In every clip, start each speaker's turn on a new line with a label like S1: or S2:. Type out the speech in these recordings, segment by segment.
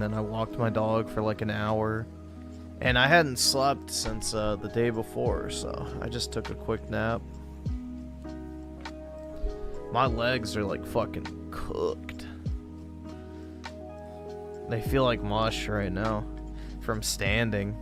S1: Then I walked my dog for like an hour. And I hadn't slept since the day before, so I just took a quick nap. My legs are like fucking cooked. They feel like mush right now from standing.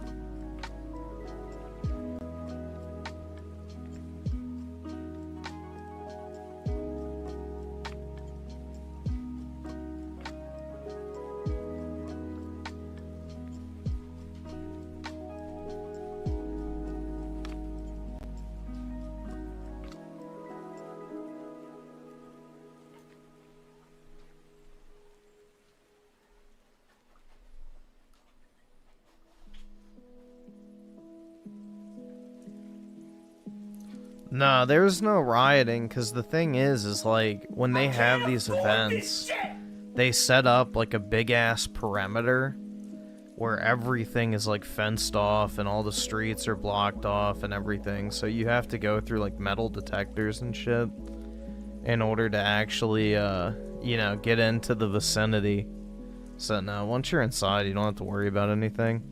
S1: No, there's no rioting, because the thing is like, when they have these events, they set up like a big-ass perimeter where everything is like fenced off and all the streets are blocked off and everything, so you have to go through like metal detectors and shit in order to actually, you know, get into the vicinity. So no, once you're inside, you don't have to worry about anything.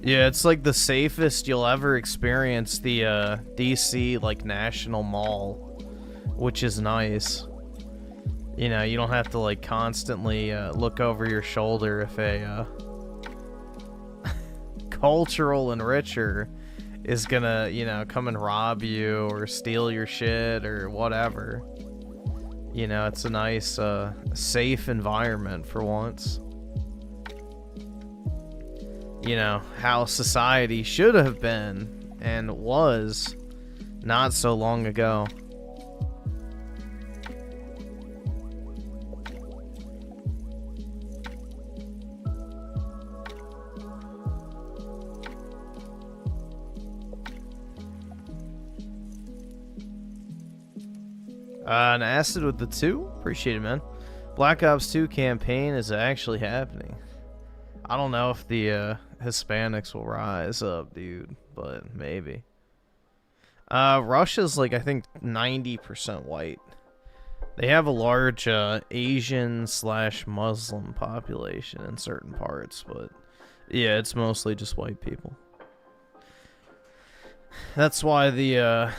S1: Yeah, it's like the safest you'll ever experience the DC like National Mall, which is nice. You know, you don't have to like constantly look over your shoulder if a cultural enricher is gonna, you know, come and rob you or steal your shit or whatever. You know, it's a nice safe environment for once. You know, how society should have been and was not so long ago. An acid with the 2? Appreciate it, man. Black Ops 2 campaign is actually happening. I don't know if the Hispanics will rise up, dude, but maybe. Russia's like, I think 90% white. They have a large Asian/Muslim population in certain parts, but yeah, it's mostly just white people. That's why the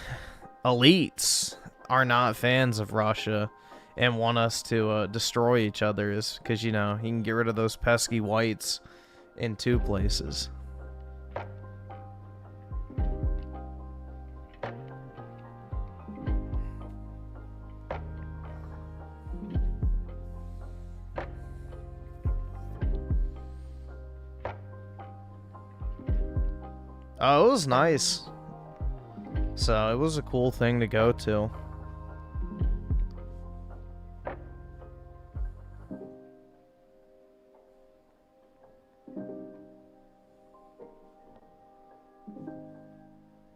S1: elites are not fans of Russia and want us to destroy each other, is because, you know, you can get rid of those pesky whites in 2 places. Oh, it was nice. So, it was a cool thing to go to.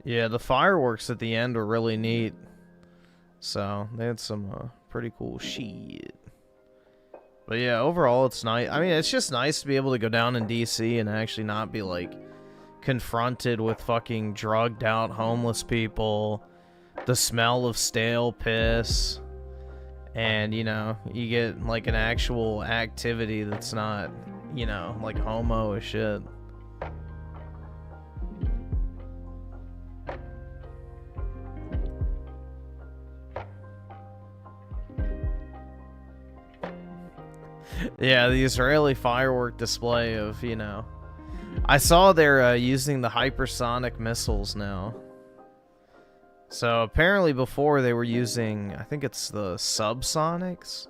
S1: Yeah, the fireworks at the end were really neat. So, they had some pretty cool shit. But yeah, overall it's nice. I mean, it's just nice to be able to go down in DC and actually not be, like, confronted with fucking drugged out homeless people, the smell of stale piss, and, you know, you get, like, an actual activity that's not, you know, like homo as shit. Yeah, the Israeli firework display of, you know... I saw they're using the hypersonic missiles now. So apparently before they were using, I think it's the subsonics.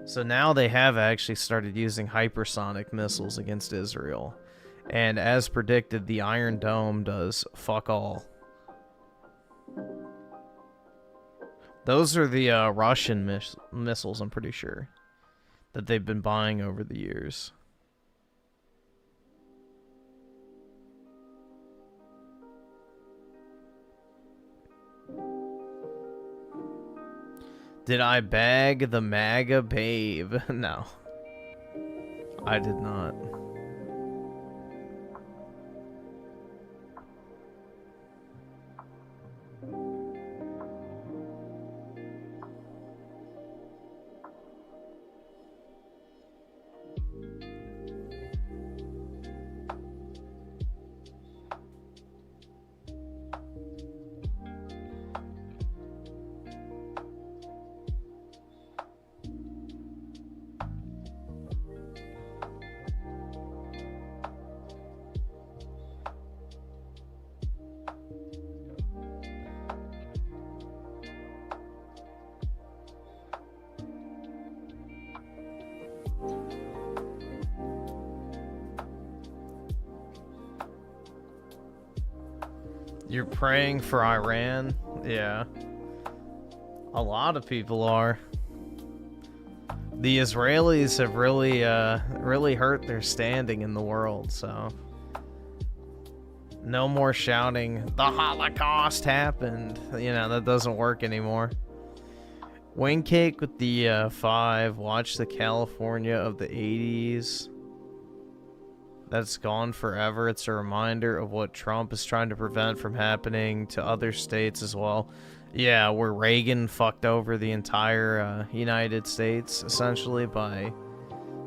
S1: So now they have actually started using hypersonic missiles against Israel. And as predicted, the Iron Dome does fuck all. Those are the Russian missiles, I'm pretty sure, that they've been buying over the years. Did I bag the MAGA babe? No. I did not. You're praying for Iran? Yeah. A lot of people are. The Israelis have really hurt their standing in the world, so... No more shouting, the Holocaust happened. You know, that doesn't work anymore. Wing cake with the 5. Watch the California of the 80s. That's gone forever. It's a reminder of what Trump is trying to prevent from happening to other states as well. Yeah, where Reagan fucked over the entire United States, essentially, by,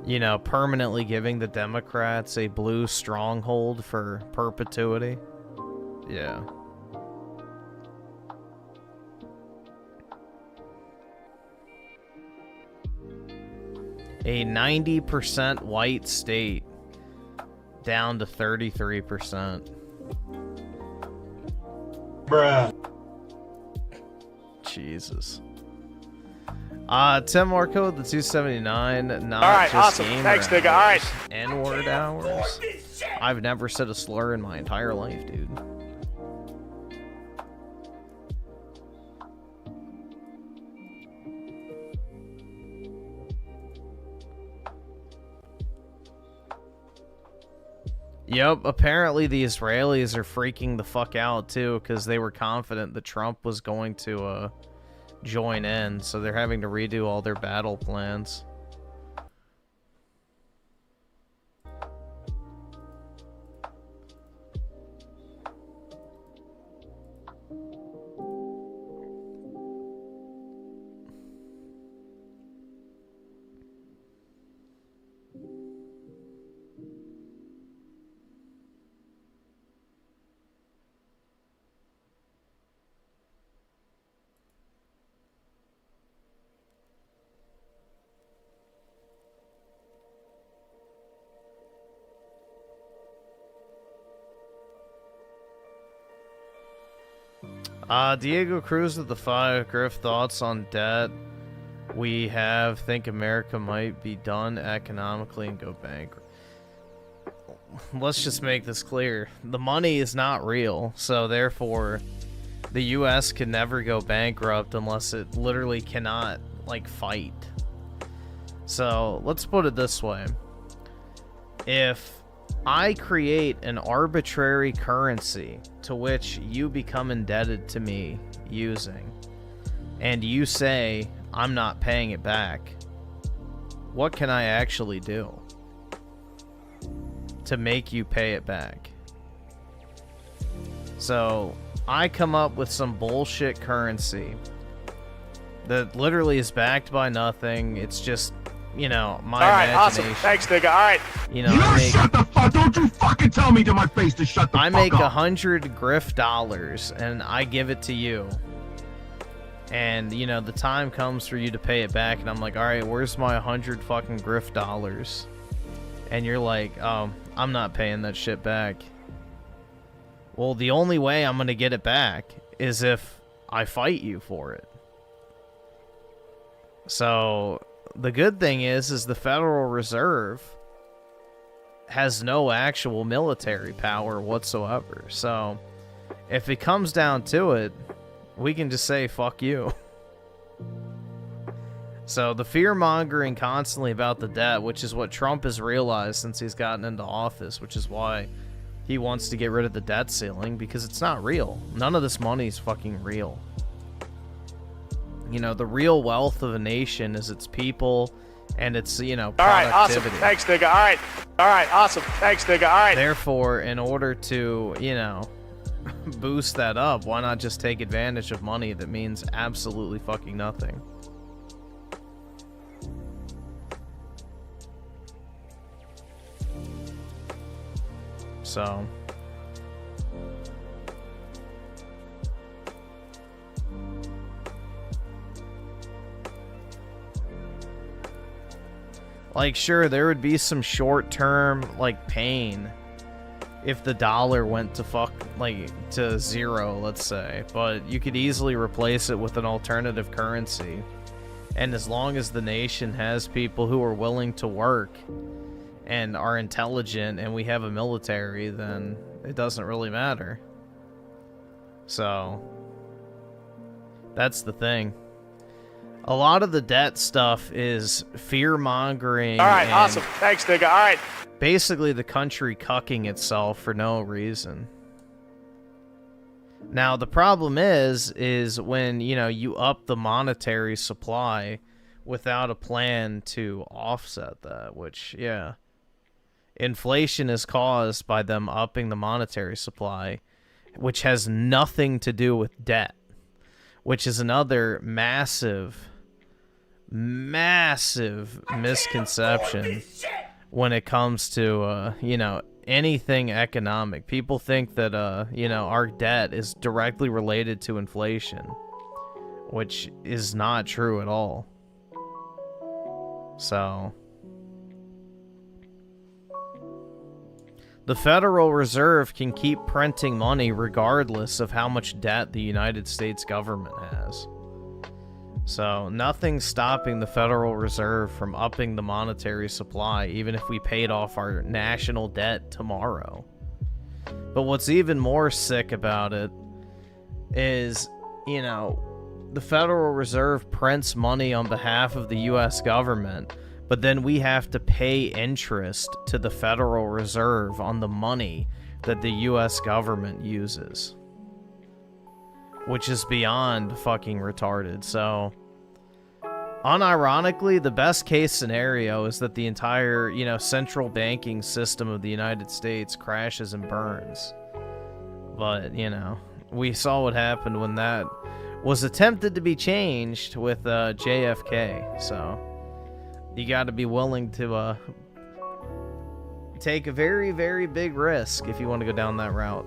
S1: you know, permanently giving the Democrats a blue stronghold for perpetuity. Yeah. A 90% white state down to 33%.
S2: Bruh.
S1: Jesus. Tim Marco, the 279. Not
S3: all right,
S1: just
S3: awesome.
S1: gamer
S3: Thanks, nigga. All
S1: hours,
S3: right.
S1: N-word hours. I've never said a slur in my entire life, dude. Yep, apparently the Israelis are freaking the fuck out too, because they were confident that Trump was going to join in, so they're having to redo all their battle plans. Diego Cruz with the 5. Griff, thoughts on debt we have? Think America might be done economically and go bankrupt. Let's just make this clear. The money is not real, so therefore the U.S. can never go bankrupt unless it literally cannot, like, fight. So let's put it this way. If I create an arbitrary currency to which you become indebted to me using, and you say I'm not paying it back, what can I actually do to make you pay it back? So I come up with some bullshit currency that literally is backed by nothing. It's just, you know, my imagination.
S3: Awesome. Thanks, nigga. All right.
S1: You know,
S2: Shut the fuck! Don't you fucking tell me to my face to shut the fuck up!
S1: I make 100 Griff dollars and I give it to you. And, you know, the time comes for you to pay it back, and I'm like, alright, where's my 100 fucking Griff dollars? And you're like, oh, I'm not paying that shit back. Well, the only way I'm gonna get it back is if I fight you for it. So the good thing is the Federal Reserve has no actual military power whatsoever. So if it comes down to it, we can just say, fuck you. So the fear-mongering constantly about the debt, which is what Trump has realized since he's gotten into office, which is why he wants to get rid of the debt ceiling, because it's not real. None of this money is fucking real. You know, the real wealth of a nation is its people and its, you know, productivity.
S3: All right, awesome. Thanks, nigga. All right. All right, awesome. Thanks, nigga. All right.
S1: Therefore, in order to, you know, boost that up, why not just take advantage of money that means absolutely fucking nothing? So like, sure, there would be some short-term, like, pain if the dollar went to to zero, let's say, but you could easily replace it with an alternative currency. And as long as the nation has people who are willing to work and are intelligent and we have a military, then it doesn't really matter. So, that's the thing. A lot of the debt stuff is fear-mongering.
S3: All right,
S1: and
S3: awesome. Thanks, nigga. All right.
S1: basically the country cucking itself for no reason. Now, the problem is when, you know, you up the monetary supply without a plan to offset that, which, yeah. Inflation is caused by them upping the monetary supply, which has nothing to do with debt, which is another massive misconception when it comes to, you know, anything economic. People think that, you know, our debt is directly related to inflation, which is not true at all. So, the Federal Reserve can keep printing money regardless of how much debt the United States government has. So, nothing's stopping the Federal Reserve from upping the monetary supply, even if we paid off our national debt tomorrow. But what's even more sick about it is, you know, the Federal Reserve prints money on behalf of the U.S. government, but then we have to pay interest to the Federal Reserve on the money that the U.S. government uses, which is beyond fucking retarded. So, unironically, the best case scenario is that the entire, you know, central banking system of the United States crashes and burns. But, you know, we saw what happened when that was attempted to be changed with JFK. So, you got to be willing to take a very, very big risk if you want to go down that route.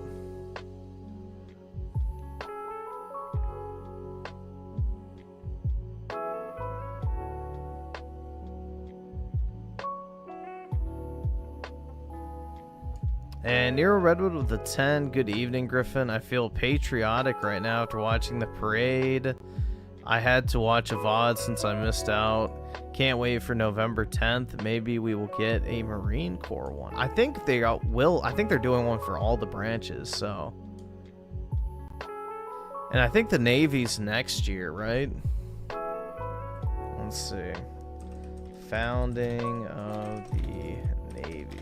S1: And Nero Redwood with a 10. Good evening, Griffin. I feel patriotic right now after watching the parade. I had to watch a VOD since I missed out. Can't wait for November 10th. Maybe we will get a Marine Corps one. I think they will. I think they're doing one for all the branches, so. And I think the Navy's next year, right? Let's see. Founding of the Navy.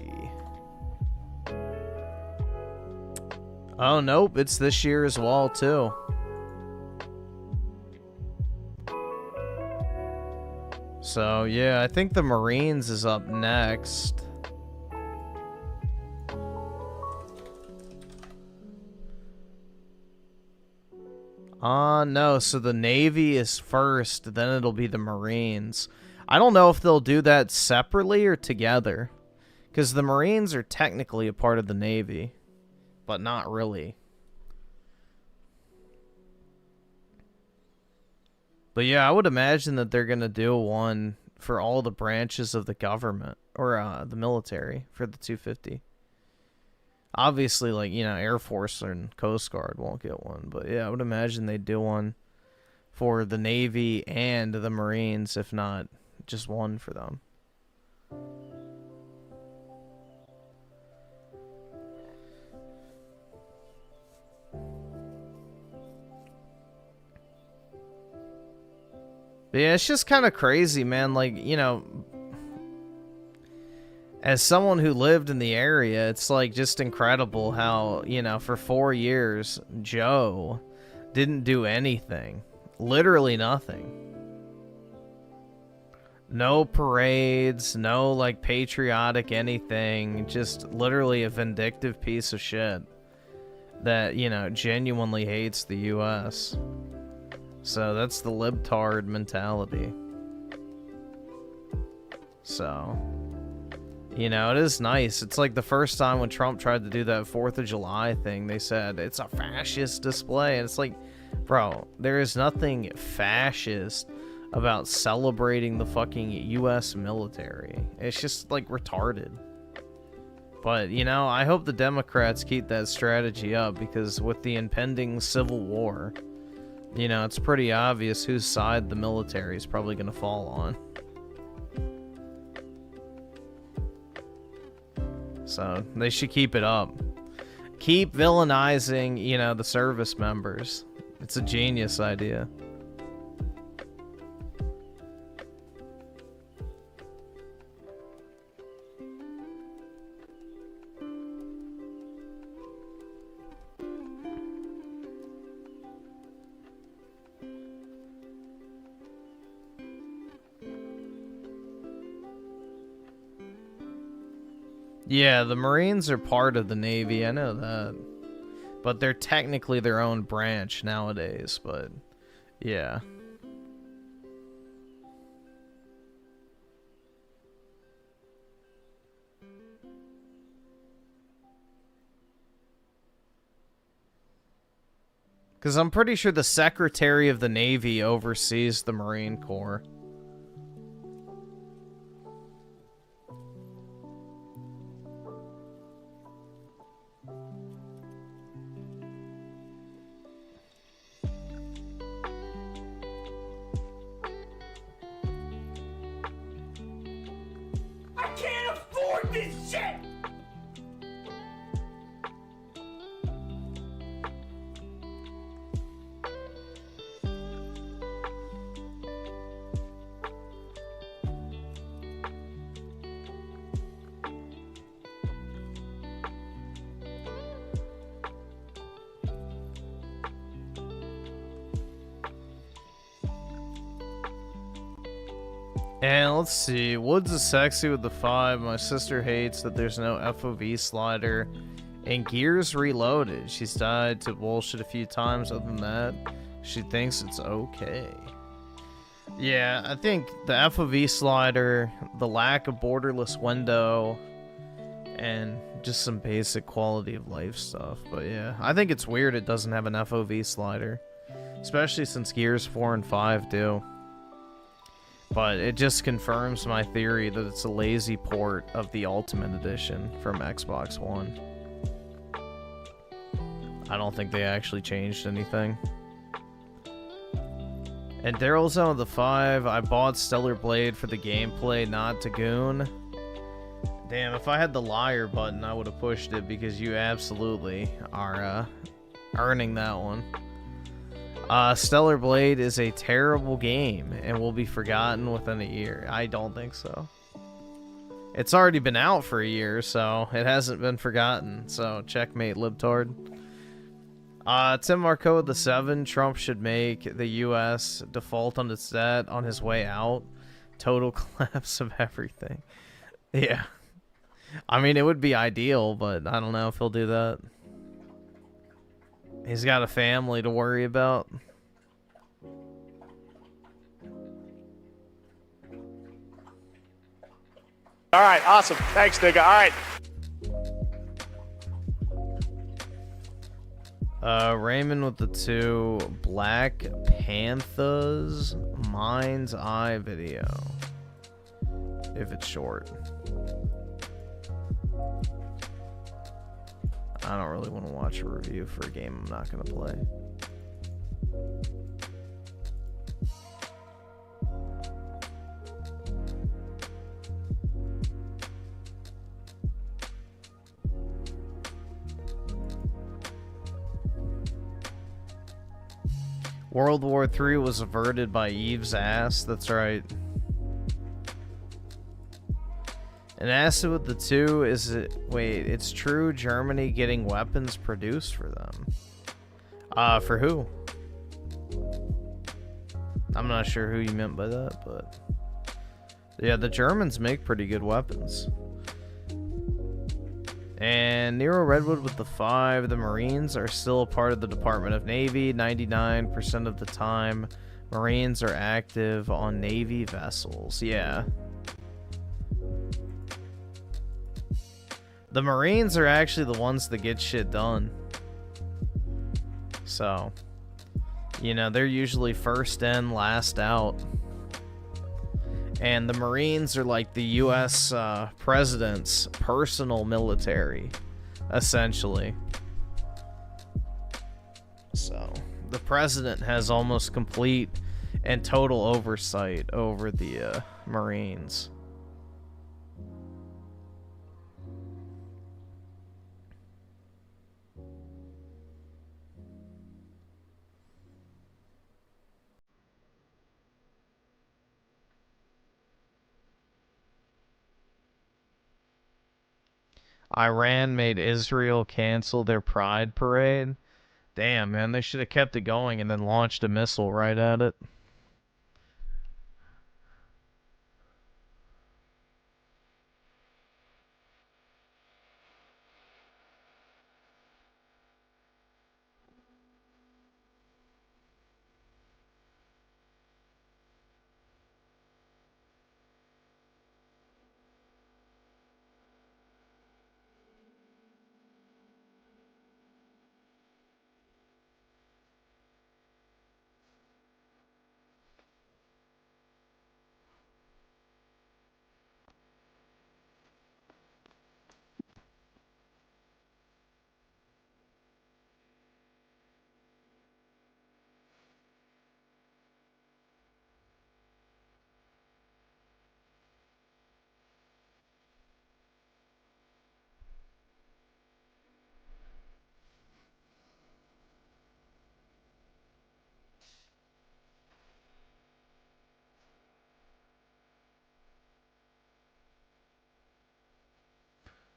S1: Oh, nope. It's this year as well, too. So, yeah, I think the Marines is up next. No, so the Navy is first, then it'll be the Marines. I don't know if they'll do that separately or together, because the Marines are technically a part of the Navy, but not really. But yeah, I would imagine that they're going to do one for all the branches of the government, or the military, for the 250. Obviously, like, you know, Air Force and Coast Guard won't get one. But yeah, I would imagine they'd do one for the Navy and the Marines, if not just one for them. But yeah, it's just kind of crazy, man. Like, you know, as someone who lived in the area, it's like just incredible how, you know, for 4 years, Joe didn't do anything. Literally nothing. No parades, no, like, patriotic anything. Just literally a vindictive piece of shit that, you know, genuinely hates the U.S. So that's the libtard mentality. So, you know, it is nice. It's like the first time when Trump tried to do that 4th of July thing, they said it's a fascist display. And it's like, bro, there is nothing fascist about celebrating the fucking U.S. military. It's just, like, retarded. But, you know, I hope the Democrats keep that strategy up, because with the impending Civil War, you know, it's pretty obvious whose side the military is probably going to fall on. So, they should keep it up. keep villainizing, you know, the service members. It's a genius idea. Yeah, the Marines are part of the Navy, I know that. But they're technically their own branch nowadays, but yeah. Because I'm pretty sure the Secretary of the Navy oversees the Marine Corps. And let's see, Woods is sexy with the 5. My sister hates that there's no FOV slider. And Gears Reloaded. She's died to bullshit a few times. Other than that, she thinks it's okay. Yeah, I think the FOV slider, the lack of borderless window, and just some basic quality of life stuff. But yeah, I think it's weird it doesn't have an FOV slider. Especially since Gears 4 and 5 do. But it just confirms my theory that it's a lazy port of the Ultimate Edition from Xbox One. I don't think they actually changed anything. And Daryl's on the 5. I bought Stellar Blade for the gameplay, not to goon. Damn, if I had the liar button, I would have pushed it because you absolutely are earning that one. Stellar Blade is a terrible game and will be forgotten within a year. I don't think so. It's already been out for a year, so it hasn't been forgotten. So checkmate, libtard. Tim Marco with the 7. Trump should make the U.S. default on its debt on his way out. Total collapse of everything. Yeah. I mean, it would be ideal, but I don't know if he'll do that. He's got a family to worry about.
S3: All right, awesome. Thanks, nigga. All right.
S1: Raymond with the 2. Black Panther's Mind's Eye video. If it's short. I don't really want to watch a review for a game I'm not going to play. World War III was averted by Eve's ass. That's right. And Acid with the 2 is it? Wait, it's true. Germany getting weapons produced for them. For who? I'm not sure who you meant by that, but yeah, the Germans make pretty good weapons. And Nero Redwood with the 5. The Marines are still a part of the Department of Navy. 99% of the time, Marines are active on Navy vessels. Yeah. The Marines are actually the ones that get shit done. So, you know, they're usually first in, last out. And the Marines are like the U.S. President's personal military, essentially. So, the President has almost complete and total oversight over the Marines. Iran made Israel cancel their Pride parade. Damn, man, they should have kept it going and then launched a missile right at it.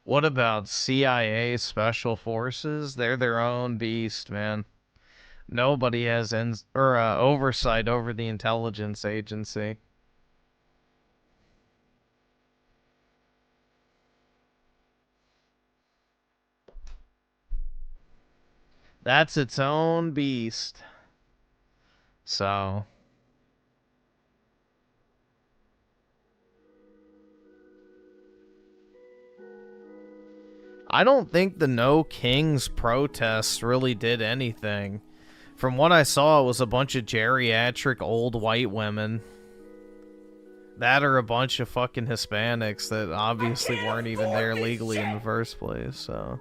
S1: What about CIA Special Forces? They're their own beast, man. Nobody has oversight over the intelligence agency. That's its own beast. So, I don't think the No Kings protests really did anything. From what I saw, it was a bunch of geriatric old white women. That or a bunch of fucking Hispanics that obviously weren't even there legally in the first place, so.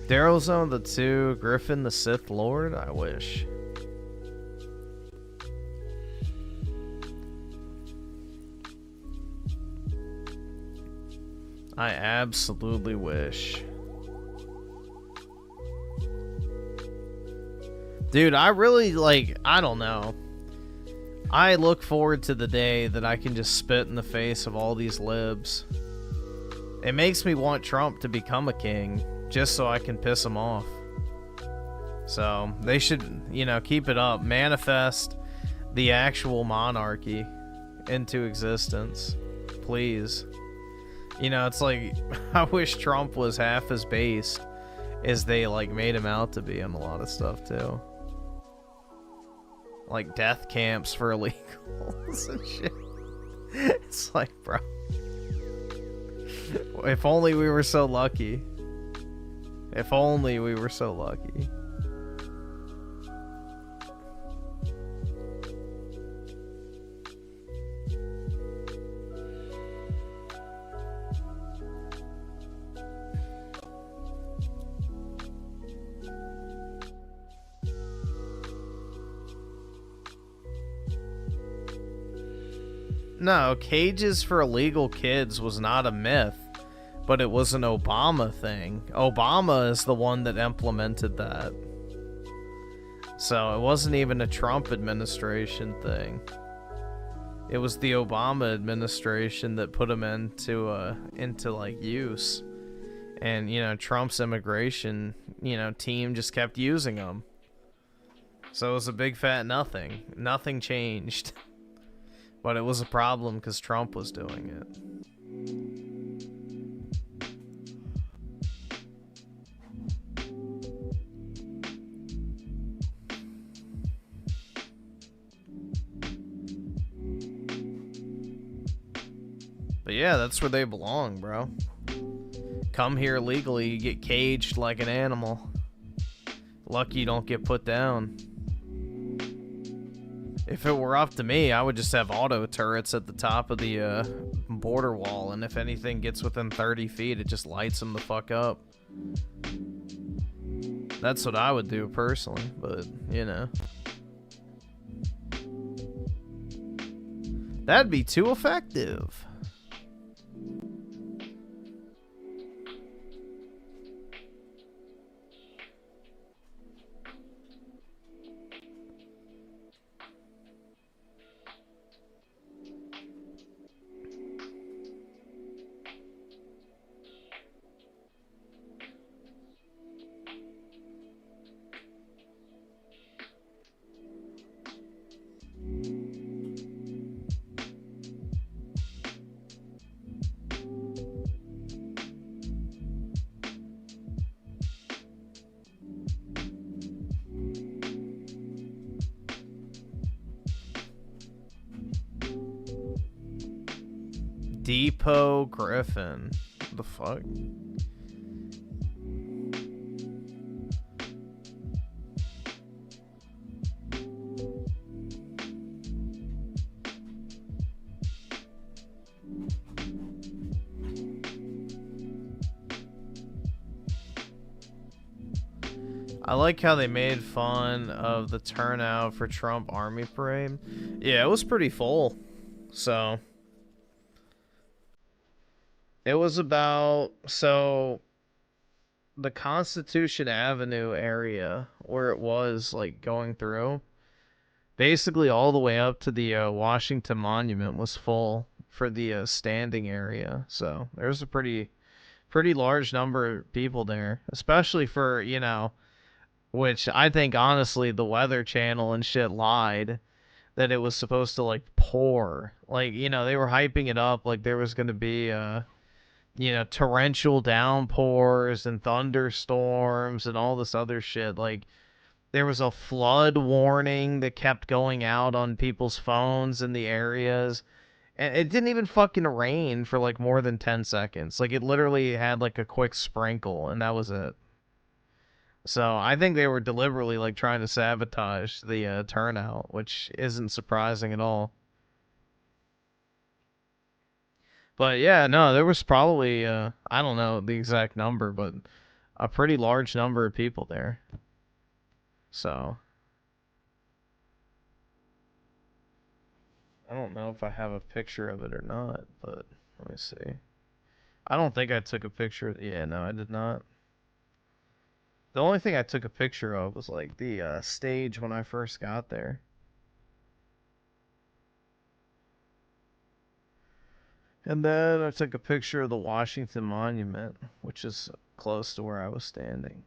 S1: Daryl Zone the 2, Griffin the Sith Lord? I wish. I absolutely wish. Dude, I really, like, I don't know. I look forward to the day that I can just spit in the face of all these libs. It makes me want Trump to become a king, just so I can piss him off. So, they should, you know, keep it up. Manifest the actual monarchy into existence. Please. You know, it's like, I wish Trump was half as based as they, like, made him out to be on a lot of stuff, too. Like, death camps for illegals and shit. It's like, bro. If only we were so lucky. If only we were so lucky. No, cages for illegal kids was not a myth, but it was an Obama thing. Obama is the one that implemented that. So it wasn't even a Trump administration thing. It was the Obama administration that put them into like use. And, you know, Trump's immigration, you know, team just kept using them. So it was a big fat nothing. Nothing changed. But it was a problem because Trump was doing it. But yeah, that's where they belong, bro. Come here legally, you get caged like an animal. Lucky you don't get put down. If it were up to me, I would just have auto turrets at the top of the border wall, and if anything gets within 30 feet, it just lights them the fuck up. That's what I would do personally, but, you know. That'd be too effective. Depot Griffin. What the fuck? I like how they made fun of the turnout for Trump Army Parade. Yeah, it was pretty full. So it was about, so the Constitution Avenue area where it was like going through, basically all the way up to the Washington Monument was full for the standing area. So there's a pretty large number of people there, especially for, you know, which I think honestly the Weather Channel and shit lied that it was supposed to like pour. Like, you know, they were hyping it up like there was going to be you know, torrential downpours and thunderstorms and all this other shit. Like there was a flood warning that kept going out on people's phones in the areas. And it didn't even fucking rain for like more than 10 seconds. Like it literally had like a quick sprinkle and that was it. So I think they were deliberately like trying to sabotage the turnout, which isn't surprising at all. But yeah, no, there was probably I don't know the exact number, but a pretty large number of people there. So I don't know if I have a picture of it or not, but let me see. I don't think I took a picture. Yeah, no, I did not. The only thing I took a picture of was like the stage when I first got there. And then I took a picture of the Washington Monument, which is close to where I was standing.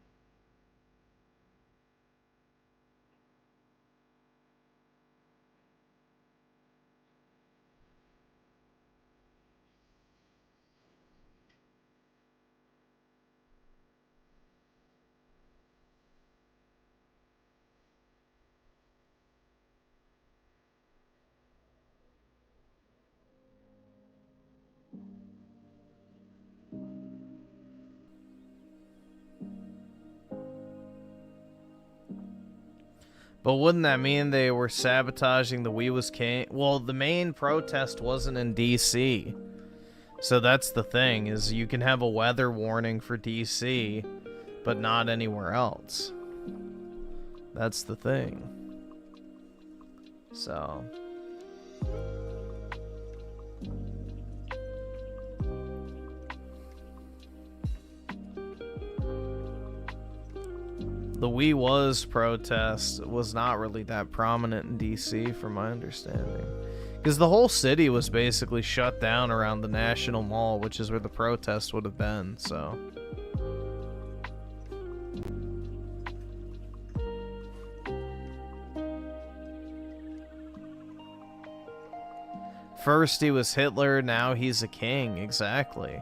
S1: But wouldn't that mean they were sabotaging the We Was King? Well, the main protest wasn't in D.C. So that's the thing, is you can have a weather warning for D.C., but not anywhere else. That's the thing. So the We Was protest was not really that prominent in DC from my understanding, because the whole city was basically shut down around the National Mall, which is where the protest would have been. So first he was Hitler, now he's a king. Exactly.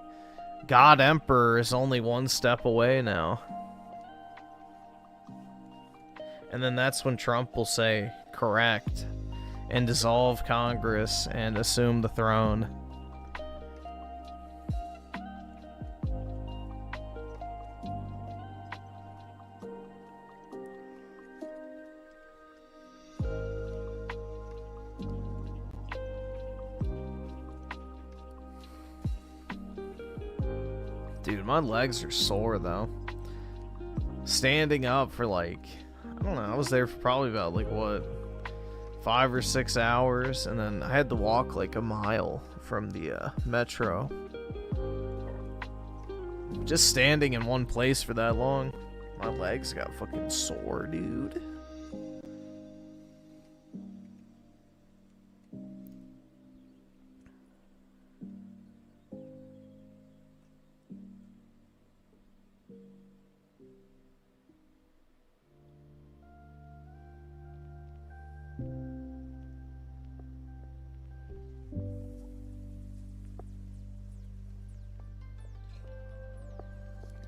S1: God Emperor is only one step away now. And then that's when Trump will say, correct, and dissolve Congress and assume the throne. Dude, my legs are sore, though. Standing up for, like, I don't know, I was there for probably about, like, what, 5 or 6 hours, and then I had to walk, like, a mile from the metro. Just standing in one place for that long, my legs got fucking sore, dude.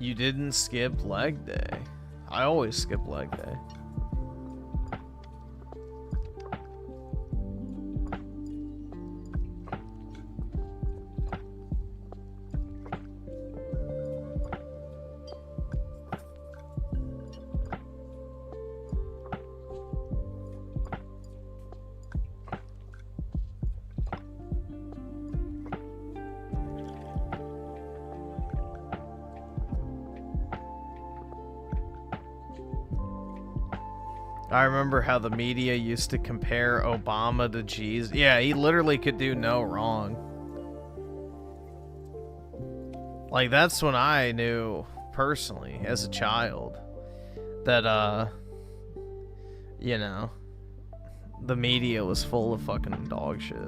S1: You didn't skip leg day. I always skip leg day. I remember how the media used to compare Obama to Jesus. Yeah, he literally could do no wrong. Like, that's when I knew, personally, as a child, that, you know, the media was full of fucking dog shit.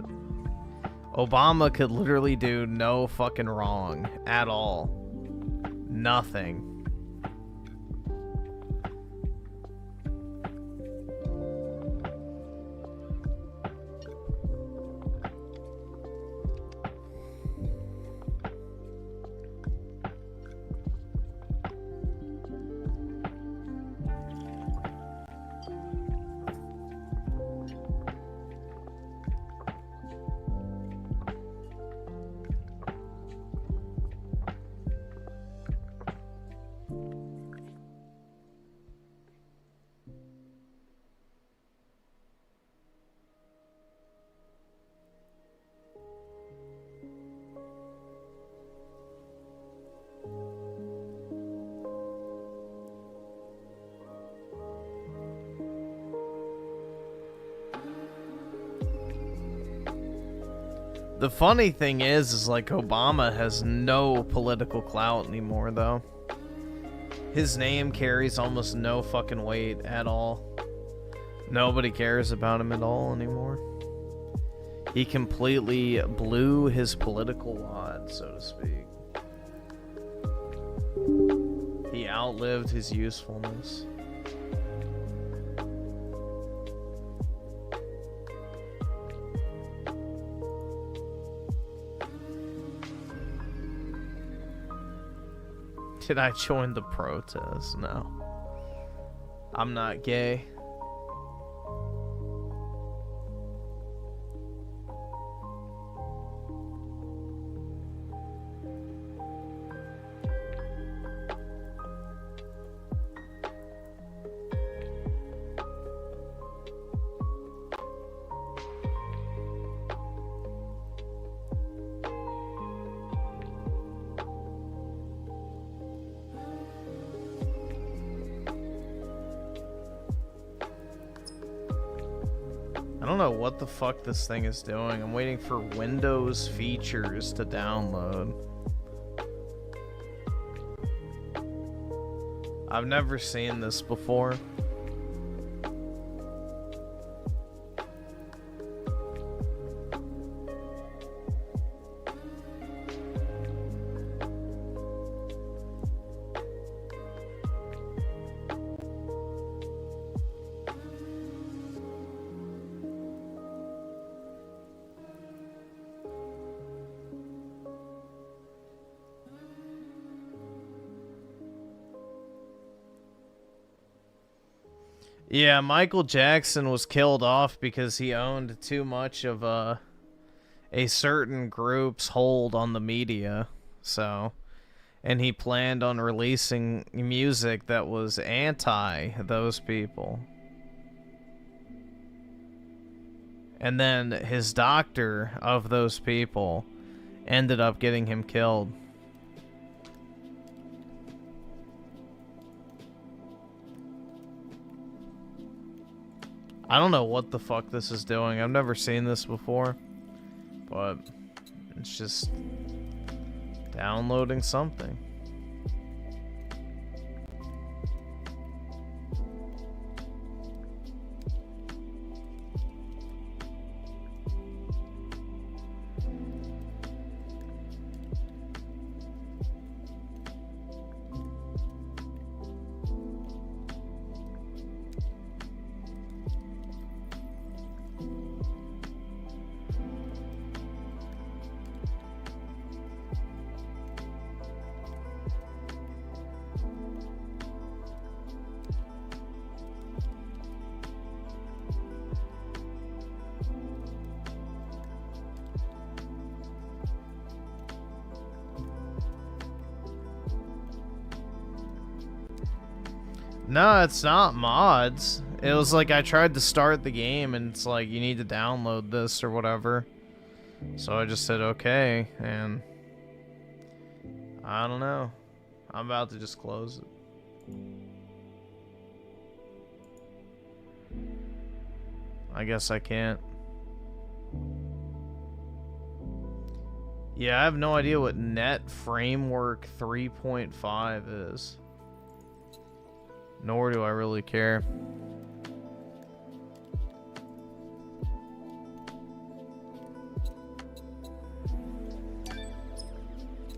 S1: Obama could literally do no fucking wrong at all. Nothing. The funny thing is like Obama has no political clout anymore, though. His name carries almost no fucking weight at all. Nobody cares about him at all anymore. He completely blew his political wad, so to speak. He outlived his usefulness. Did I join the protest? No. I'm not gay. I don't know what the fuck this thing is doing. I'm waiting for Windows features to download. I've never seen this before. Yeah, Michael Jackson was killed off because he owned too much of a certain group's hold on the media. So, and he planned on releasing music that was anti those people. And then his doctor of those people ended up getting him killed. I don't know what the fuck this is doing. I've never seen this before. But it's just downloading something. No, it's not mods. It was like I tried to start the game and it's like you need to download this or whatever. So I just said okay, and I don't know. I'm about to just close it. I guess I can't. Yeah, I have no idea what Net Framework 3.5 is. Nor do I really care.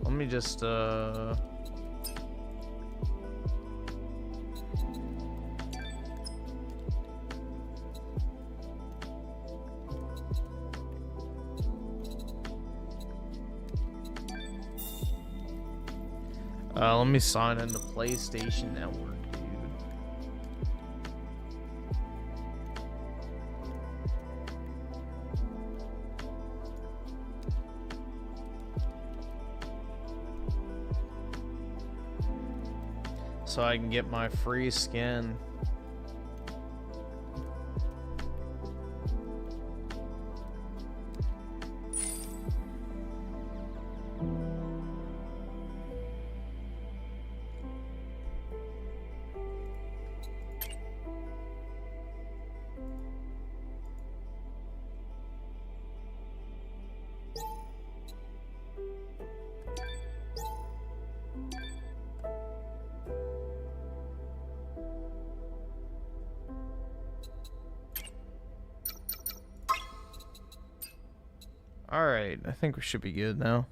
S1: Let me just, let me sign into PlayStation Network, dude. So I can get my free skin. Alright, I think we should be good now.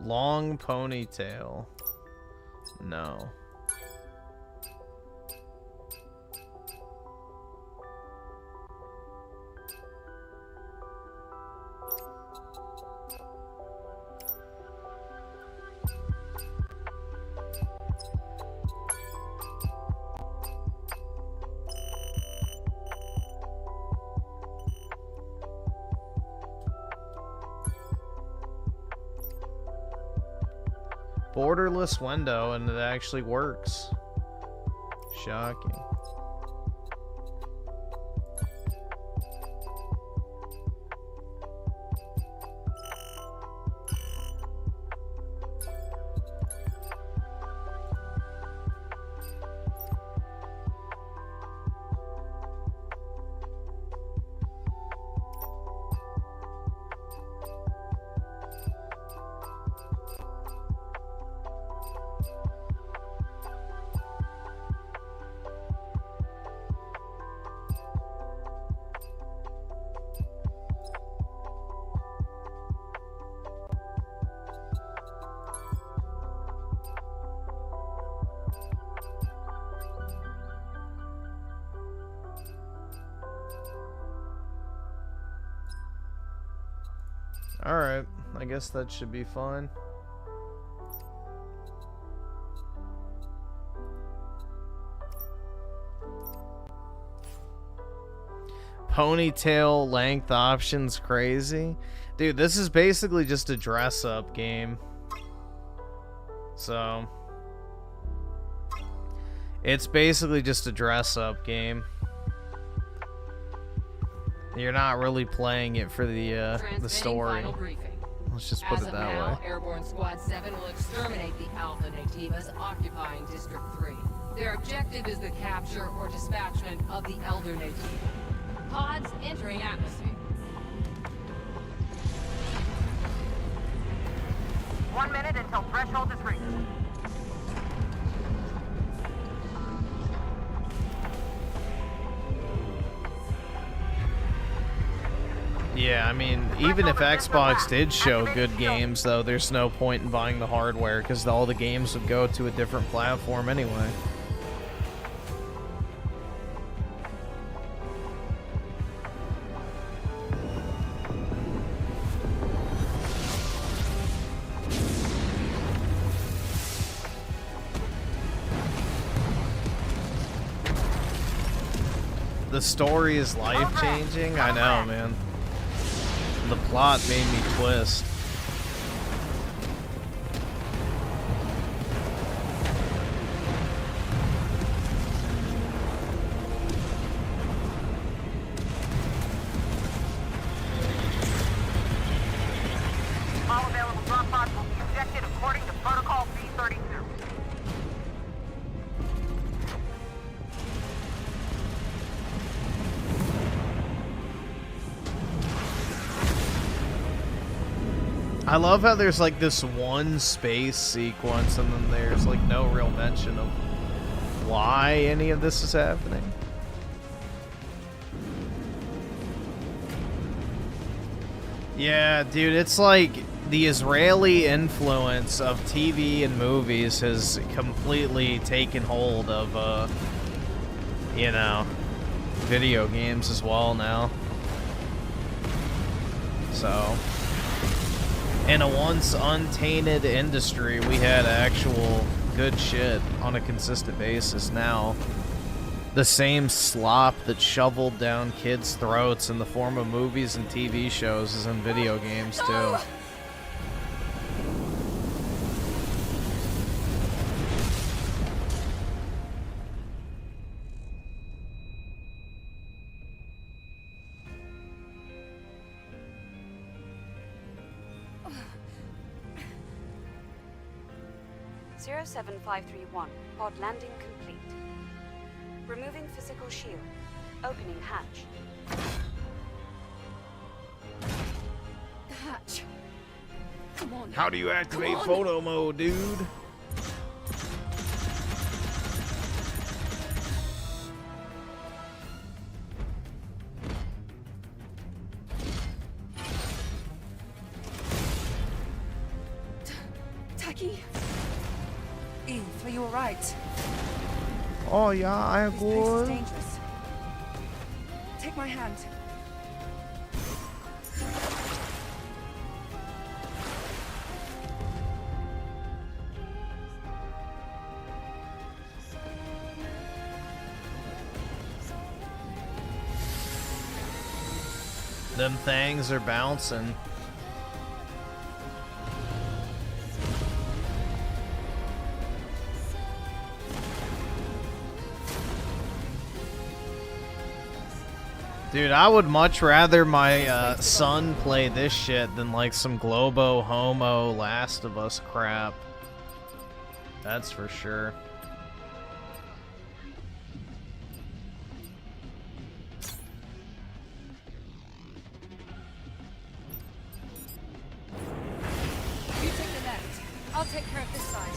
S1: Long ponytail. No. Borderless window, and it actually works. Shocking. Alright, I guess that should be fine. Ponytail length options crazy. Dude, this is basically just a dress up game. So it's basically just a dress up game. You're not really playing it for the story. Let's just put it that way.
S4: Airborne Squad 7 will exterminate the Alpha Nativas occupying District 3. Their objective is the capture or dispatchment of the Elder Nativa. Pods entering atmosphere.
S5: 1 minute until threshold is reached.
S1: Yeah, I mean, even if Xbox did show good games, though, there's no point in buying the hardware, because all the games would go to a different platform anyway. The story is life-changing? I know, man. The plot made me twist. I love how there's like this one space sequence and then there's like no real mention of why any of this is happening. Yeah, dude, it's like the Israeli influence of TV and movies has completely taken hold of, you know, video games as well now. So, in a once untainted industry, we had actual good shit on a consistent basis. Now, the same slop that shoveled down kids' throats in the form of movies and TV shows is in video games, too.
S6: Zero 7531. Pod landing complete. Removing physical shield. Opening hatch.
S7: The hatch. Come on.
S1: How do you activate photo mode, dude?
S7: Taki? Eve, are you alright?
S1: Oh yeah, I
S7: This place is
S1: good.
S7: dangerous. Take my hand.
S1: Them things are bouncing. Dude, I would much rather my son play this shit than like some Globo Homo Last of Us crap. That's for sure.
S7: You take the left. I'll take care of this side.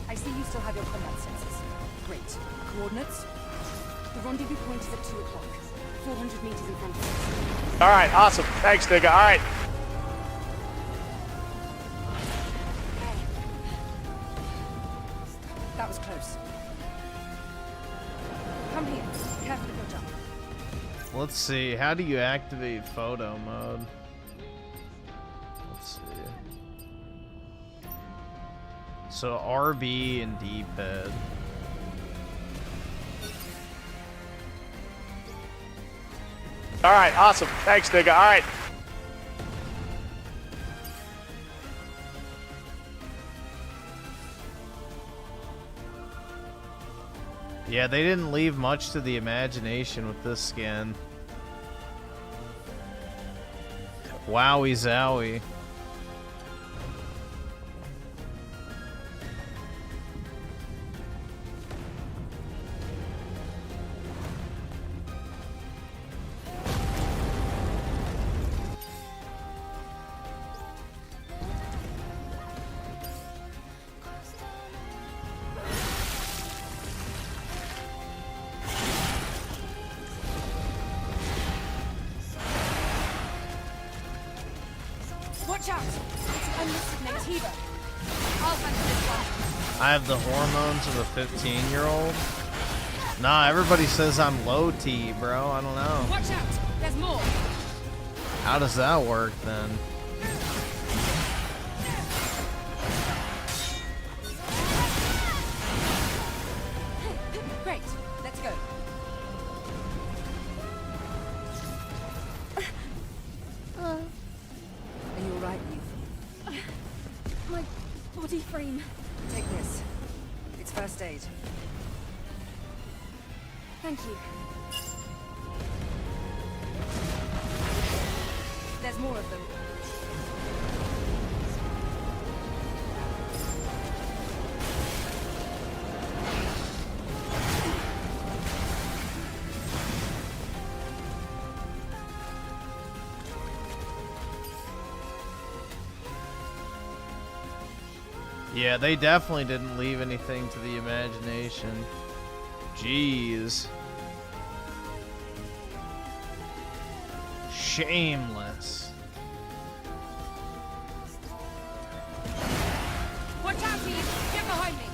S7: I see you still have your combat sensors. Great. Coordinates? The rendezvous point is at 2 o'clock. 400 meters in front of us.
S3: All right, awesome. Thanks, nigga. All right.
S7: That was close. Come here. Careful of your jump.
S1: Let's see, how do you activate photo mode? Let's see. So RB and D-pad.
S3: All right, awesome. Thanks, nigga. All right.
S1: Yeah, they didn't leave much to the imagination with this skin. Wowie zowie.
S7: Watch out! It's an unlisted Nativa. I'll handle this one.
S1: I have the hormones of a 15-year-old. Nah, everybody says I'm low T, bro. I don't know.
S7: Watch out! There's more!
S1: How does that work then?
S7: Great. Let's go. Are you alright, Eve? My body frame. Take this. It's first aid. Thank you. There's more of them.
S1: Yeah, they definitely didn't leave anything to the imagination. Jeez. Shameless.
S7: Watch out, team! Get behind me!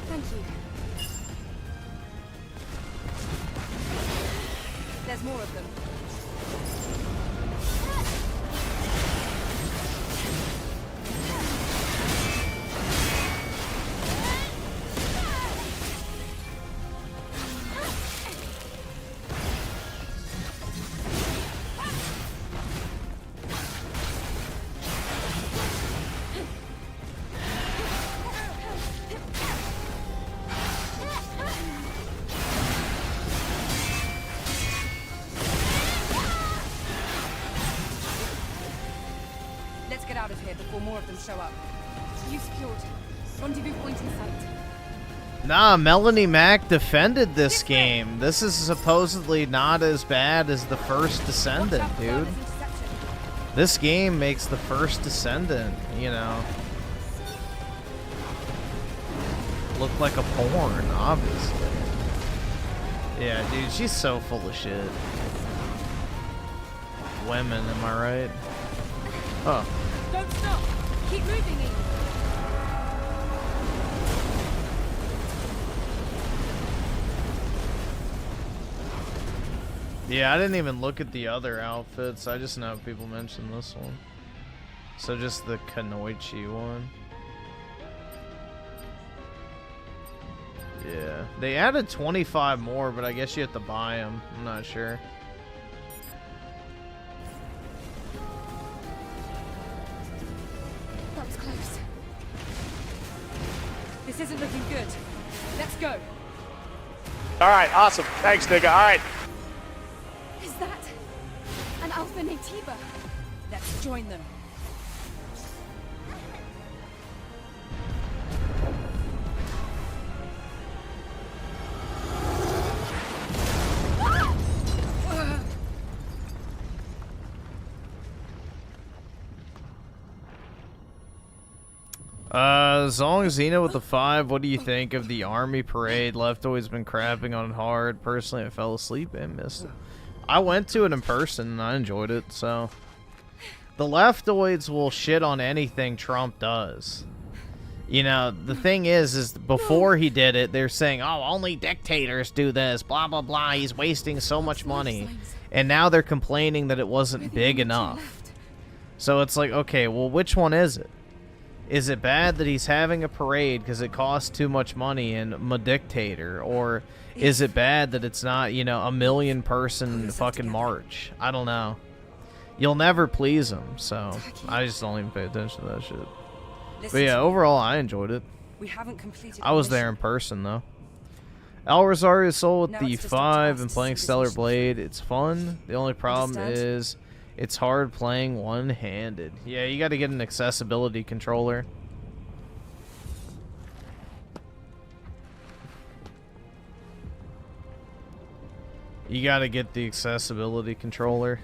S7: Thank you. There's more of them. Let's get out of here before more of them show up. You secured. Rendezvous point in sight.
S1: Nah, Melanie Mac defended this game. This is supposedly not as bad as the first Descendant, dude. This game makes the first Descendant, you know, look like a porn, obviously. Yeah, dude, she's so full of shit. Women, am I right? Oh.
S7: Don't stop! Keep moving, Ian.
S1: Yeah, I didn't even look at the other outfits. I just know people mention this one. So just the Kanoichi one. Yeah. They added 25 more, but I guess you have to buy them. I'm not sure.
S7: That was close. This isn't looking good. Let's go.
S3: All right, awesome. Thanks, nigga. All right.
S7: Is that an Alpha Nativa? Let's join them.
S1: Zong Xena with the 5, what do you think of the army parade? Leftoid's been crapping on it hard. Personally, I fell asleep and missed it. I went to it in person and I enjoyed it, so. The leftoids will shit on anything Trump does. You know, the thing is before he did it, they're saying, oh, only dictators do this, blah, blah, blah, he's wasting so much money. And now they're complaining that it wasn't big enough. So it's like, okay, well, which one is it? Is it bad that he's having a parade because it costs too much money and I'm a dictator? Or is it bad that it's not, you know, a 1 million person fucking march? I don't know. You'll never please him, so I just don't even pay attention to that shit. But yeah, overall, I enjoyed it.
S7: We haven't completed
S1: I was there in person, though. El Rosario Soul with the 5 and playing Stellar Blade. It's fun. The only problem is it's hard playing one-handed. Yeah, you got to get an accessibility controller. You got to get the accessibility controller.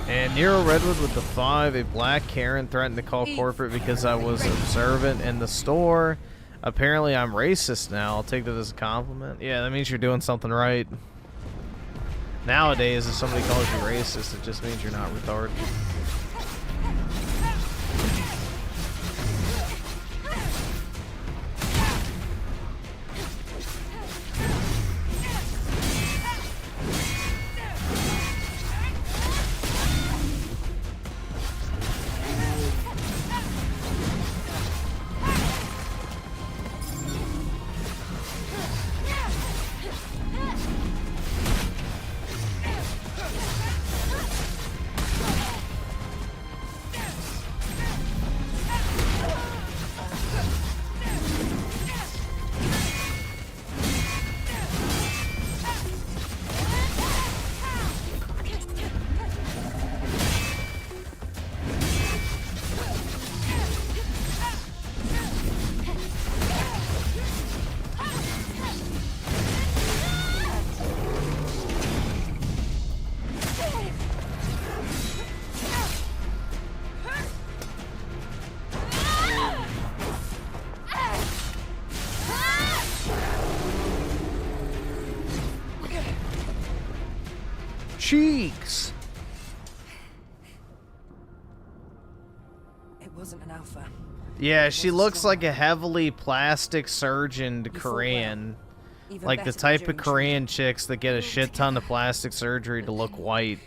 S1: And Nero Redwood with the 5. A black Karen threatened to call corporate because I was observant in the store. Apparently I'm racist now. I'll take that as a compliment. Yeah, that means you're doing something right. Nowadays, if somebody calls you racist, it just means you're not retarded. cheeks.
S7: It wasn't an alpha.
S1: Yeah, she
S7: wasn't
S1: looks
S7: strong
S1: like a heavily plastic surgeoned
S7: You fought
S1: Korean.
S7: well. Even
S1: Like the
S7: better than
S1: type of
S7: during
S1: Korean chicks that get a shit ton of plastic surgery to look white.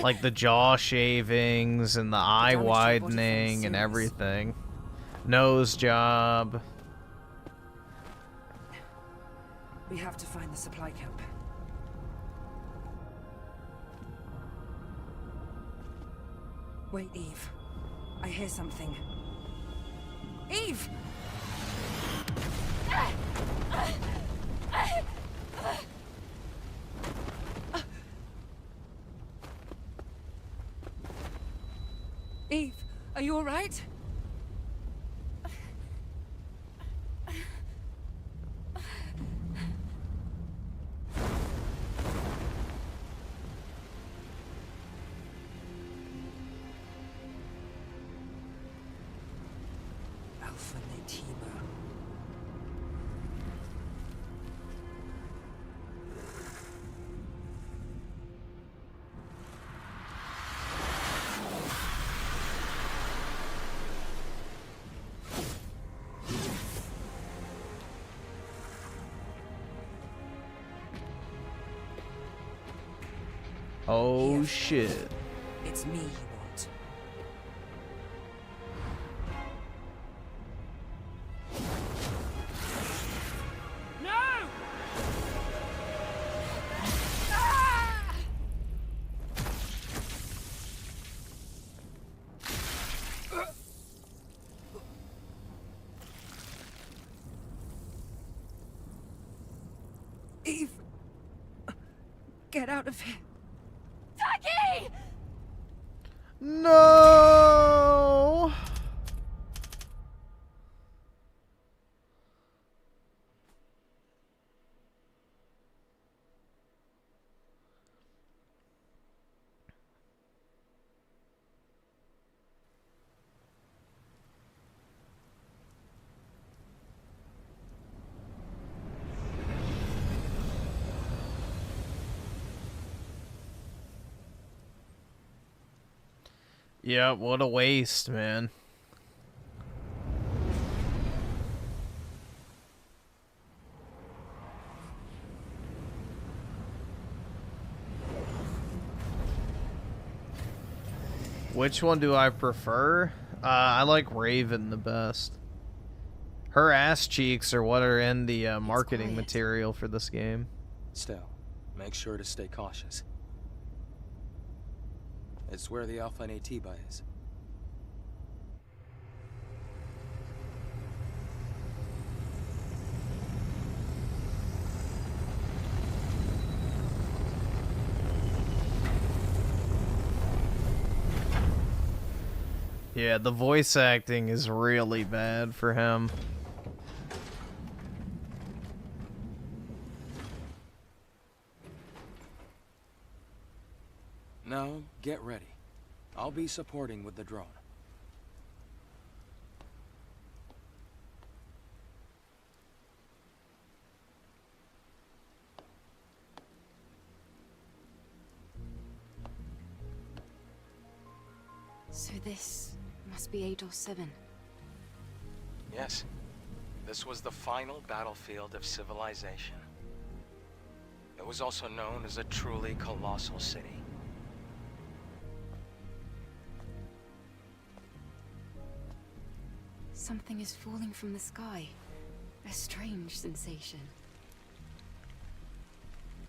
S1: Like the jaw shavings and the eye
S7: damage to your body felt
S1: widening and
S7: serious.
S1: everything. Nose job.
S7: We have to find the supply camp. Wait, Eve. I hear something. Eve! Eve, are you alright? Alpha Nativa.
S1: Oh
S7: Here.
S1: shit.
S7: It's me you want. No! Eve! Get out of here! Ducky!
S1: No. Yeah, what a waste, man. Which one do I prefer? I like Raven the best. Her ass cheeks are what are in the marketing
S8: quiet.
S1: material for this game.
S8: Still, make sure to stay cautious. It's where the Alpha Nativa is.
S1: Yeah, the voice acting is really bad for him.
S8: Now, get ready. I'll be supporting with the drone.
S6: So this must be 8 or 7.
S8: Yes, this was the final battlefield of civilization. It was also known as a truly colossal city.
S6: Something is falling from the sky. A strange sensation.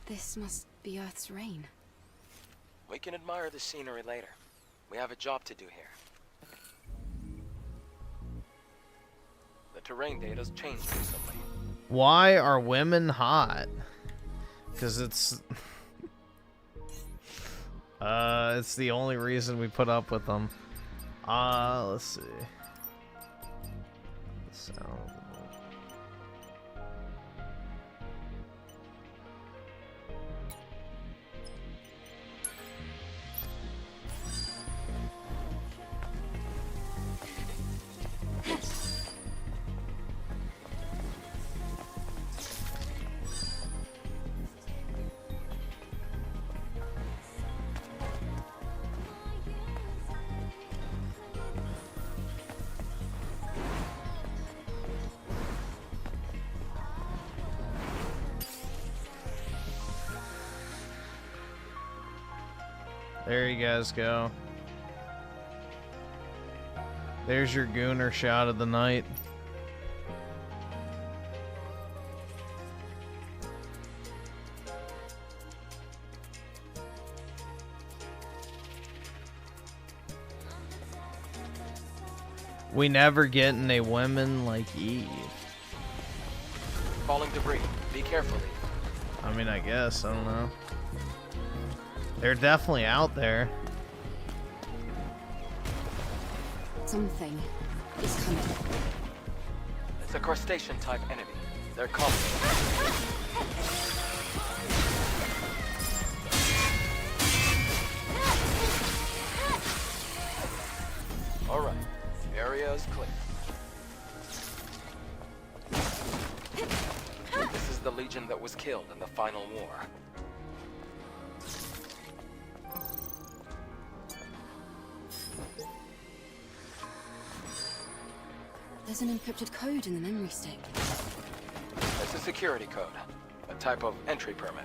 S6: This must be Earth's rain.
S8: We can admire the scenery later. We have a job to do here. The terrain data's changed recently.
S1: Why are women hot? Because it's it's the only reason we put up with them. Let's see. Sound. There you guys go. There's your gooner shot of the night. We never get any women like Eve.
S8: Falling debris. Be careful, Eve.
S1: I mean, I guess. I don't know. They're definitely out there.
S6: Something is coming.
S8: It's a crustacean-type enemy. They're coming. All right. Area is clear. This is the Legion that was killed in the final war.
S6: There's an encrypted code in the memory stick.
S8: It's a security code, a type of entry permit.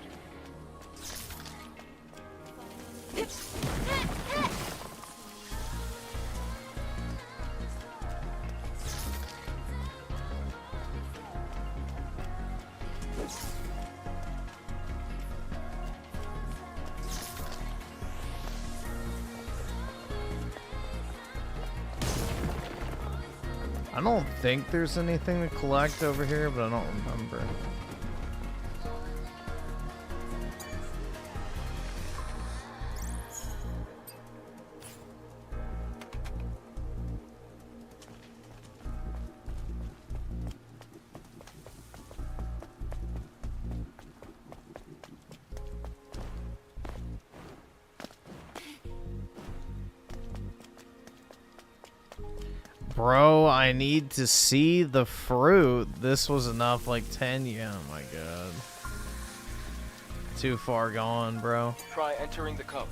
S1: I don't think there's anything to collect over here, but I don't remember. Bro, I need to see the fruit. This was enough, like 10. Yeah, oh my god. Too far gone, bro.
S8: Try entering the code.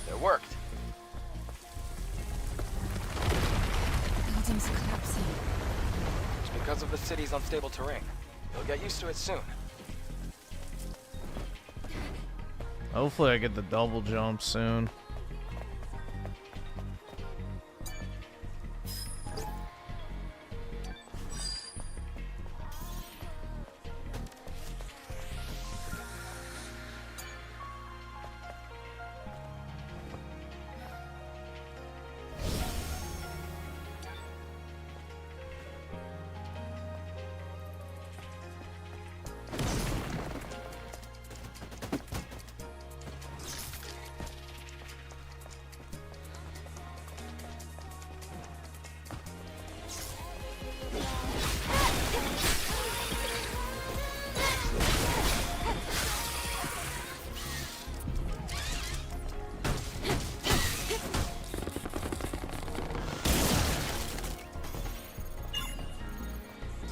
S8: It worked.
S6: Buildings are collapsing.
S8: It's because of the city's unstable terrain. You'll get used to it soon.
S1: Hopefully I get the double jump soon.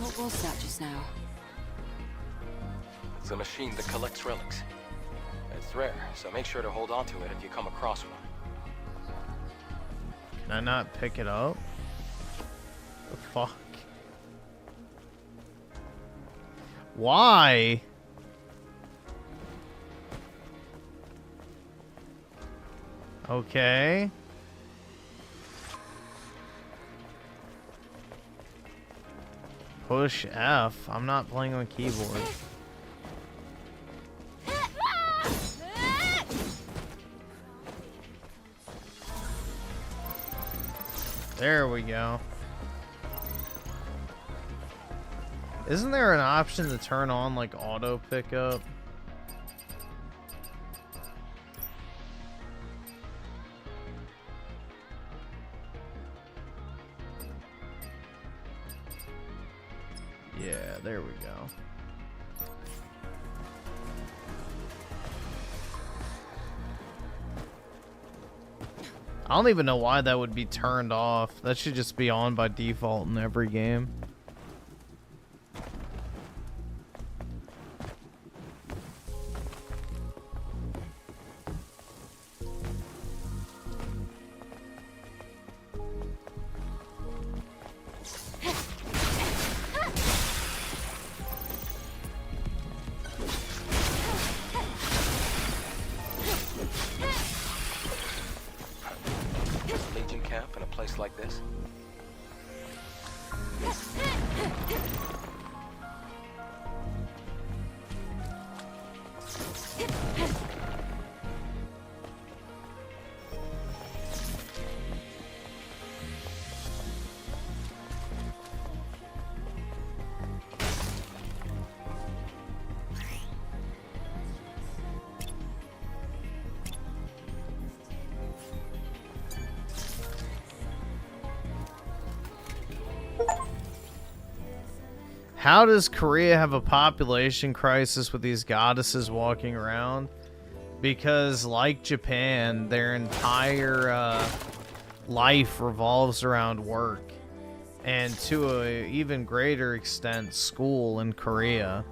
S6: What was that just now?
S8: It's a machine that collects relics. It's rare, so make sure to hold on to it if you come across one.
S1: Can I not pick it up? The fuck? Why? Okay. Push F. I'm not playing on keyboard. There we go. Isn't there an option to turn on like auto pickup? Yeah, there we go. I don't even know why that would be turned off. That should just be on by default in every game. How does Korea have a population crisis with these goddesses walking around? Because, like Japan, their entire life revolves around work. And to an even greater extent, school in Korea.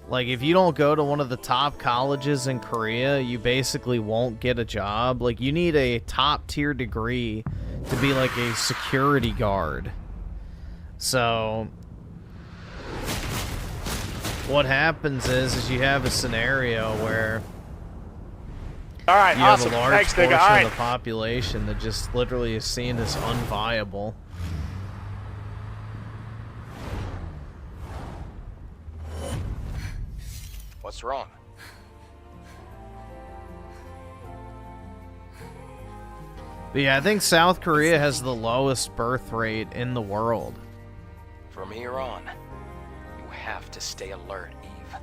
S1: Like, if you don't go to one of the top colleges in Korea, you basically won't get a job. Like, you need a top-tier degree to be, like, a security guard. So, what happens is you have a scenario where
S3: All right,
S1: you have
S3: awesome.
S1: a large
S3: Thanks,
S1: portion
S3: nigga. All right.
S1: of the population that just literally is seen as unviable.
S8: What's wrong?
S1: But yeah, I think South Korea has the lowest birth rate in the world.
S8: From here on, you have to stay alert, Eve.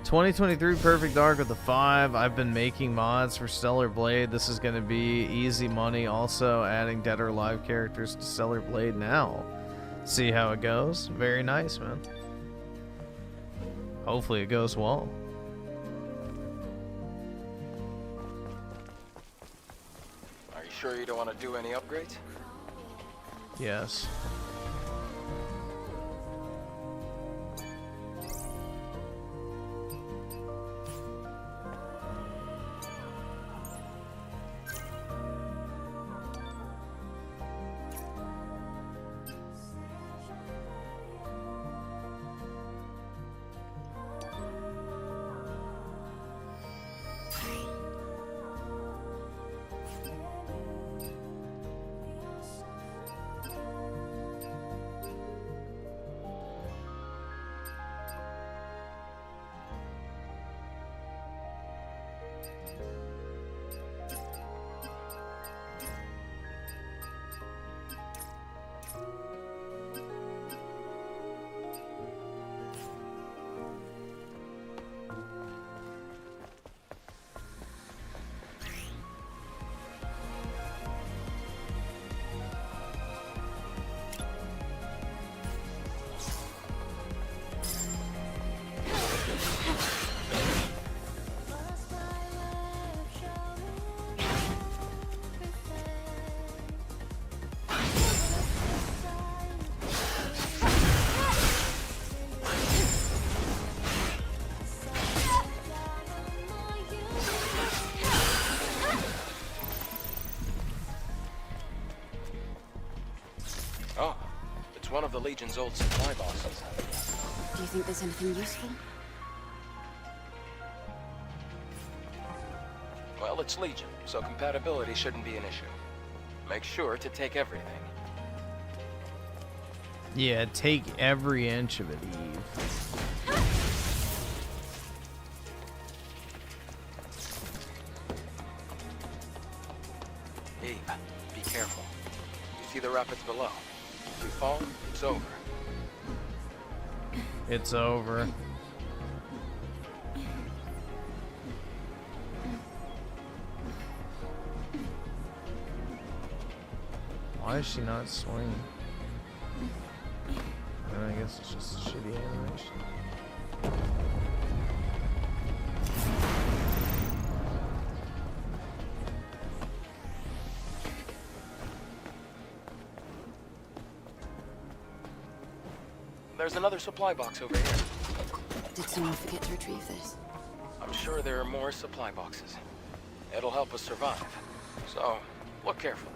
S1: 2023 Perfect Dark with a 5. I've been making mods for Stellar Blade. This is going to be easy money. Also adding Dead or Alive characters to Stellar Blade now. See how it goes. Very nice, man. Hopefully it goes well.
S8: Are you sure you don't want to do any upgrades?
S1: Yes.
S8: Oh, it's one of the Legion's old supply boxes.
S6: Do you think there's anything useful?
S8: Well, it's Legion, so compatibility shouldn't be an issue. Make sure to take everything.
S1: Yeah, take every inch of it, Eve.
S8: Eve, be careful. You see the rapids below? If you fall, it's over.
S1: It's over. Why is she not swinging? I guess it's just a shitty animation.
S8: There's another supply box over here.
S6: Did someone forget to retrieve this?
S8: I'm sure there are more supply boxes. It'll help us survive. So, look carefully.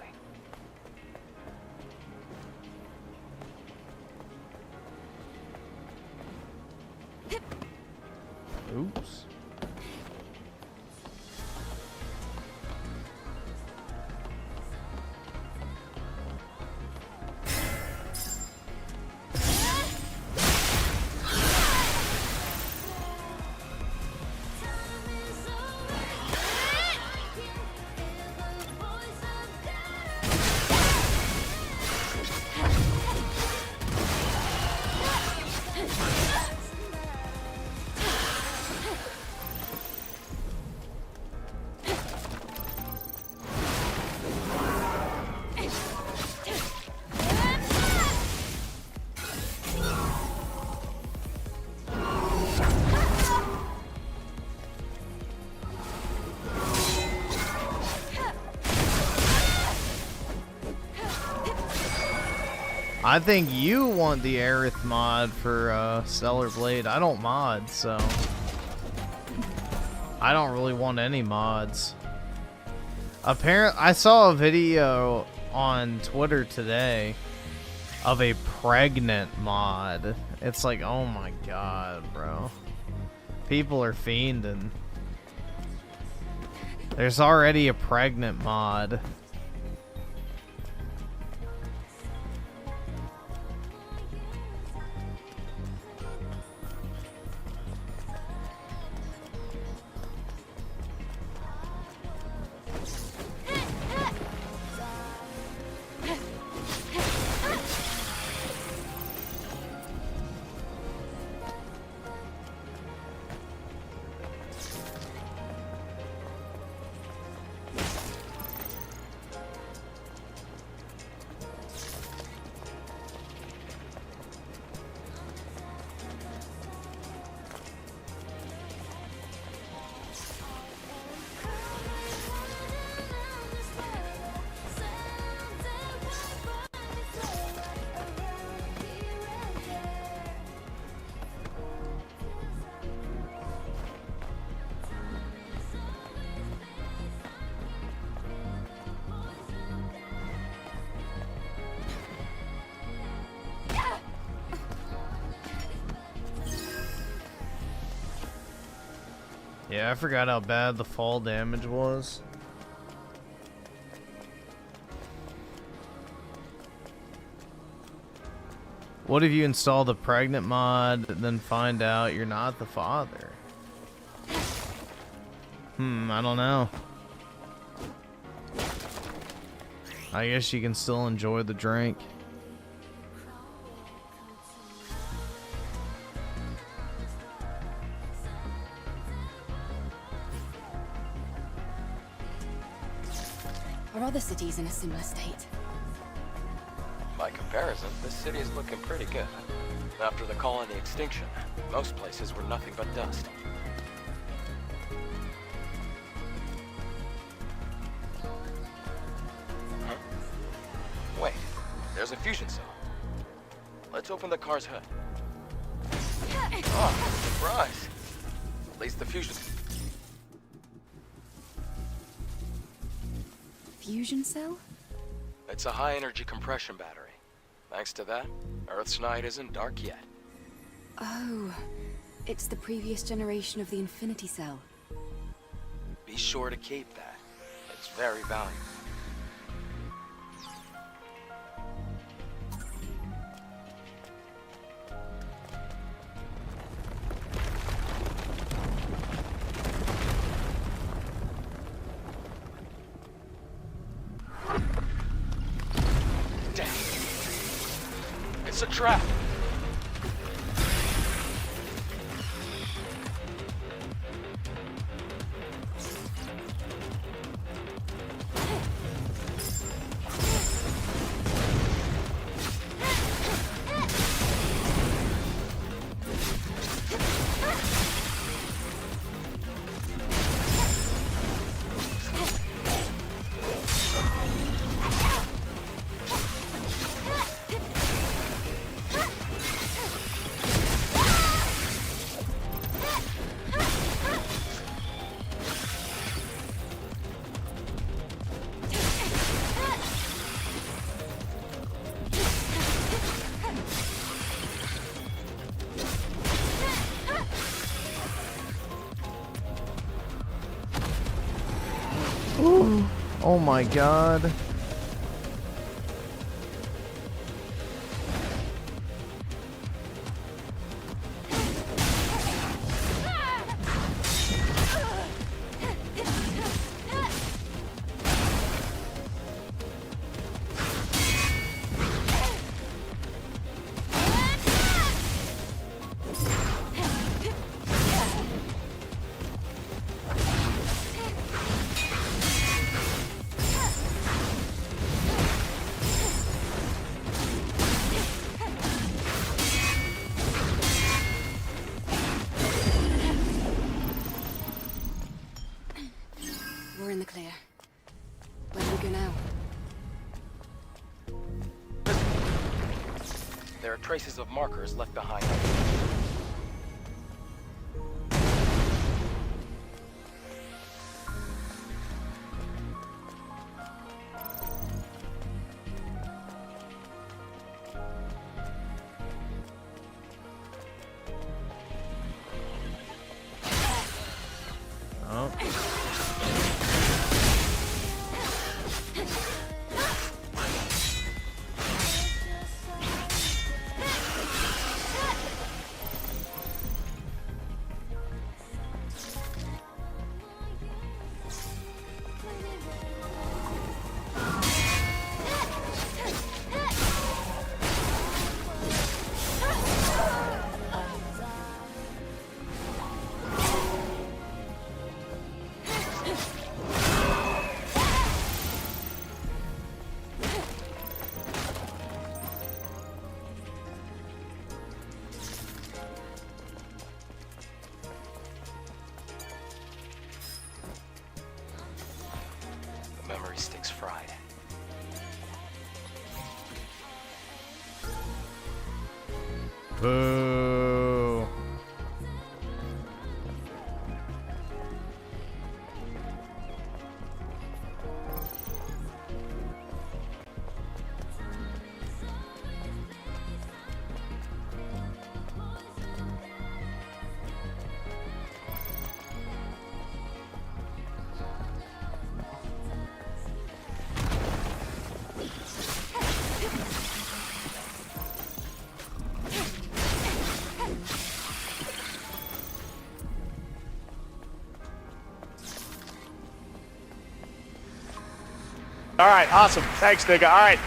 S1: Oops. I think you want the Aerith mod for Stellar Blade. I don't mod, so I don't really want any mods. Apparently, I saw a video on Twitter today of a pregnant mod. It's like, oh my god, bro. People are fiending. There's already a pregnant mod. Yeah, I forgot how bad the fall damage was. What if you install the pregnant mod and then find out you're not the father? I don't know. I guess you can still enjoy the drink.
S6: Are other cities in a similar state?
S8: By comparison, this city is looking pretty good. After the colony extinction, most places were nothing but dust. Huh? Wait, there's a fusion cell. Let's open the car's hood. Oh, surprise! At least the fusion.
S6: Fusion cell?
S8: It's a high-energy compression battery. Thanks to that, Earth's night isn't dark yet.
S6: Oh, it's the previous generation of the Infinity Cell.
S8: Be sure to keep that. It's very valuable. It's a trap.
S1: Oh my god.
S8: There are traces of markers left behind.
S1: Oh.
S8: Memory sticks fried.
S1: Boo.
S3: All right, awesome. Thanks, nigga. All right.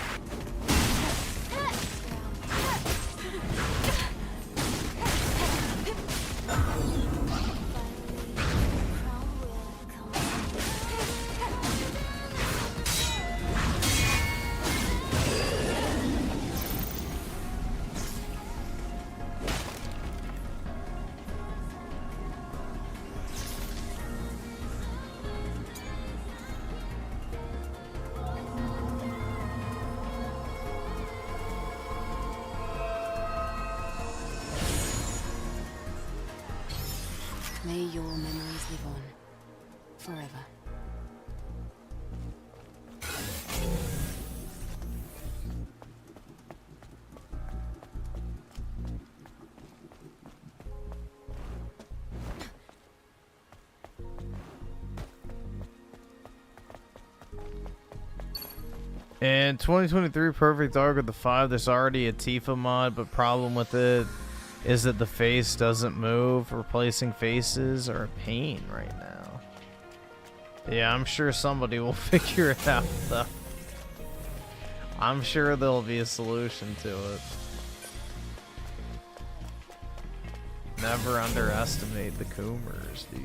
S6: May your memories live on. Forever.
S1: In 2023 Perfect Dark with the 5, there's already a Tifa mod, but problem with it is that the face doesn't move. Replacing faces are a pain right now. Yeah, I'm sure somebody will figure it out, though. I'm sure there'll be a solution to it. Never underestimate the Coomers, dude.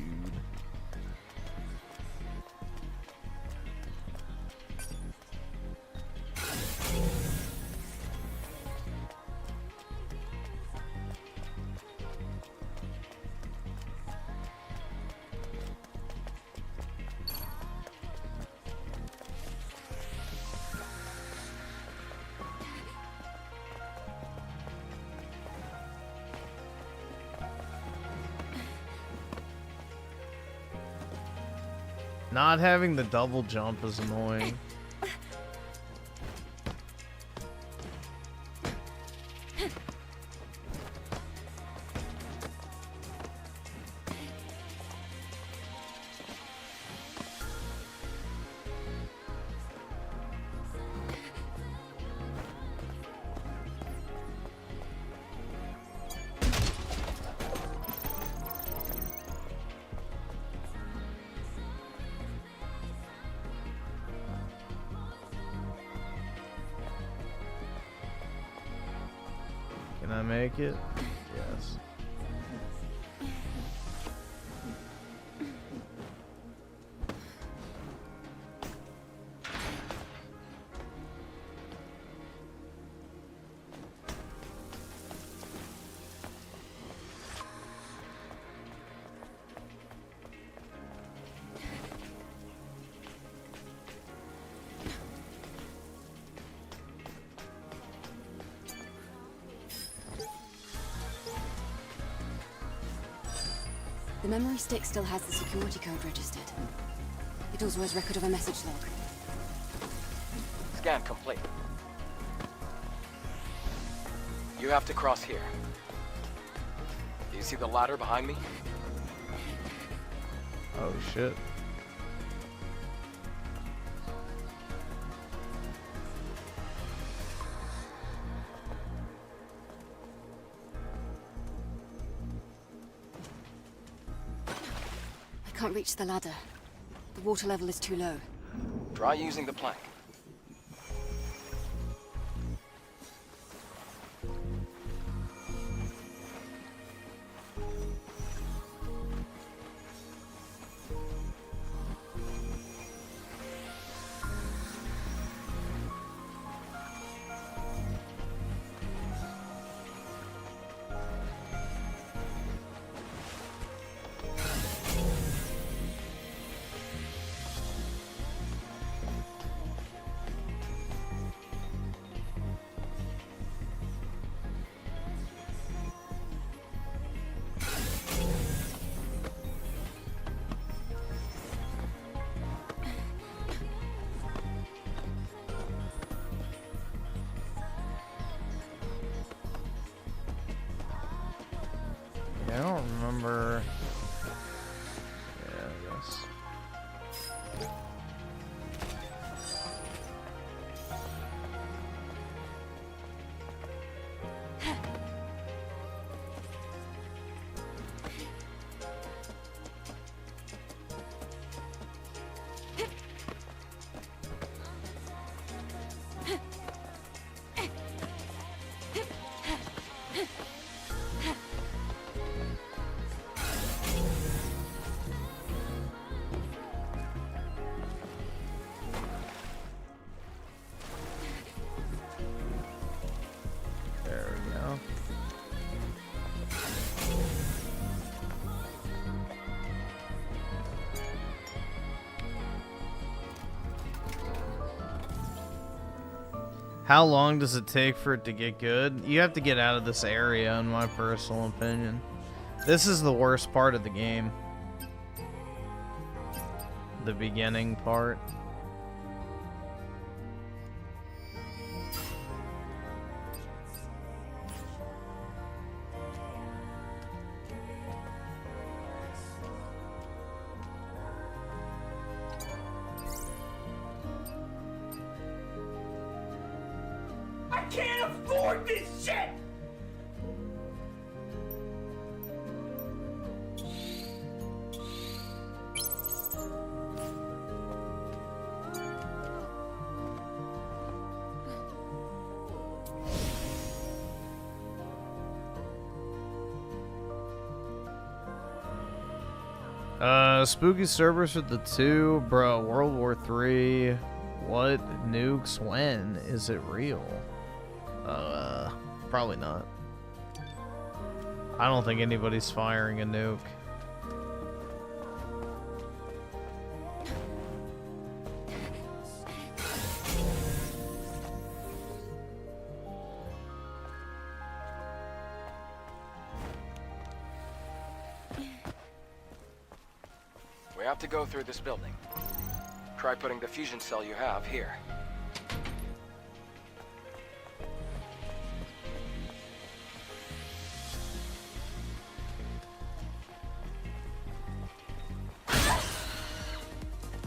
S1: Not having the double jump is annoying. Can I make it? Yes.
S6: The memory stick still has the security code registered. It also has record of a message log.
S8: Scan complete. You have to cross here. Do you see the ladder behind me?
S1: Oh shit.
S6: I can't reach the ladder. The water level is too low.
S8: Try using the plank.
S1: I don't remember. Yeah, I guess. There we go. How long does it take for it to get good? You have to get out of this area, in my personal opinion. This is the worst part of the game. The beginning part.
S2: I can't afford this shit!
S1: Spooky servers with the 2, bro. World War III. What nukes? When is it real? Probably not. I don't think anybody's firing a nuke.
S8: We have to go through this building. Try putting the fusion cell you have here.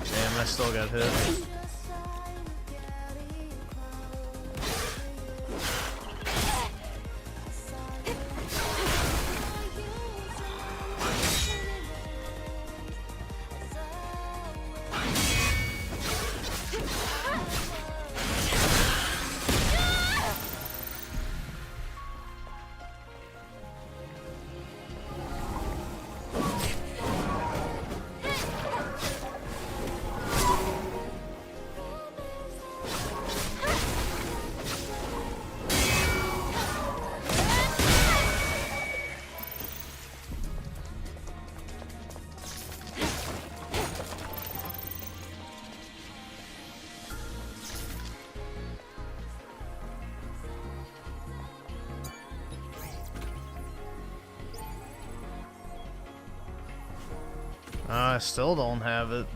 S1: Damn, I still got hit. I still don't have it.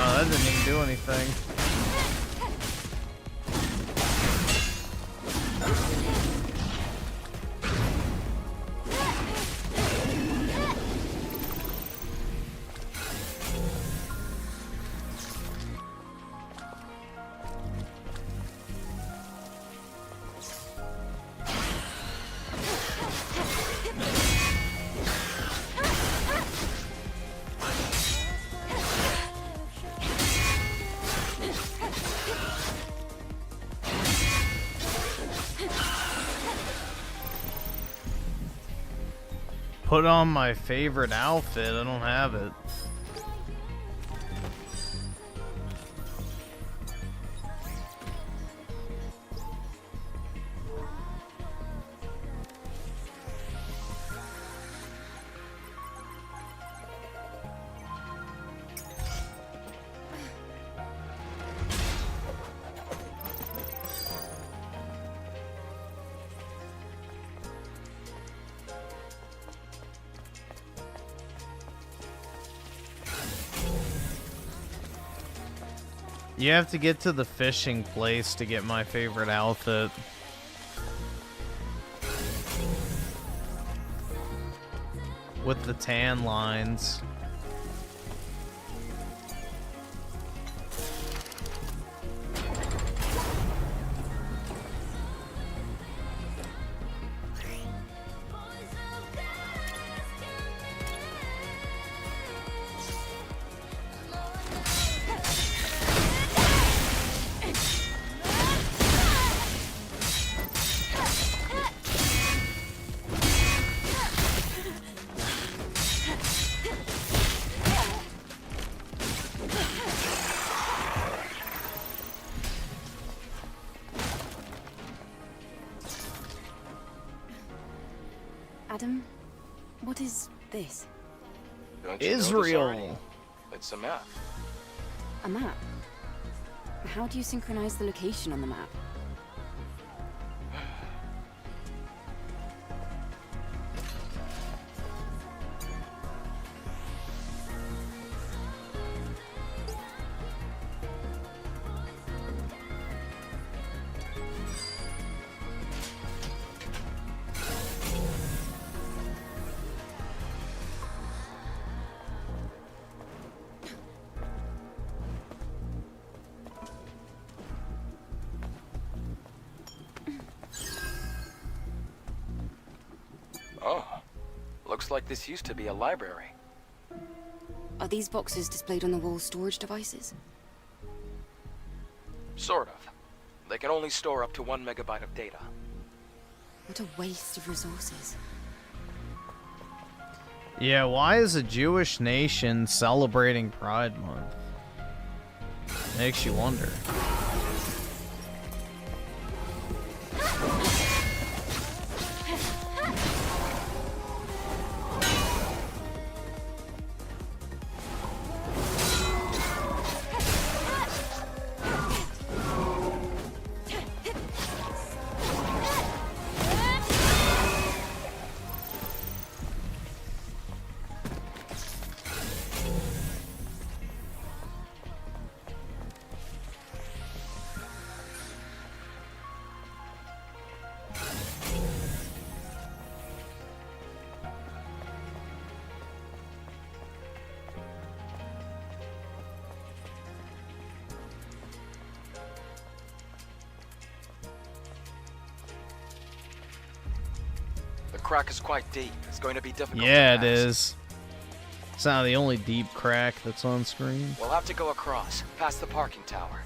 S1: Oh, that didn't even do anything. Put on my favorite outfit. I don't have it. You have to get to the fishing place to get my favorite outfit. With the tan lines.
S6: Adam, what is this?
S8: Don't you notice
S1: Israel.
S8: already? It's a map.
S6: A map? How do you synchronize the location on the map?
S8: Oh, looks like this used to be a library.
S6: Are these boxes displayed on the wall storage devices?
S8: Sort of. They can only store up to 1 megabyte of data.
S6: What a waste of resources.
S1: Yeah, why is a Jewish nation celebrating Pride Month? Makes you wonder.
S8: crack is quite deep. It's going to be difficult
S1: Yeah,
S8: to
S1: it
S8: pass.
S1: is. It's not the only deep crack that's on screen.
S8: We'll have to go across, past the parking tower.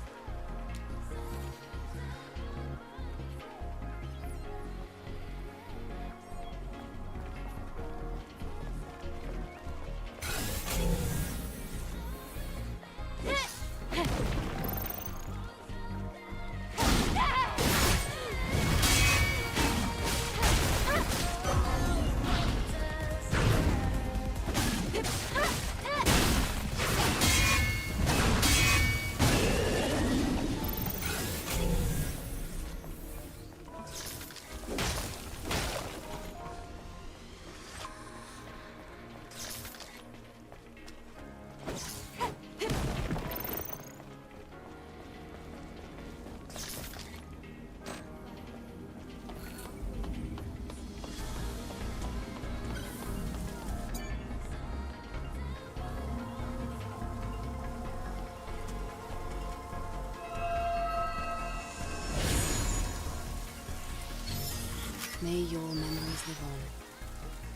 S6: May your memories live on.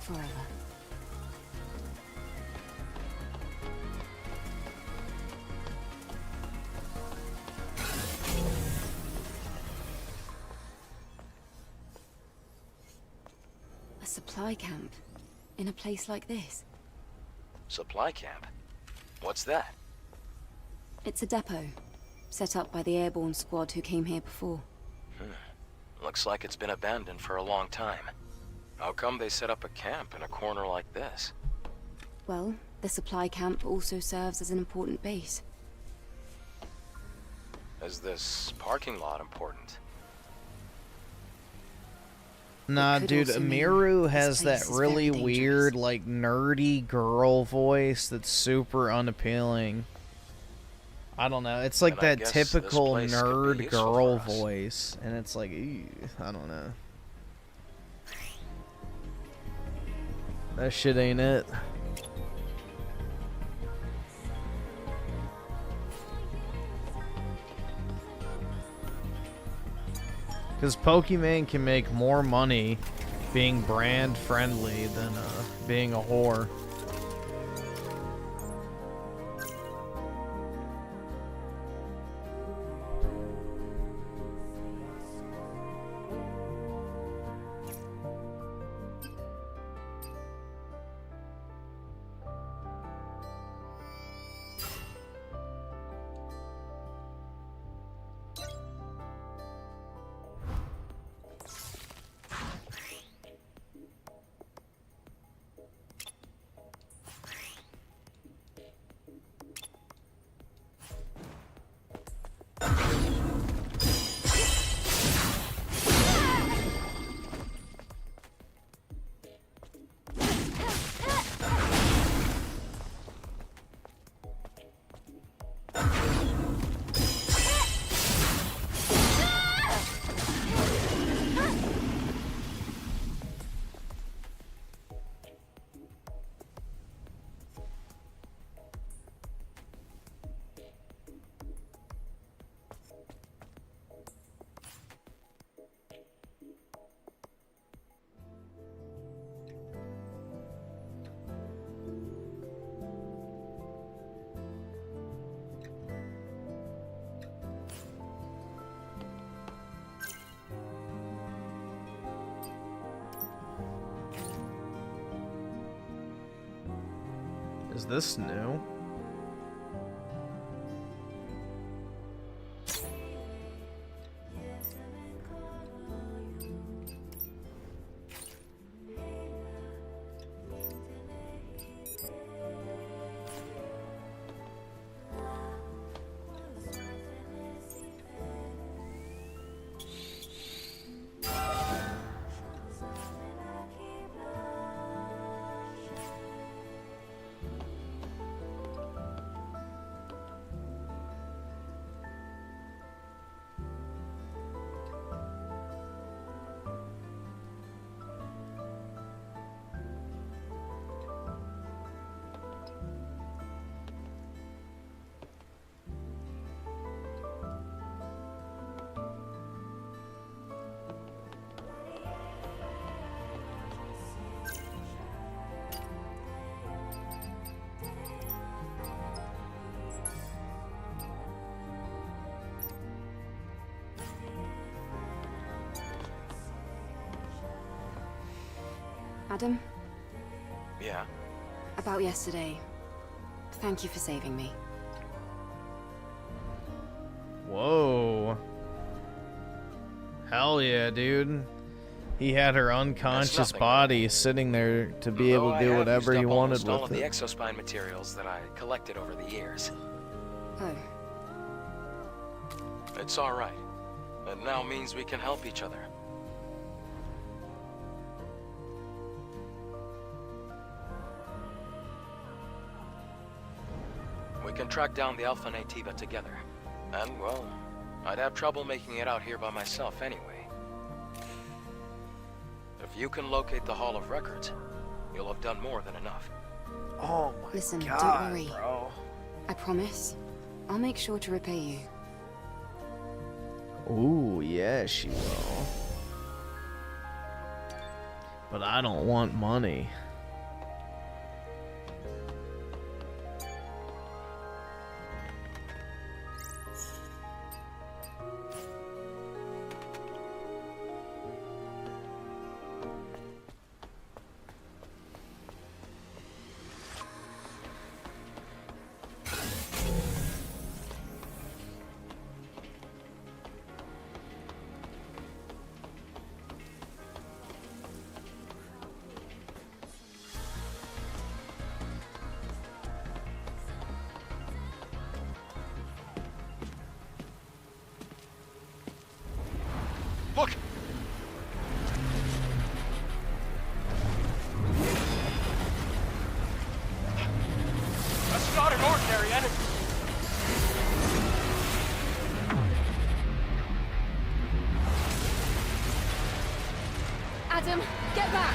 S6: Forever. A supply camp? In a place like this?
S8: Supply camp? What's that?
S6: It's a depot. Set up by the airborne squad who came here before.
S8: Looks like it's been abandoned for a long time. How come they set up a camp in a corner like this?
S6: Well, the supply camp also serves as an important base.
S8: Is this parking lot important?
S1: Nah,
S6: could
S1: dude,
S6: also mean
S1: Amiru
S6: this
S1: has that
S6: place is
S1: really
S6: very
S1: weird,
S6: dangerous.
S1: like, nerdy girl voice that's super unappealing. I don't know. It's like
S8: And I
S1: that
S8: guess this
S1: typical
S8: place could be
S1: nerd
S8: useful
S1: girl
S8: for us.
S1: voice. And it's like, ew, I don't know. That shit ain't it. Because Pokemon can make more money being brand friendly than being a whore. Is this new?
S6: Adam,
S8: Yeah?
S6: about yesterday. Thank you for saving me.
S1: Whoa. Hell yeah, dude. He had her unconscious
S8: nothing.
S1: body sitting there to be able to do whatever he wanted
S8: all
S1: with
S8: of the
S1: it.
S8: exospine materials that I collected over the years.
S6: Oh,
S8: It's alright. It now means we can help each other. We can track down the Alpha Nativa together. And, well, I'd have trouble making it out here by myself anyway. If you can locate the Hall of Records, you'll have done more than enough.
S1: Oh my
S6: listen,
S1: god,
S6: don't worry.
S1: bro.
S6: I promise. I'll make sure to repay you.
S1: Ooh, yeah, she will. But I don't want money.
S8: Look! That's not an ordinary enemy!
S7: Adam, get back!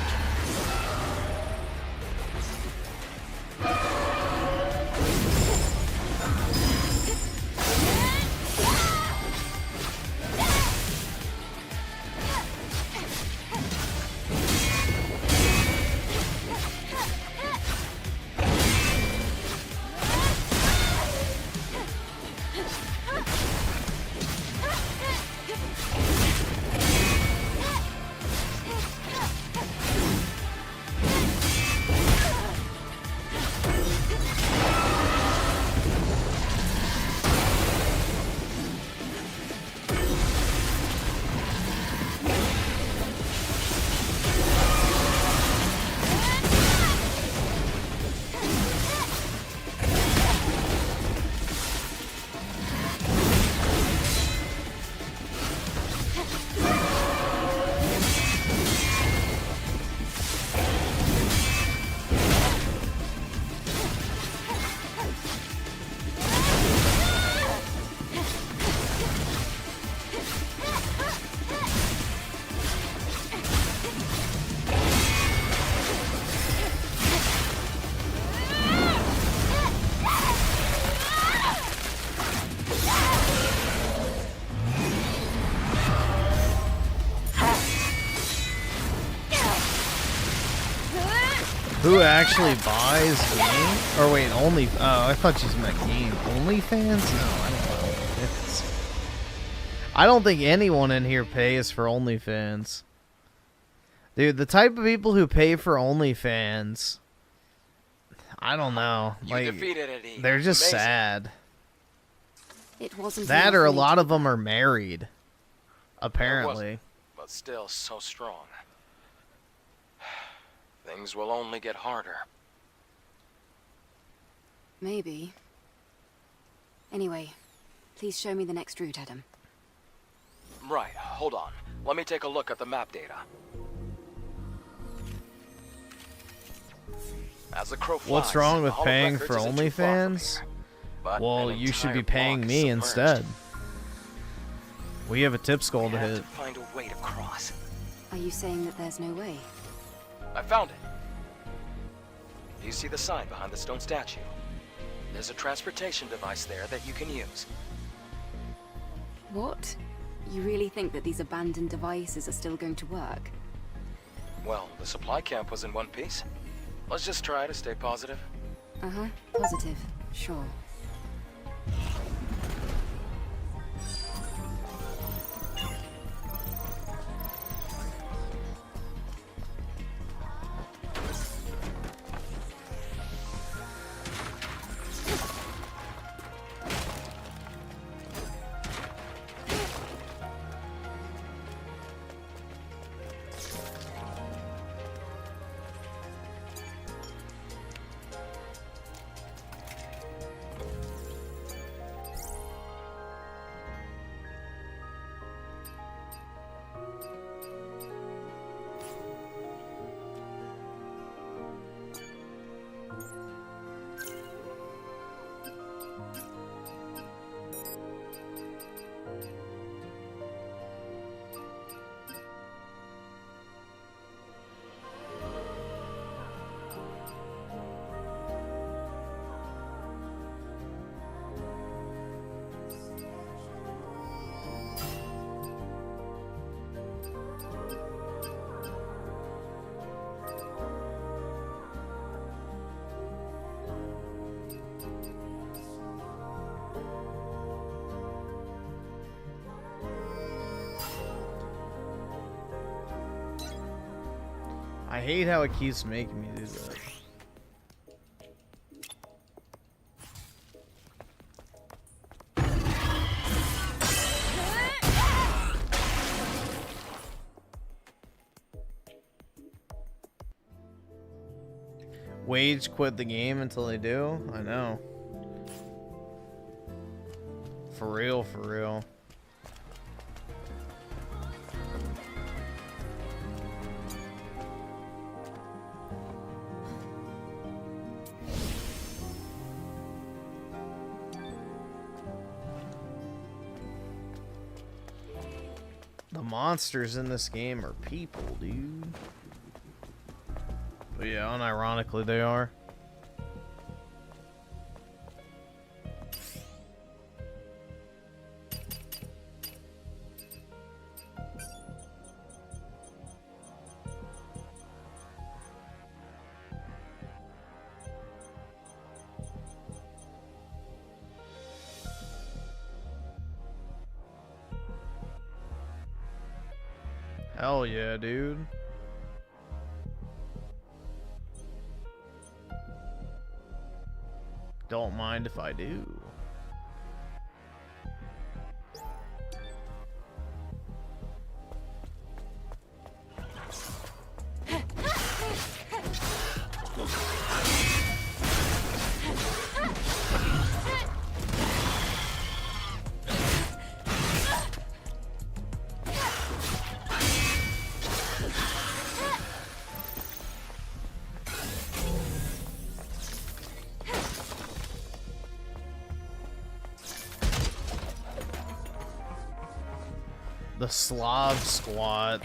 S1: Who actually buys game? Or wait, only? Oh, I thought you meant game. OnlyFans? No, I don't know. I don't think anyone in here pays for OnlyFans. Dude, the type of people who pay for OnlyFans, I don't know.
S8: You defeated it, E.
S1: They're just
S8: Amazing.
S1: sad.
S6: It wasn't
S1: That or a
S6: enough
S1: lot
S6: for
S1: of them are married. Apparently.
S8: But still so strong. Things will only get harder.
S6: Maybe. Anyway, please show me the next route, Adam.
S8: Right, hold on. Let me take a look at the map data. As the crow flies,
S1: What's wrong with
S8: the Hall of
S1: paying
S8: Records
S1: for
S8: isn't too far from
S1: OnlyFans?
S8: here. But
S1: Well,
S8: an
S1: you should be
S8: entire
S1: paying
S8: block
S1: me
S8: is
S1: instead.
S8: submerged.
S1: We have a tip skull
S8: We
S1: to
S8: have
S1: hit.
S8: to find a way to cross.
S6: Are you saying that there's no way?
S8: I found it. You see the sign behind the stone statue? There's a transportation device there that you can use.
S6: What? You really think that these abandoned devices are still going to work?
S8: Well, the supply camp was in one piece. Let's just try to stay positive.
S6: Uh-huh. Positive. Sure.
S1: I hate how it keeps making me do that. Wage quit the game until they do? I know. For real, for real. The monsters in this game are people, dude. But yeah, unironically they are. Hell yeah, dude. Don't mind if I do. The Slav squat.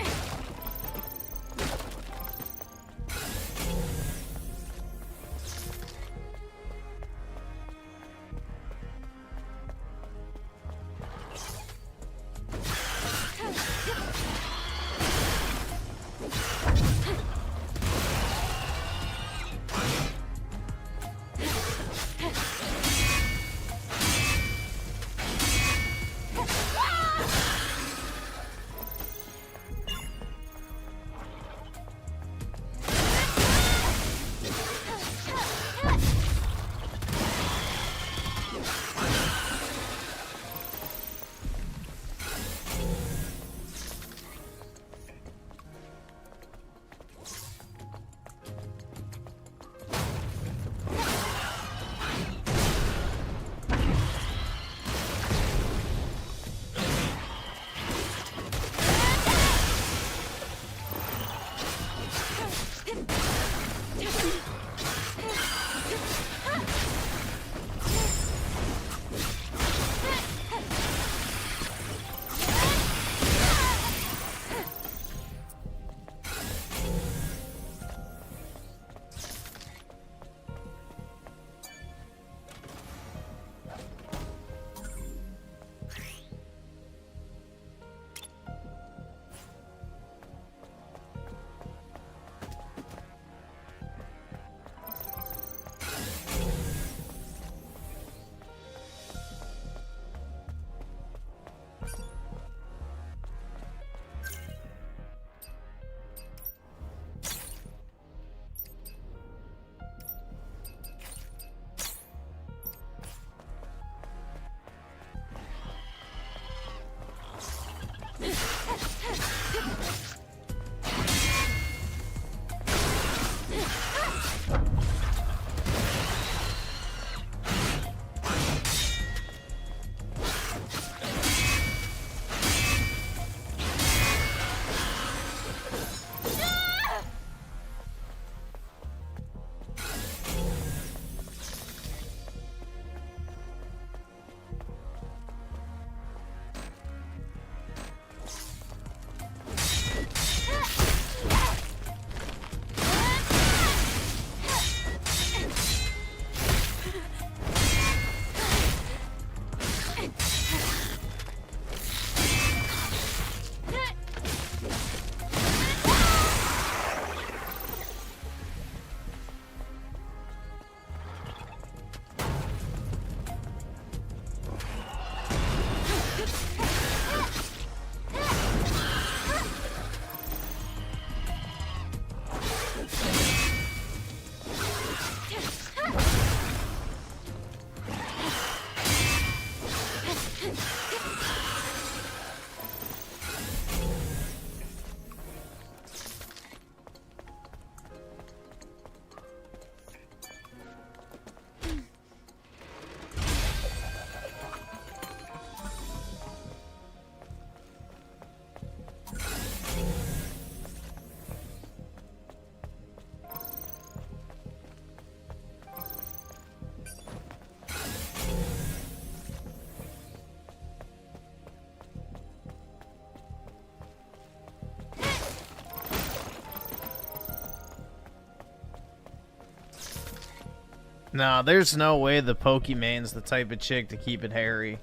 S1: Nah, there's no way the Pokemon's the type of chick to keep it hairy.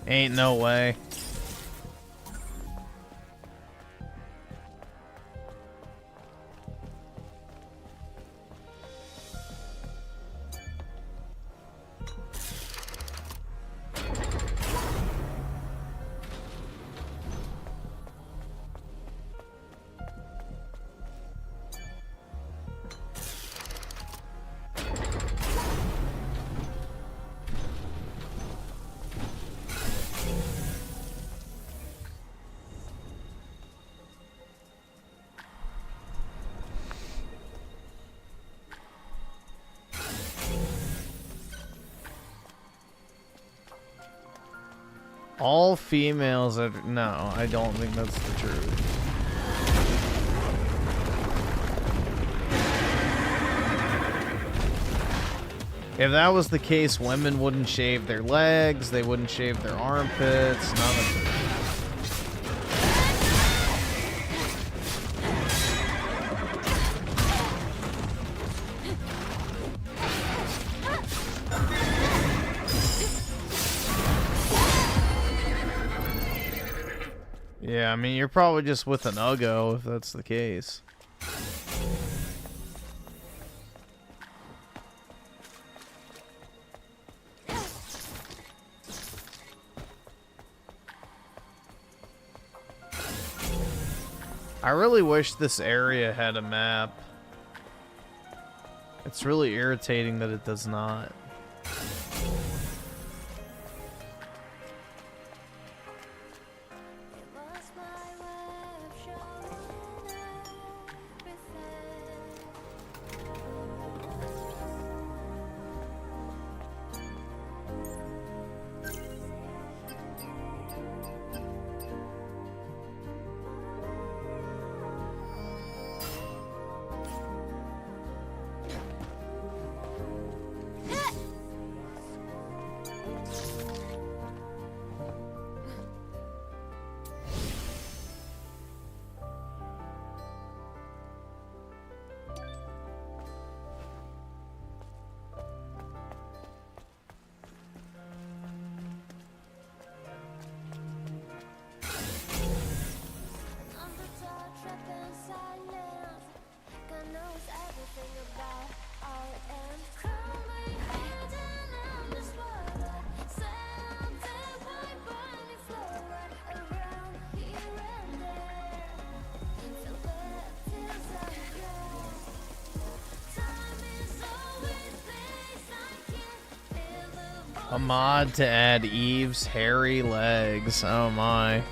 S1: Ain't no way. All females are... No, I don't think that's the truth. If that was the case, women wouldn't shave their legs, they wouldn't shave their armpits, none of it. Yeah, I mean, you're probably just with an Uggo if that's the case. I really wish this area had a map. It's really irritating that it does not. A mod to add Eve's hairy legs. Oh my.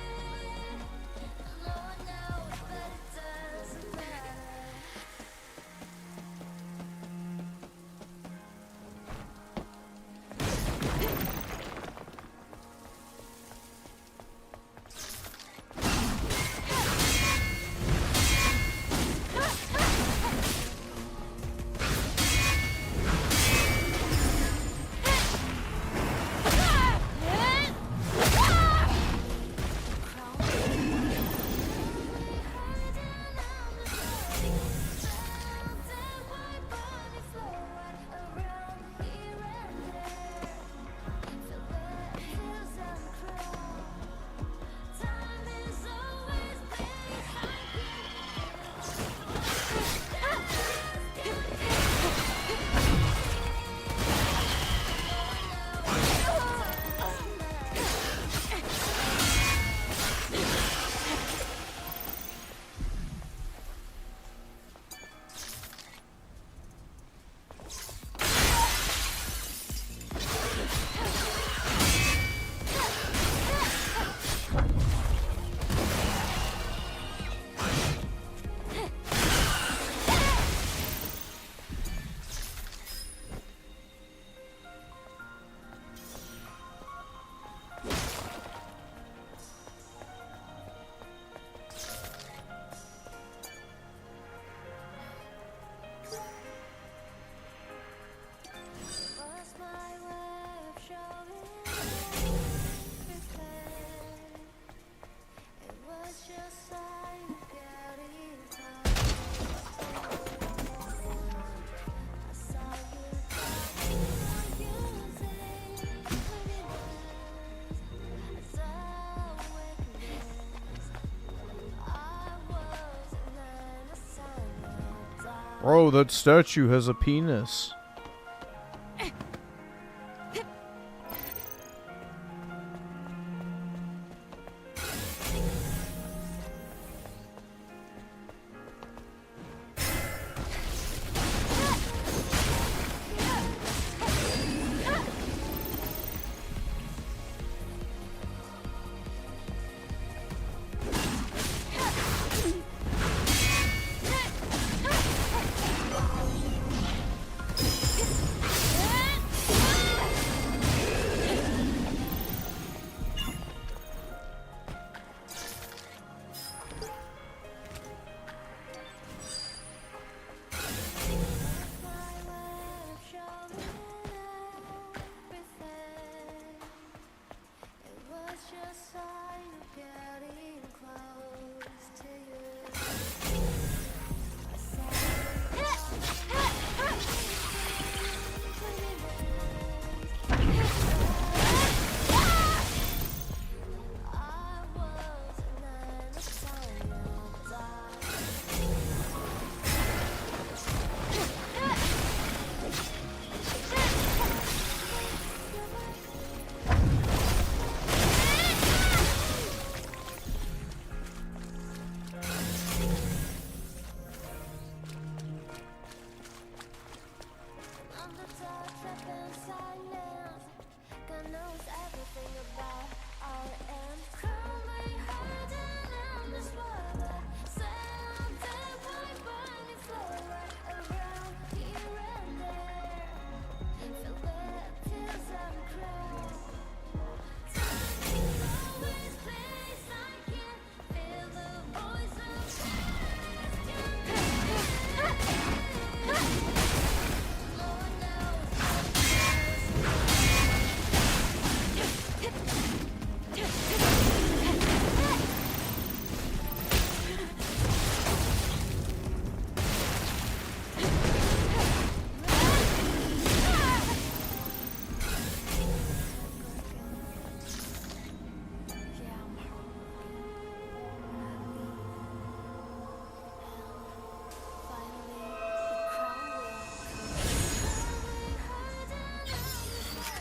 S1: Bro, that statue has a penis.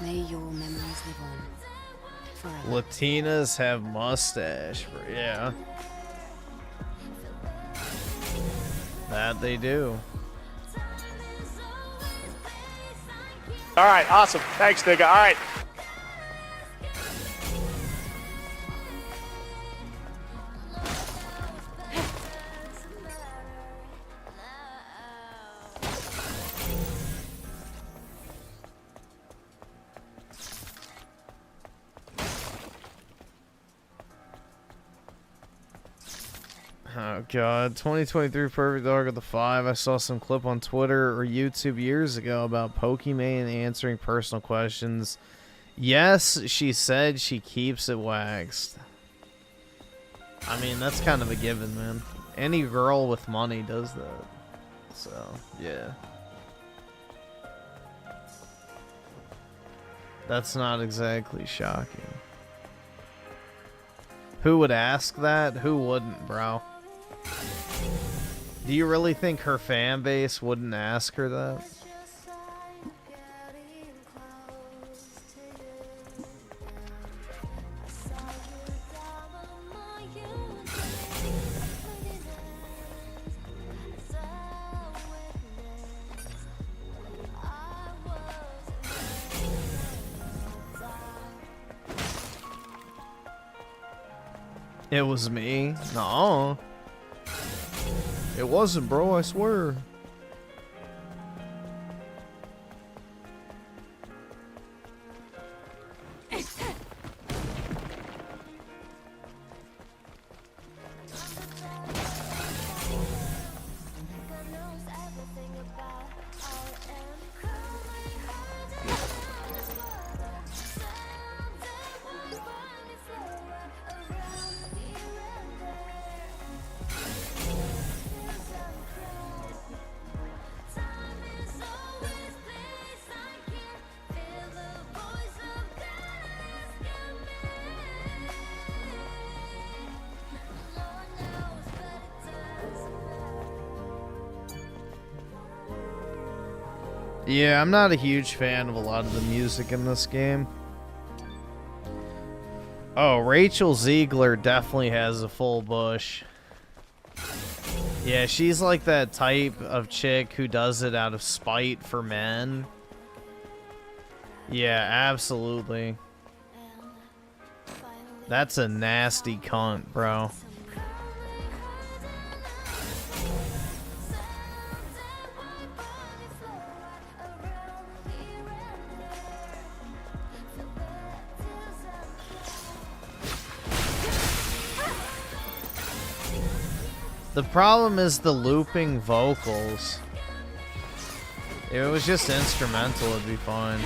S6: May your memories live on forever.
S1: Latinas have mustache. Yeah. That they do.
S3: All right, awesome. Thanks, nigga. All right.
S1: Oh god, 2023 Perfect Dog of the 5. I saw some clip on Twitter or YouTube years ago about Pokimane answering personal questions. Yes, she said she keeps it waxed. I mean, that's kind of a given, man. Any girl with money does that. So, yeah. That's not exactly shocking. Who would ask that? Who wouldn't, bro? Do you really think her fan base wouldn't ask her that? It was me. No. It wasn't, bro, I swear. Yeah, I'm not a huge fan of a lot of the music in this game. Oh, Rachel Ziegler definitely has a full bush. Yeah, she's like that type of chick who does it out of spite for men. Yeah, absolutely. That's a nasty cunt, bro. The problem is the looping vocals. If it was just instrumental, it'd be fine.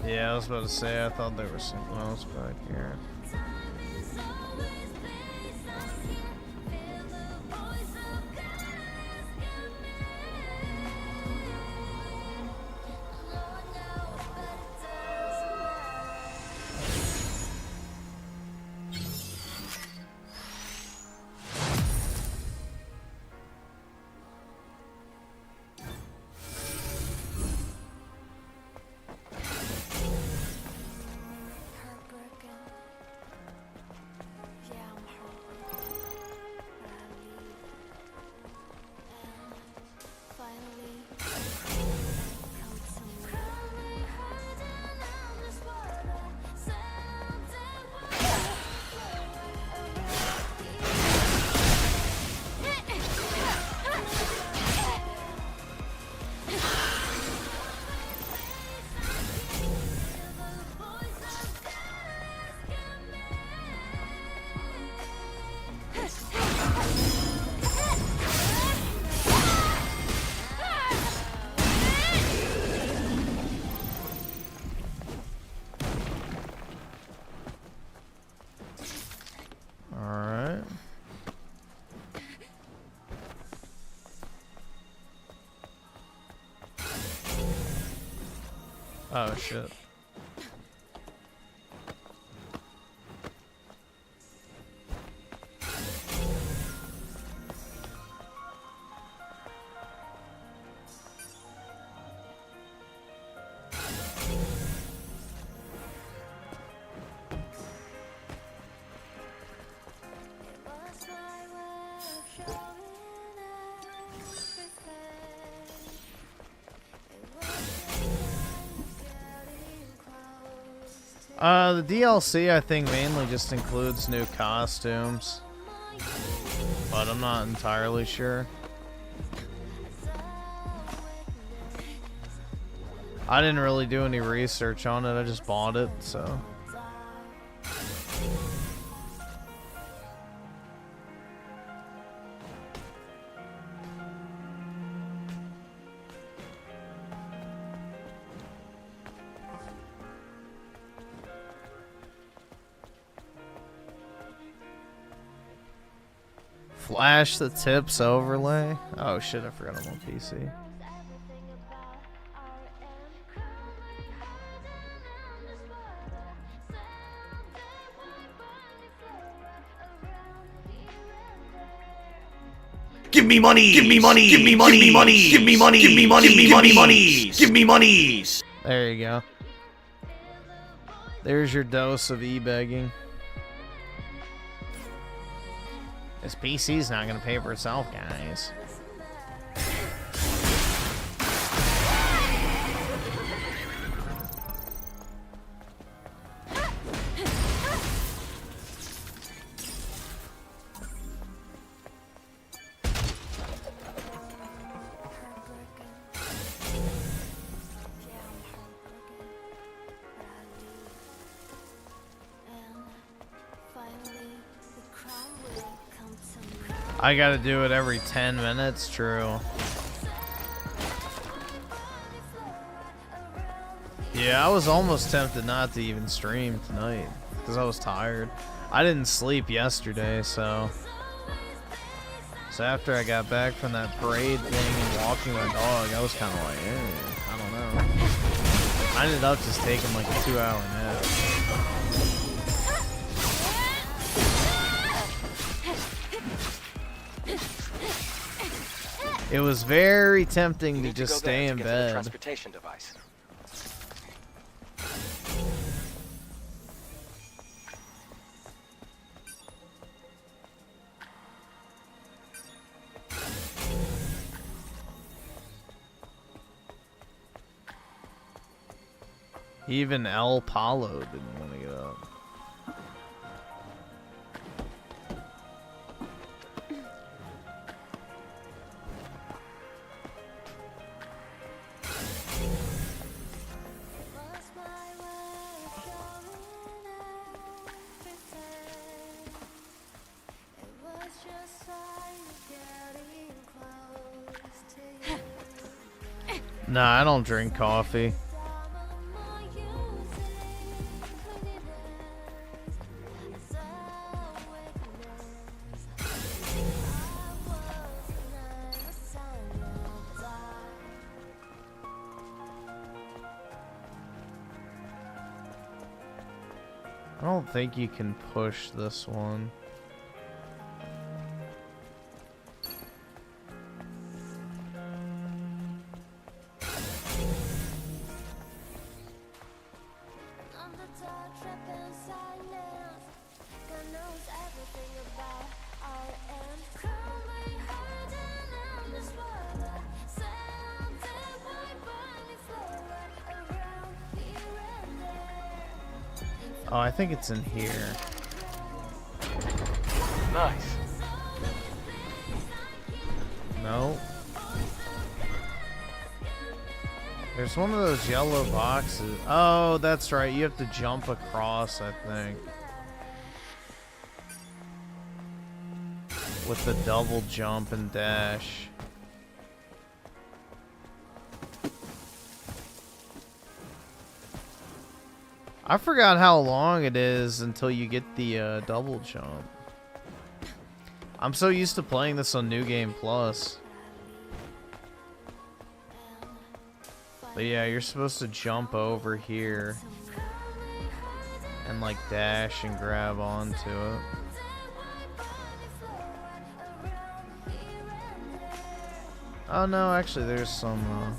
S1: Yeah, I was about to say, I thought there was something else back here. Oh shit. The DLC I think mainly just includes new costumes, but I'm not entirely sure. I didn't really do any research on it, I just bought it, so. Flash the tips overlay. Oh shit, I forgot I'm on PC.
S2: Give me money! Give me money! Give me money! Give me money! Give me money! Give me money! Give me money! Give me money!
S1: There you go. There's your dose of e-begging. This PC's not gonna pay for itself, guys. I gotta do it every 10 minutes, true. Yeah, I was almost tempted not to even stream tonight because I was tired. I didn't sleep yesterday, so after I got back from that parade thing and walking my dog, I was kind of like, I don't know. I ended up just taking like a 2-hour nap. It was very tempting to just stay in bed.
S8: Transportation device.
S1: Even El Palo didn't want to get up. Nah, I don't drink coffee. I don't think you can push this one. Oh, I think it's in here.
S8: Nice.
S1: No. There's one of those yellow boxes. Oh, that's right. You have to jump across, I think. With the double jump and dash. I forgot how long it is until you get the double jump. I'm so used to playing this on New Game Plus. But yeah, you're supposed to jump over here and like dash and grab onto it. Oh no, actually there's some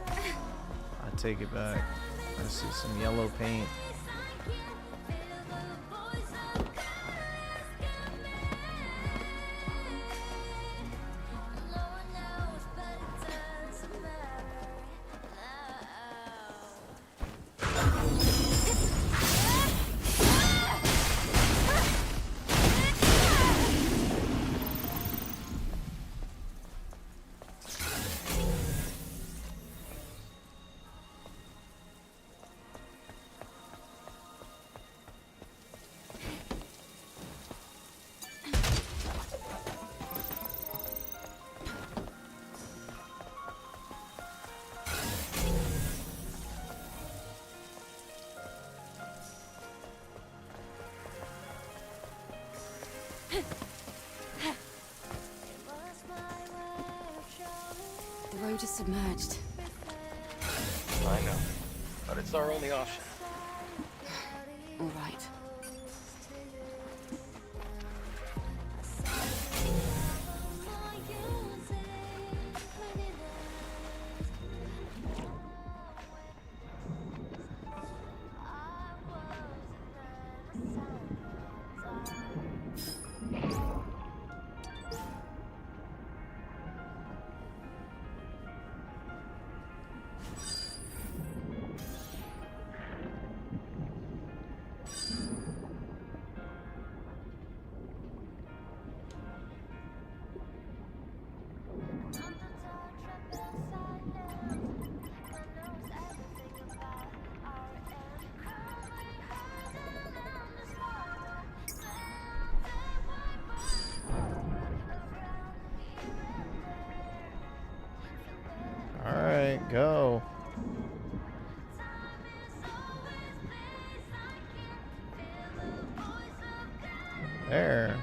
S1: I take it back. I see some yellow paint.
S6: submerged.
S8: I know, but it's our only option.
S6: All right.
S1: Alright, go. There.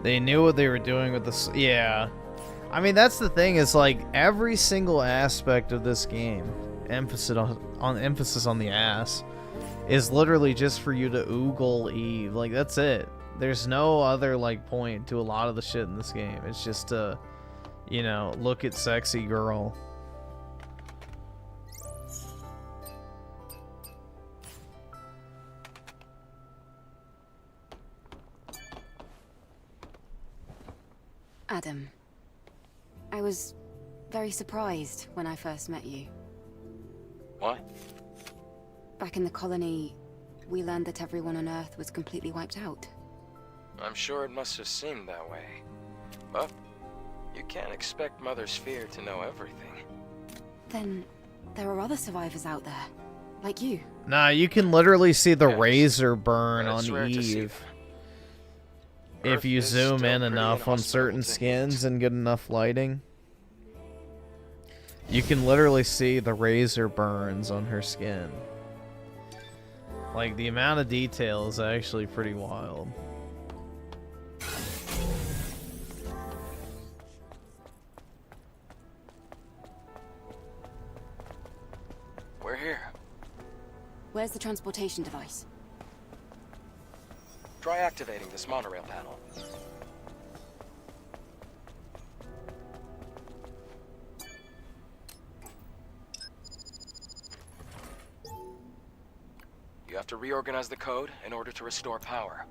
S1: They knew what they were doing with this. Yeah. I mean, that's the thing, is like every single aspect of this game, emphasis on the ass, is literally just for you to oogle Eve. Like, that's it. There's no other like point to a lot of the shit in this game. It's just to, you know, look at sexy girl.
S6: Adam, I was very surprised when I first met you.
S8: Why?
S6: Back in the colony, we learned that everyone on Earth was completely wiped out.
S8: I'm sure it must have seemed that way. But you can't expect Mother Sphere to know everything.
S6: Then there are other survivors out there, like you.
S1: Nah, you can literally see the
S8: Yes.
S1: razor burn
S8: But it's
S1: on
S8: rare to see
S1: Eve.
S8: them.
S1: If
S8: Earth
S1: you
S8: is
S1: zoom
S8: still
S1: in
S8: pretty
S1: enough on
S8: inhospitable
S1: certain
S8: to
S1: skins
S8: heat.
S1: and get enough lighting, you can literally see the razor burns on her skin. Like, the amount of detail is actually pretty wild.
S8: We're here.
S6: Where's the transportation device?
S8: Try activating this monorail panel. You have to reorganize the code in order to restore power.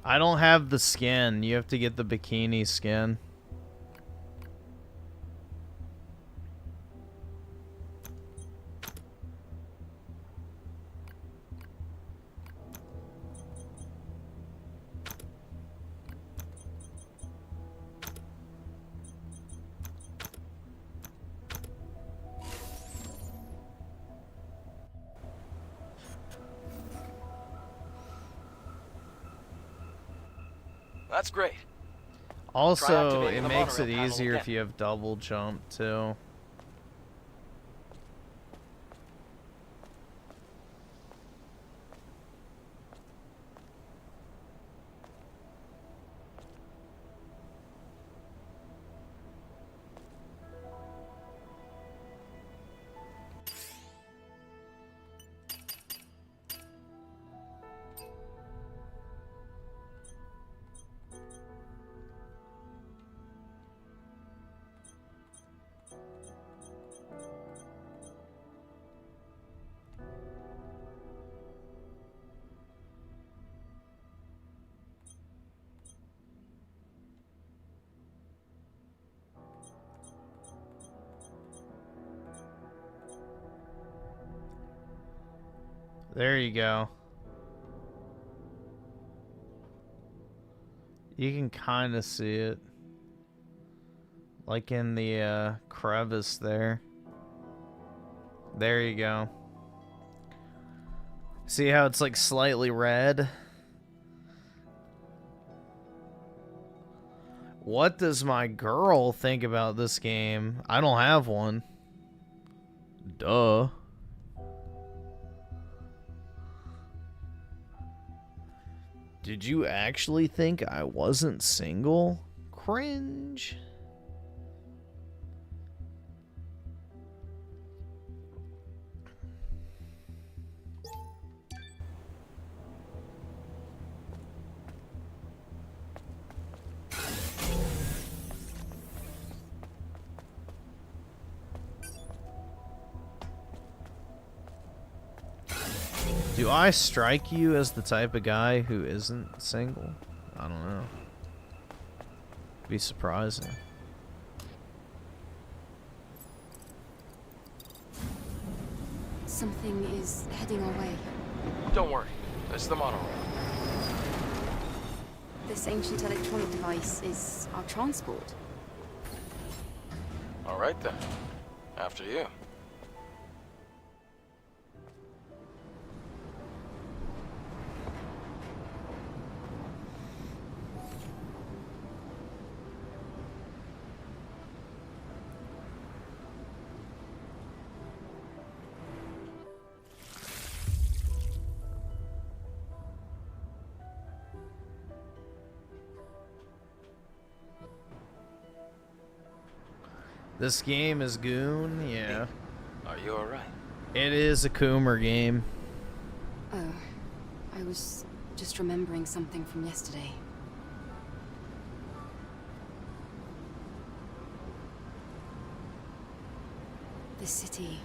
S1: I don't have the skin. You have to get the bikini skin.
S8: That's great.
S1: Also,
S8: activating
S1: it
S8: the
S1: makes it
S8: monorail panel
S1: easier if
S8: again.
S1: you have double jump too. There you go. You can kind of see it. Like in the crevice there. There you go. See how it's like slightly red? What does my girl think about this game? I don't have one. Duh. Did you actually think I wasn't single? Cringe. Do I strike you as the type of guy who isn't single? I don't know. Be surprising.
S6: Something is heading our way.
S8: Don't worry. It's the monorail.
S6: This ancient electronic device is our transport.
S8: All right then. After you.
S1: This game is goon, yeah.
S8: Are you all right?
S1: It is a Coomer game.
S6: Oh, I was just remembering something from yesterday. The city,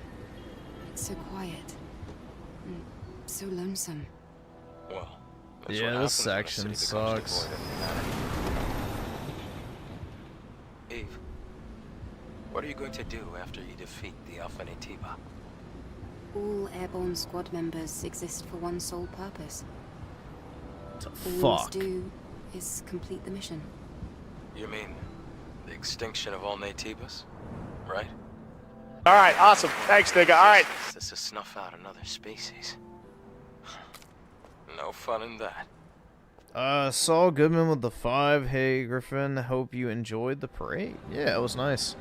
S6: it's so quiet and so lonesome.
S8: Well, that's
S1: Yeah,
S8: what
S1: this
S8: happens when
S1: section
S8: a city becomes
S1: sucks.
S8: devoid of humanity. Eve, what are you going to do after you defeat the Alpha Natiba?
S6: All airborne squad members exist for one sole purpose.
S1: The
S6: All we must
S1: fuck?
S6: do is complete the mission.
S8: You mean the extinction of all Natibas, right?
S3: All right, awesome. Thanks, nigga. All right.
S8: This is to snuff out another species. No fun in that.
S1: Saul Goodman with the 5. Hey, Griffin, hope you enjoyed the parade. Yeah, it was nice.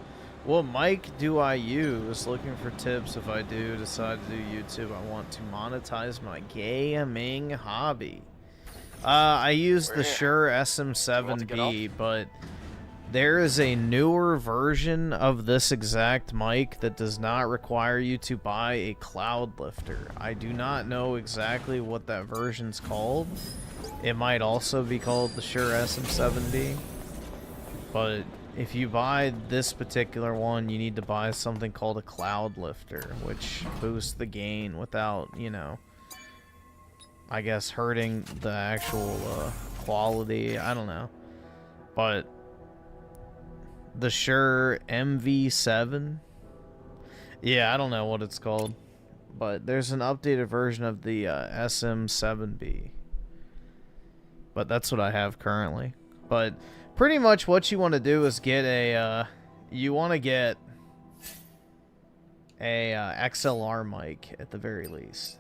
S1: What mic do I use? Looking for tips if I do decide to do YouTube. I want to monetize my gaming hobby. I use the Shure SM7B, but there is a newer version of this exact mic that does not require you to buy a cloud lifter. I do not know exactly what that version's called. It might also be called the Shure SM7B. But if you buy this particular one, you need to buy something called a cloud lifter, which boosts the gain without, you know, I guess hurting the actual quality. I don't know. But the Shure MV7, yeah, I don't know what it's called, but there's an updated version of the SM7B, but that's what I have currently. But pretty much what you want to do is get a XLR mic at the very least.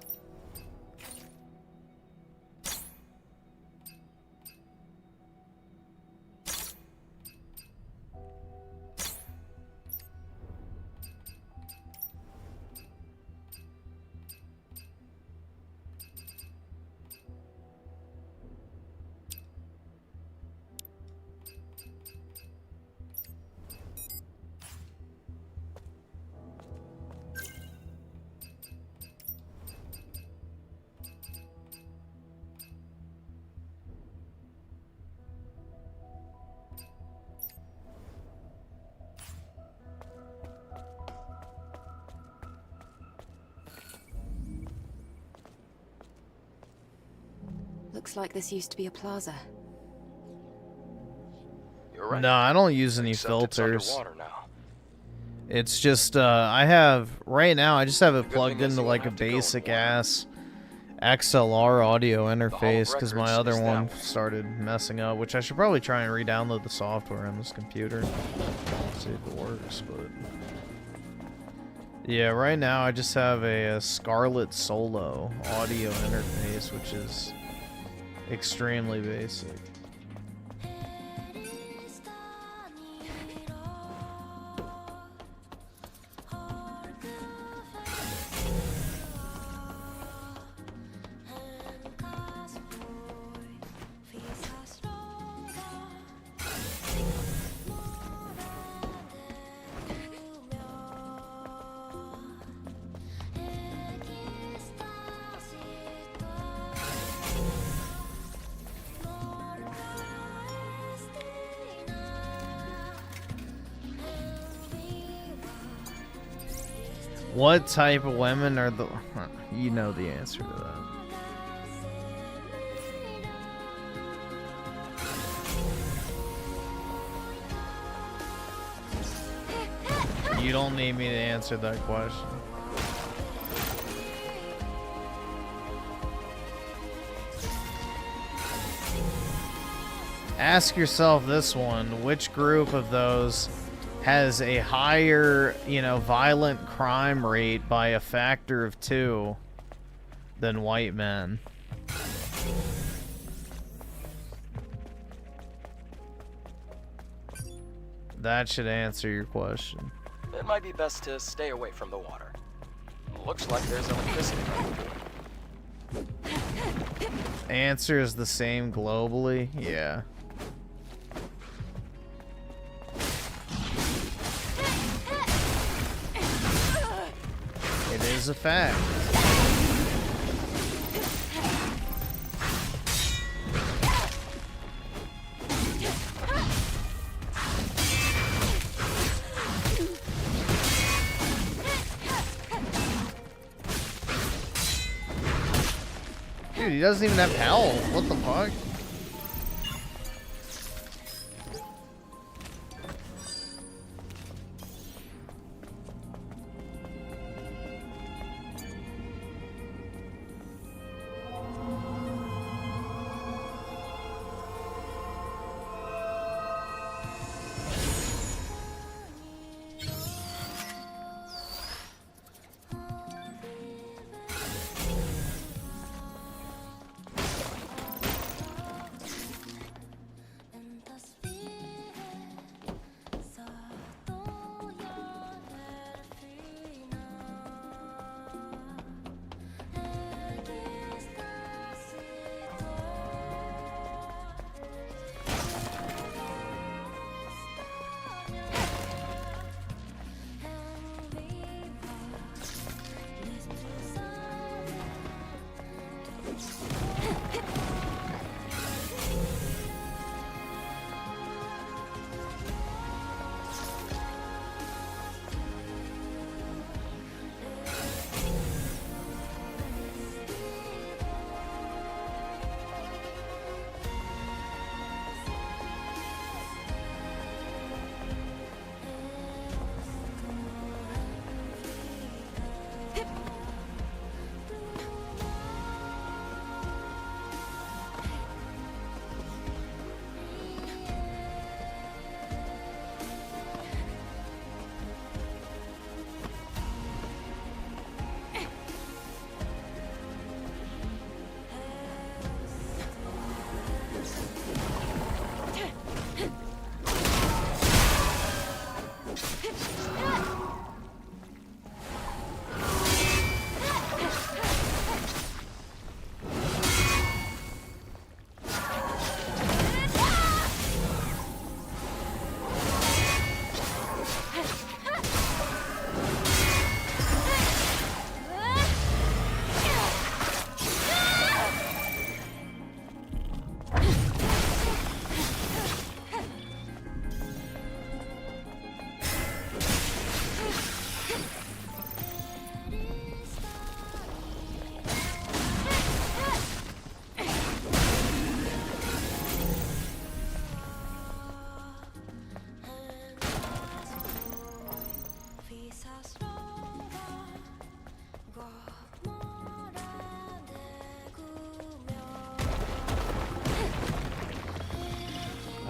S6: Looks like this used to be a plaza.
S8: You're right.
S1: No, I don't use any
S8: Except
S1: filters.
S8: It's underwater now.
S1: It's just, I have, right now, I just have it
S8: good
S1: plugged
S8: thing is
S1: into
S8: you
S1: like
S8: won't
S1: a
S8: have to go in
S1: basic
S8: water.
S1: ass XLR audio interface because my
S8: records
S1: other
S8: is that
S1: one
S8: way.
S1: started messing up, which I should probably try and re-download the software on this computer. See if it works, but... Yeah, right now I just have a Scarlett Solo audio interface, which is extremely basic. What type of women are the... You know the answer to that. You don't need me to answer that question. Ask yourself this one. Which group of those has a higher, violent crime rate by a factor of 2 than white men? That should answer your question.
S8: It might be best to stay away from the water. Looks like there's electricity running through it.
S1: Answer is the same globally? Yeah. It is a fact. Dude, he doesn't even have health. What the fuck?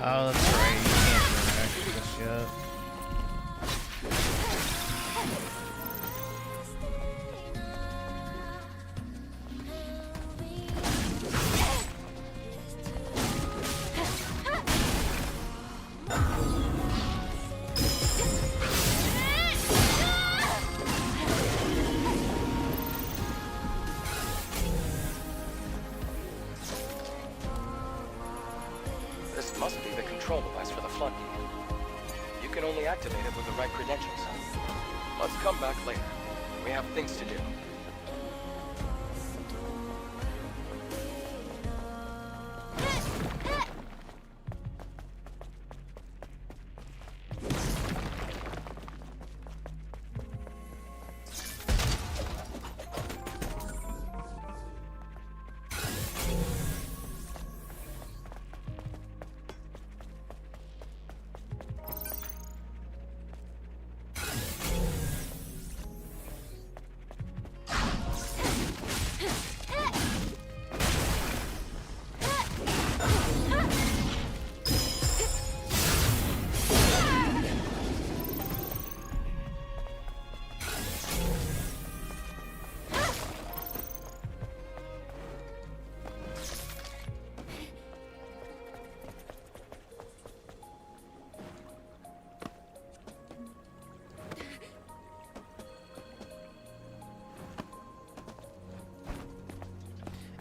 S1: Oh, that's right. You can't interact with this shit.
S8: This must be the control device for the floodgate. You can only activate it with the right credentials. Let's come back later. We have things to do.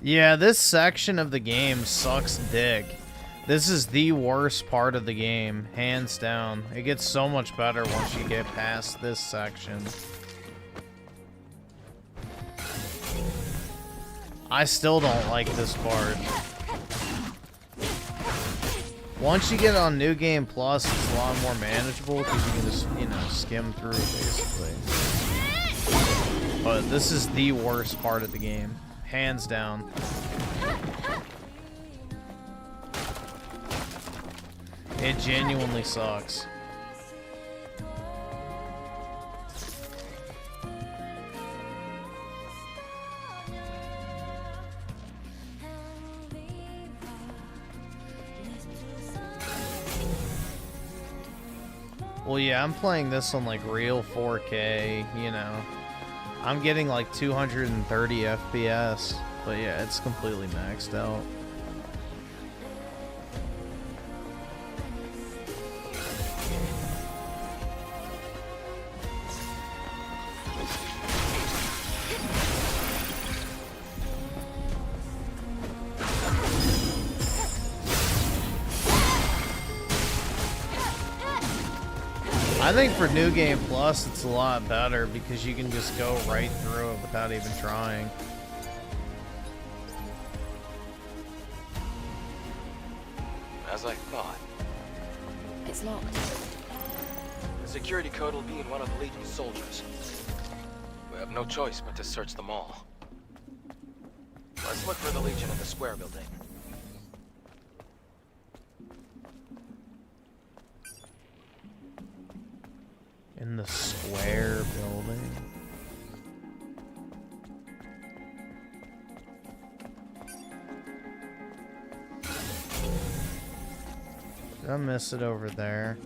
S1: Yeah, this section of the game sucks dick. This is the worst part of the game, hands down. It gets so much better once you get past this section. I still don't like this part. Once you get on New Game Plus, it's a lot more manageable because you can just, you know, skim through basically. But this is the worst part of the game. Hands down. It genuinely sucks. Well, yeah, I'm playing this on like real 4K, you know. I'm getting like 230 FPS, but yeah, it's completely maxed out. I think for New Game Plus, it's a lot better because you can just go right through it without even trying.
S8: As I thought.
S7: It's locked.
S8: The security code will be in one of the Legion's soldiers. We have no choice but to search them all. Let's look for the Legion in the square building.
S1: In the square building. Did I miss it over there?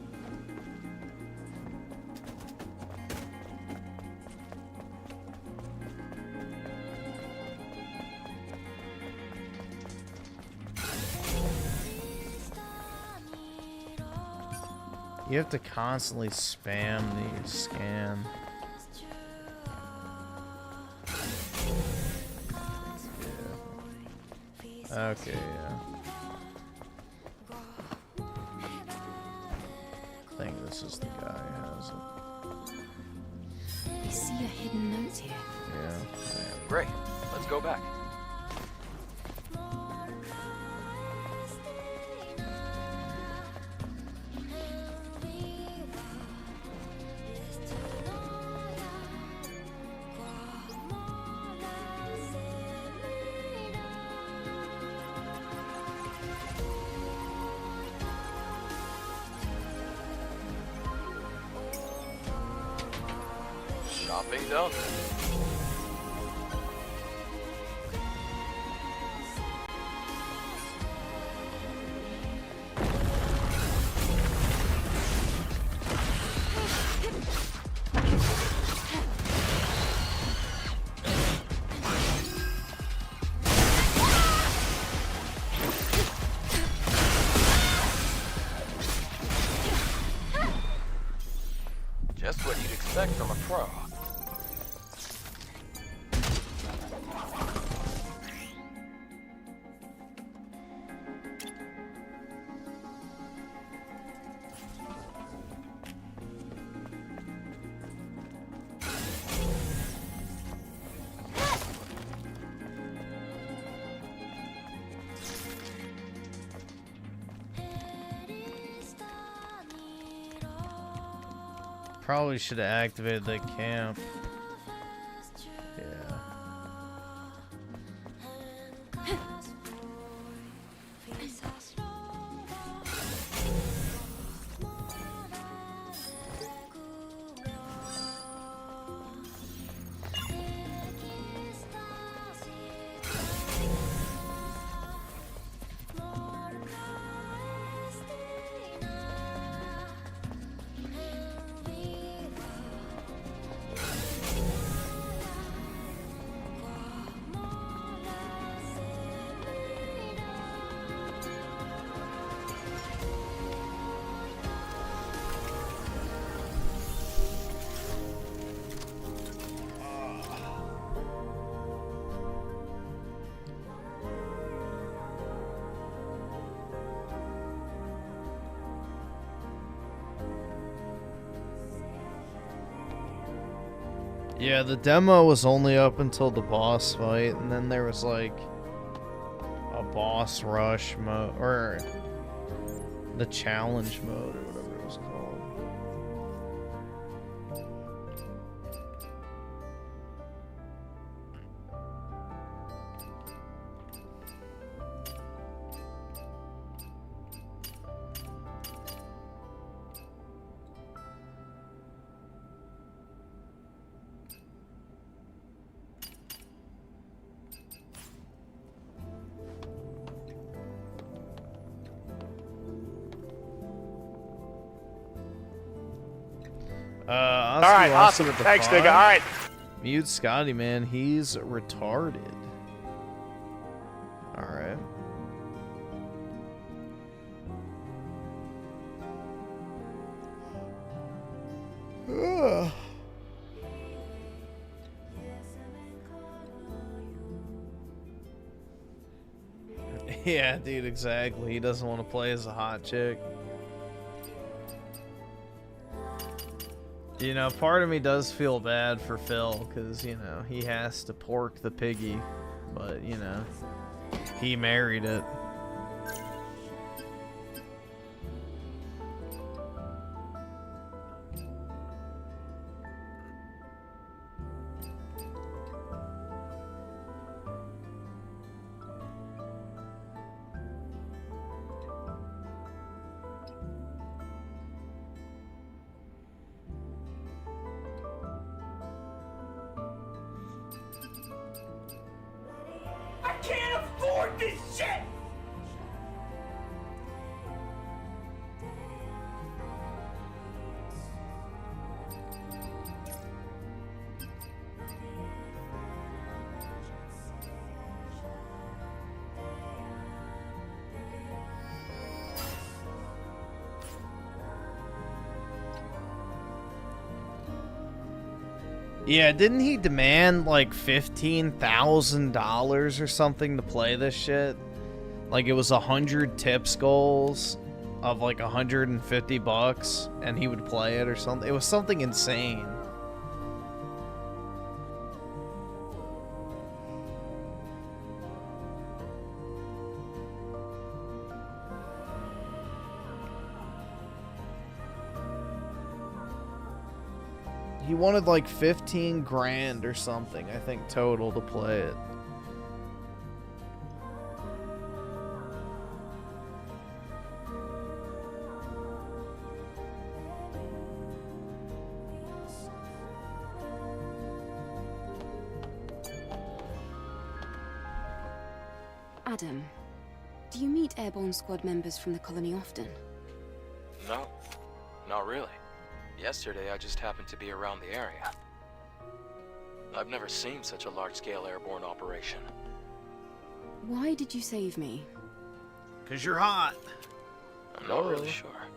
S1: You have to constantly spam the scan. Yeah. Okay, yeah. I think this is the guy who has it.
S7: I see a hidden note here.
S1: Yeah.
S8: Great. Let's go back. Shopping done. expect from a pro.
S1: Probably should have activated the camp. Yeah. Yeah, the demo was only up until the boss fight, and then there was like a boss rush mode, or the challenge mode, or whatever it was called.
S3: All right, awesome. Thanks, nigga. All right.
S1: Mute Scotty, man. He's retarded. All right. Ugh. Yeah, dude, exactly. He doesn't want to play as a hot chick. You know, part of me does feel bad for Phil, because, you know, he has to pork the piggy, but, you know, he married it.
S2: I can't afford this shit!
S1: Yeah, didn't he demand like $15,000 or something to play this shit? Like it was 100 tips goals of like $150 and he would play it or something. It was something insane. He wanted like 15 grand or something, I think, total to play it.
S6: Adam, do you meet airborne squad members from the colony often?
S8: No, not really. Yesterday, I just happened to be around the area. I've never seen such a large-scale airborne operation.
S6: Why did you save me?
S1: 'Cause you're hot.
S8: I'm not really sure.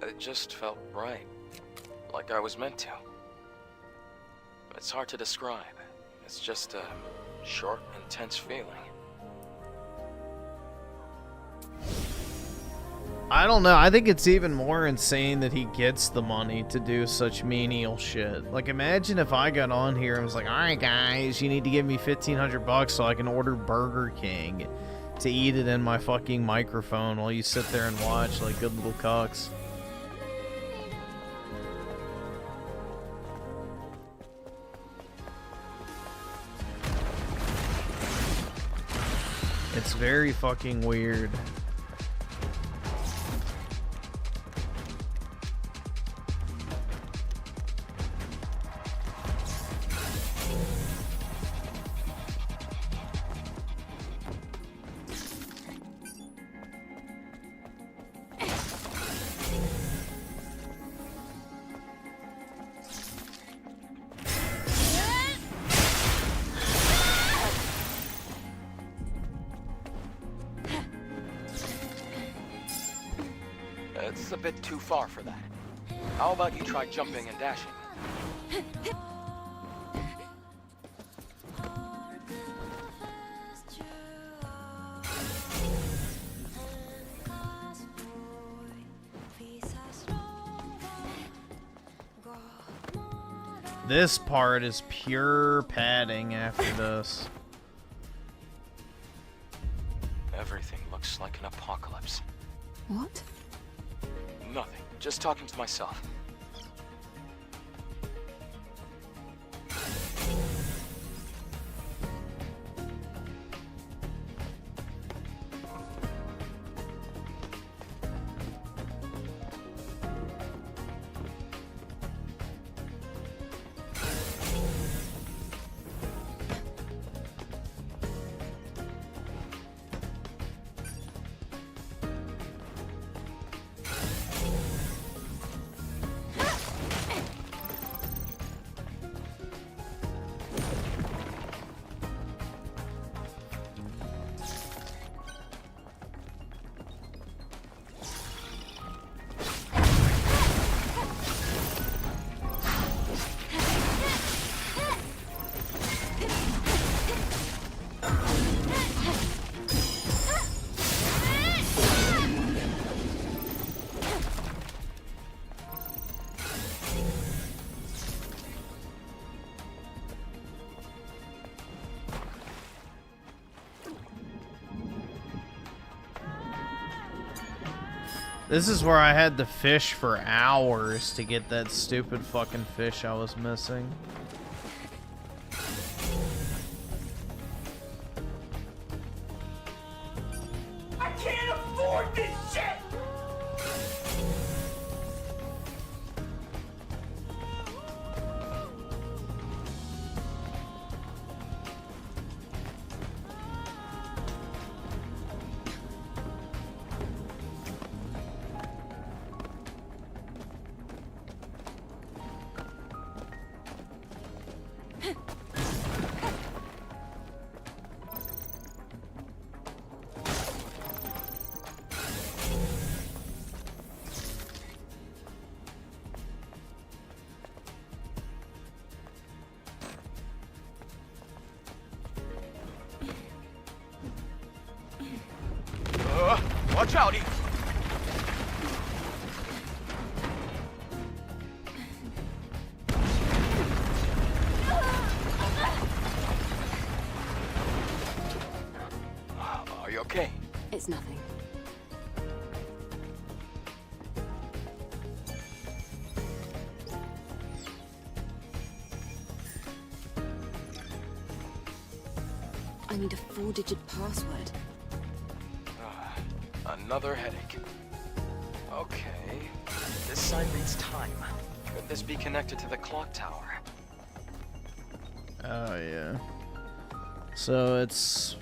S8: It just felt right. like I was meant to. It's hard to describe. It's just a short, intense feeling.
S1: I don't know. I think it's even more insane that he gets the money to do such menial shit. Like, imagine if I got on here and was like, alright guys, you need to give me $1,500 so I can order Burger King to eat it in my fucking microphone while you sit there and watch like good little cucks. It's very fucking weird.
S8: It's a bit too far for that. How about you try jumping and dashing?
S1: This part is pure padding after this.
S8: Everything looks like an apocalypse.
S6: What?
S8: Nothing. Just talking to myself.
S1: This is where I had to fish for hours to get that stupid fucking fish I was missing.
S2: I can't afford this shit!
S8: Watch out! Are you okay?
S6: It's nothing. I need a 4-digit password.
S8: Another headache. Okay. This sign reads time. Could this be connected to the clock tower?
S1: Oh, yeah. So it's...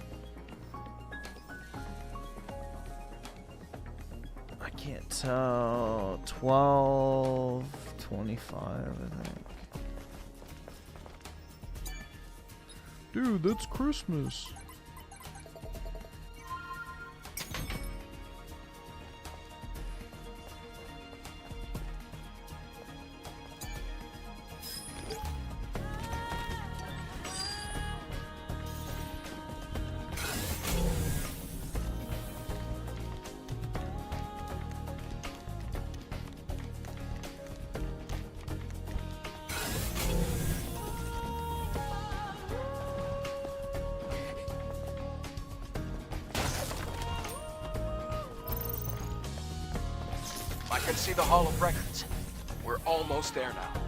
S1: I can't tell. 12:25, I think. Dude, that's Christmas.
S8: I can see the Hall of Records. We're almost there now.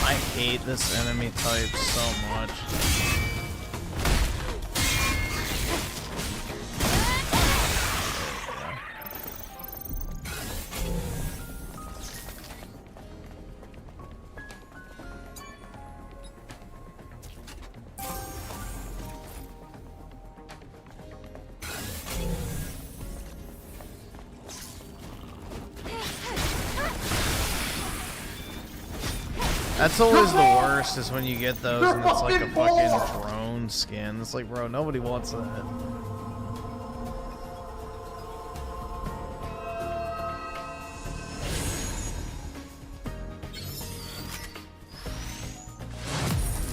S1: I hate this enemy type so much. That's always the worst, is when you get those and it's like a fucking drone skin. It's like, bro, nobody wants that.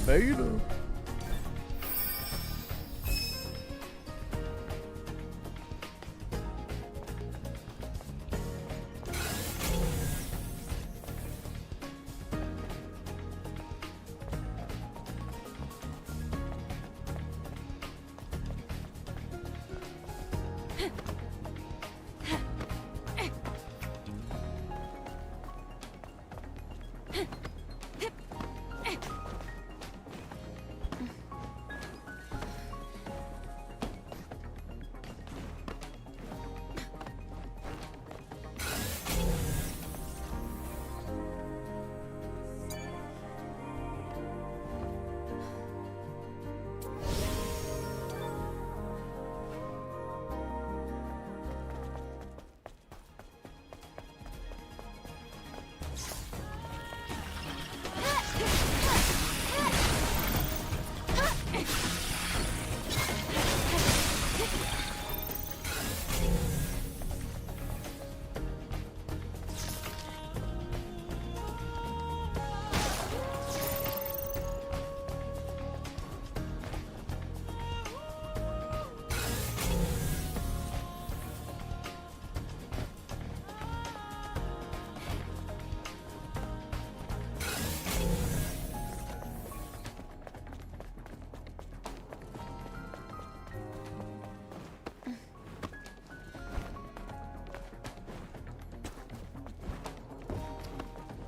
S1: Beta.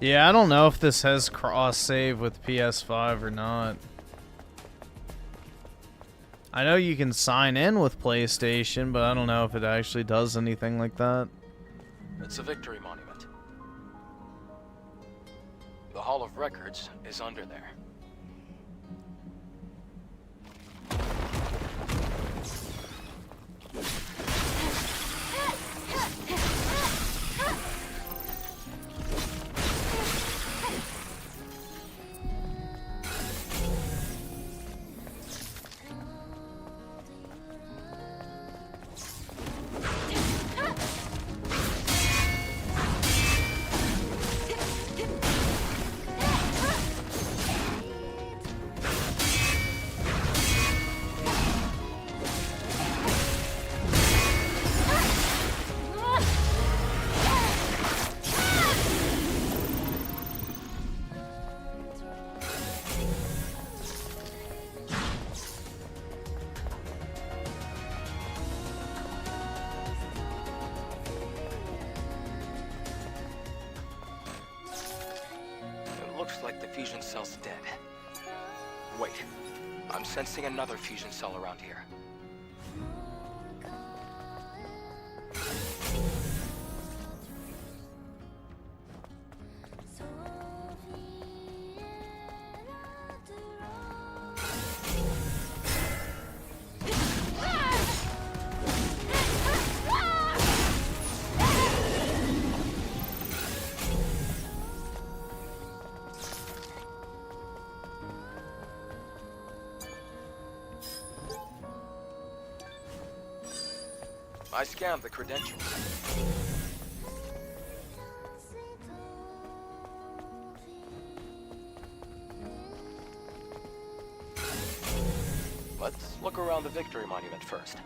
S1: Yeah, I don't know if this has cross-save with PS5 or not. I know you can sign in with PlayStation, but I don't know if it actually does anything like that.
S8: It's a victory monument. The Hall of Records is under there. Looks like the fusion cell's dead. Wait, I'm sensing another fusion cell around here. I scanned the credentials. Let's look around the Victory Monument first.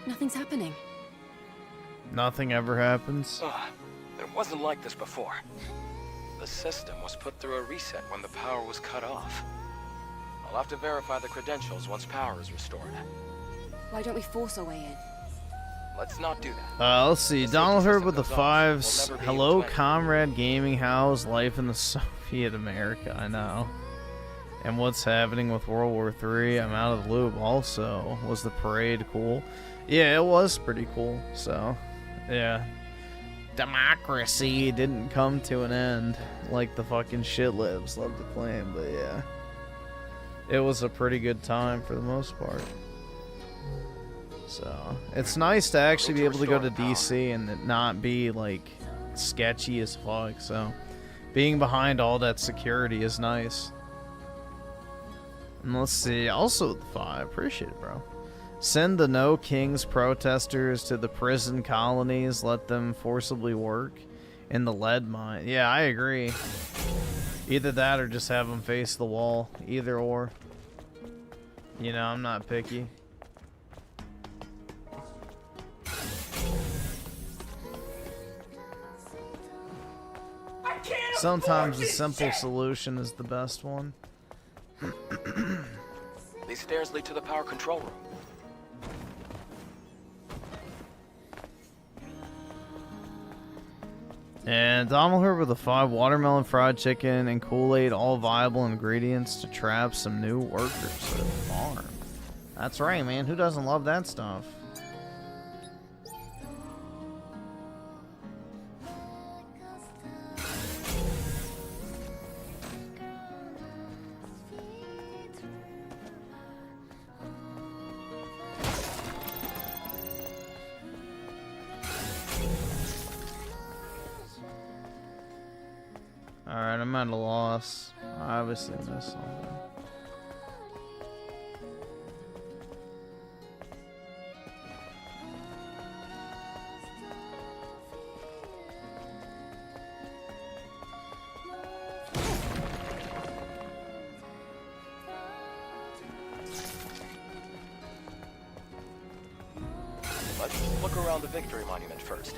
S6: Nothing's happening.
S1: Nothing ever happens.
S8: It wasn't like this before. The system was put through a reset when the power was cut off. I'll have to verify the credentials once power is restored.
S6: Why don't we force our way in?
S8: Let's not do that.
S1: Let's see.
S8: The
S1: Donald
S8: safety
S1: Herb
S8: system
S1: with the
S8: goes off,
S1: fives.
S8: we'll never be able
S1: Hello,
S8: to enter.
S1: comrade gaming. How's life in the Soviet America? I know. And what's happening with World War III? I'm out of the loop. Also, was the parade cool? Yeah, it was pretty cool. So, yeah. Democracy didn't come to an end like the fucking shit libs love to claim, but yeah. It was a pretty good time for the most part. So, it's nice to actually be able to go to DC and it not be, like, sketchy as fuck. So, being behind all that security is nice. And let's see, also the 5. Appreciate it, bro. Send the No Kings protesters to the prison colonies. Let them forcibly work in the lead mine. Yeah, I agree. Either that or just have them face the wall. Either or. You know, I'm not picky. Sometimes the simple solution is the best one.
S8: These stairs lead to the power control room.
S1: And Donald Herb with the 5. Watermelon fried chicken and Kool-Aid, all viable ingredients to trap some new workers at a farm. That's right, man. Who doesn't love that stuff? Alright, I'm at a loss. I obviously missed something.
S8: Let's look around the Victory Monument first.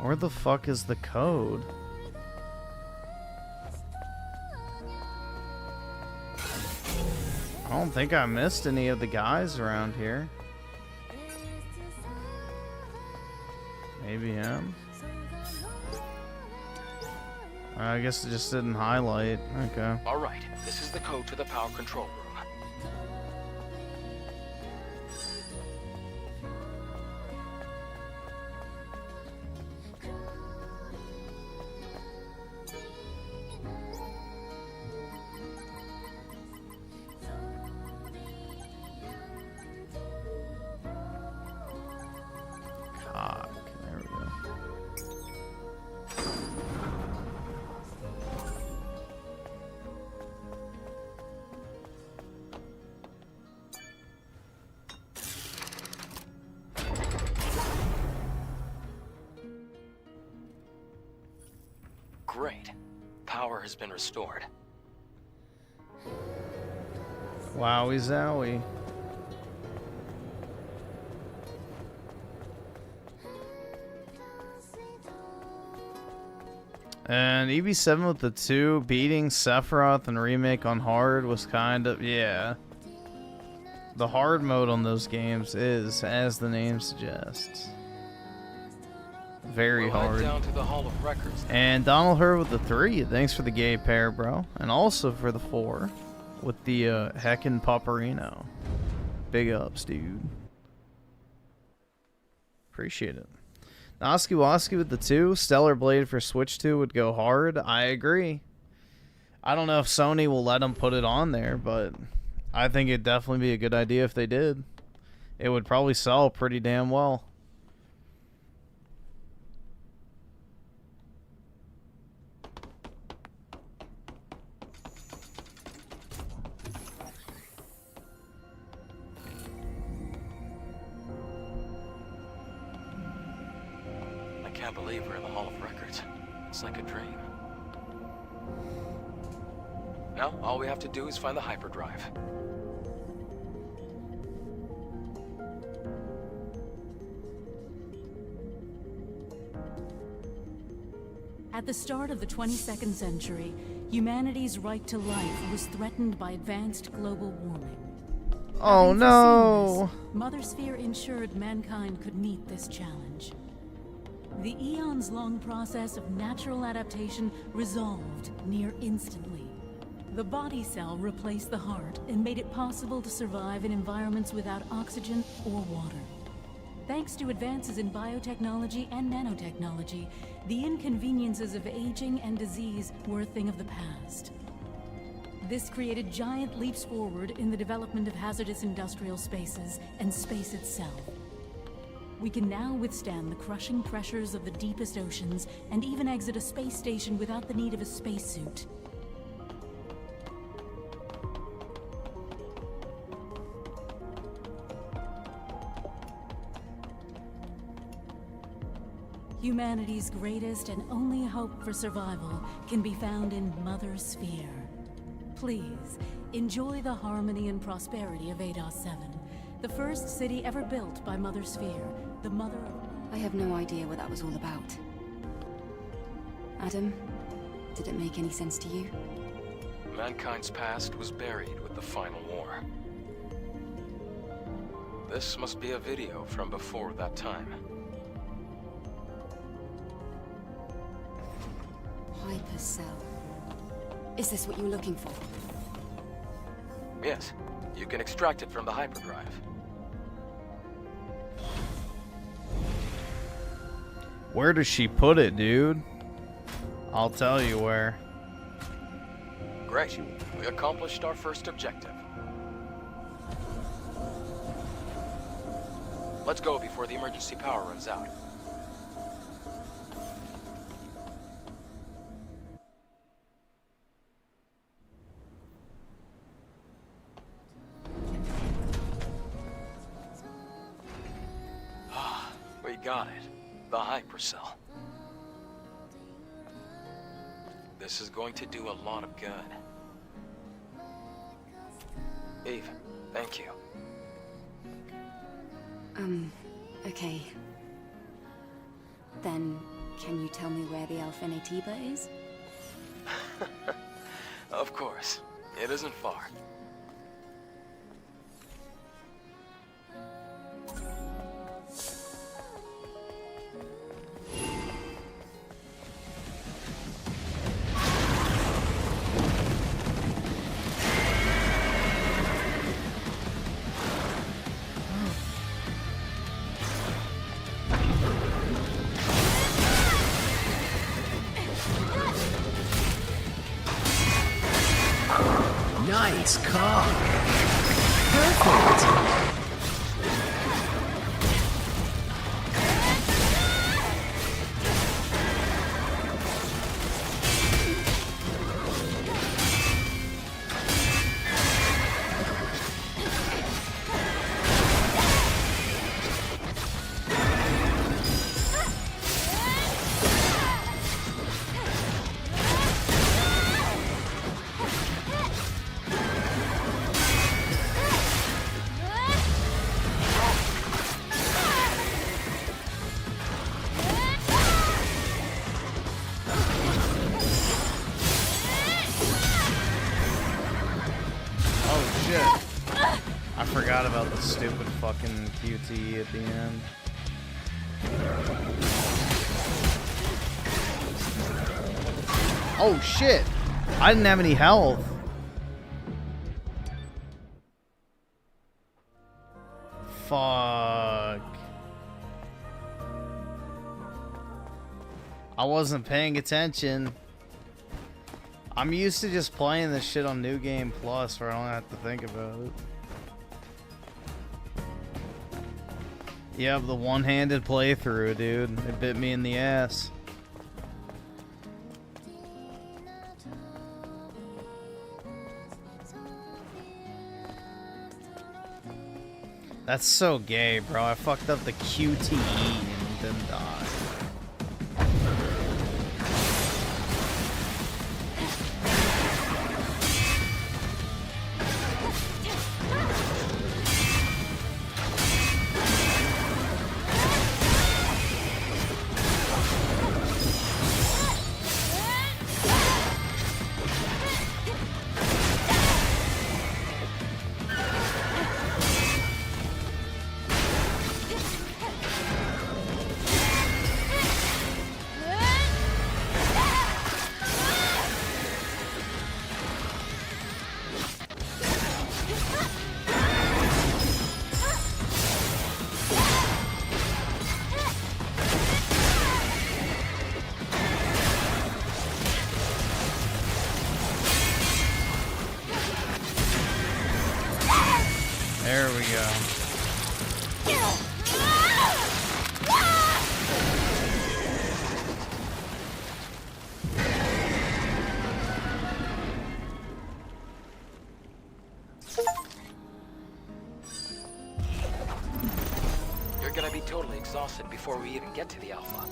S1: Where the fuck is the code? I don't think I missed any of the guys around here. Maybe him. I guess it just didn't highlight. Okay.
S8: All right, this is the code to the power control room.
S1: Cock. There we go.
S8: Great. Power has been restored.
S1: Wowie zowie. And EV7 with the 2 beating Sephiroth and remake on hard was kind of, yeah. The hard mode on those games is, as the name suggests, very
S8: We'll head
S1: hard.
S8: down to the Hall of Records.
S1: And Donald Hurd with the 3. Thanks for the gay pair, bro. And also for the 4 with the heckin' Paparino. Big ups, dude. Appreciate it. Noski Woski with the 2. Stellar Blade for Switch 2 would go hard. I agree. I don't know if Sony will let them put it on there, but I think it'd definitely be a good idea if they did. It would probably sell pretty damn well.
S8: I can't believe we're in the Hall of Records. It's like a dream. Now, all we have to do is find the hyperdrive.
S9: At the start of the 22nd century, humanity's right to life was threatened by advanced global warming.
S1: Oh
S9: Having
S1: no!
S9: foreseen this, Mother Sphere ensured mankind could meet this challenge. The eons-long process of natural adaptation resolved near instantly. The body cell replaced the heart and made it possible to survive in environments without oxygen or water. Thanks to advances in biotechnology and nanotechnology, the inconveniences of aging and disease were a thing of the past. This created giant leaps forward in the development of hazardous industrial spaces and space itself. We can now withstand the crushing pressures of the deepest oceans and even exit a space station without the need of a spacesuit. Humanity's greatest and only hope for survival can be found in Mother Sphere. Please, enjoy the harmony and prosperity of Eidos 7, the first city ever built by Mother Sphere, the mother of...
S6: I have no idea what that was all about. Adam, did it make any sense to you?
S8: Mankind's past was buried with the final war. This must be a video from before that time.
S6: Hypercell. Is this what you were looking for?
S8: Yes, you can extract it from the hyperdrive.
S1: Where does she put it, dude? I'll tell you where.
S8: Great, we accomplished our first objective. Let's go before the emergency power runs out. We got it. The hypercell. This is going to do a lot of good. Eve, thank you.
S6: Okay. Then, Can you tell me where the Alpha Natiba is?
S8: Of course. It isn't far.
S2: Nice cock. Perfect.
S1: I forgot about the stupid fucking QTE at the end. Oh shit! I didn't have any health. Fuck. I wasn't paying attention. I'm used to just playing this shit on New Game Plus where I don't have to think about it. Yep, the one-handed playthrough, dude. It bit me in the ass. That's so gay, bro. I fucked up the QTE and didn't die. There we go.
S8: You're gonna be totally exhausted before we even get to the Alpha.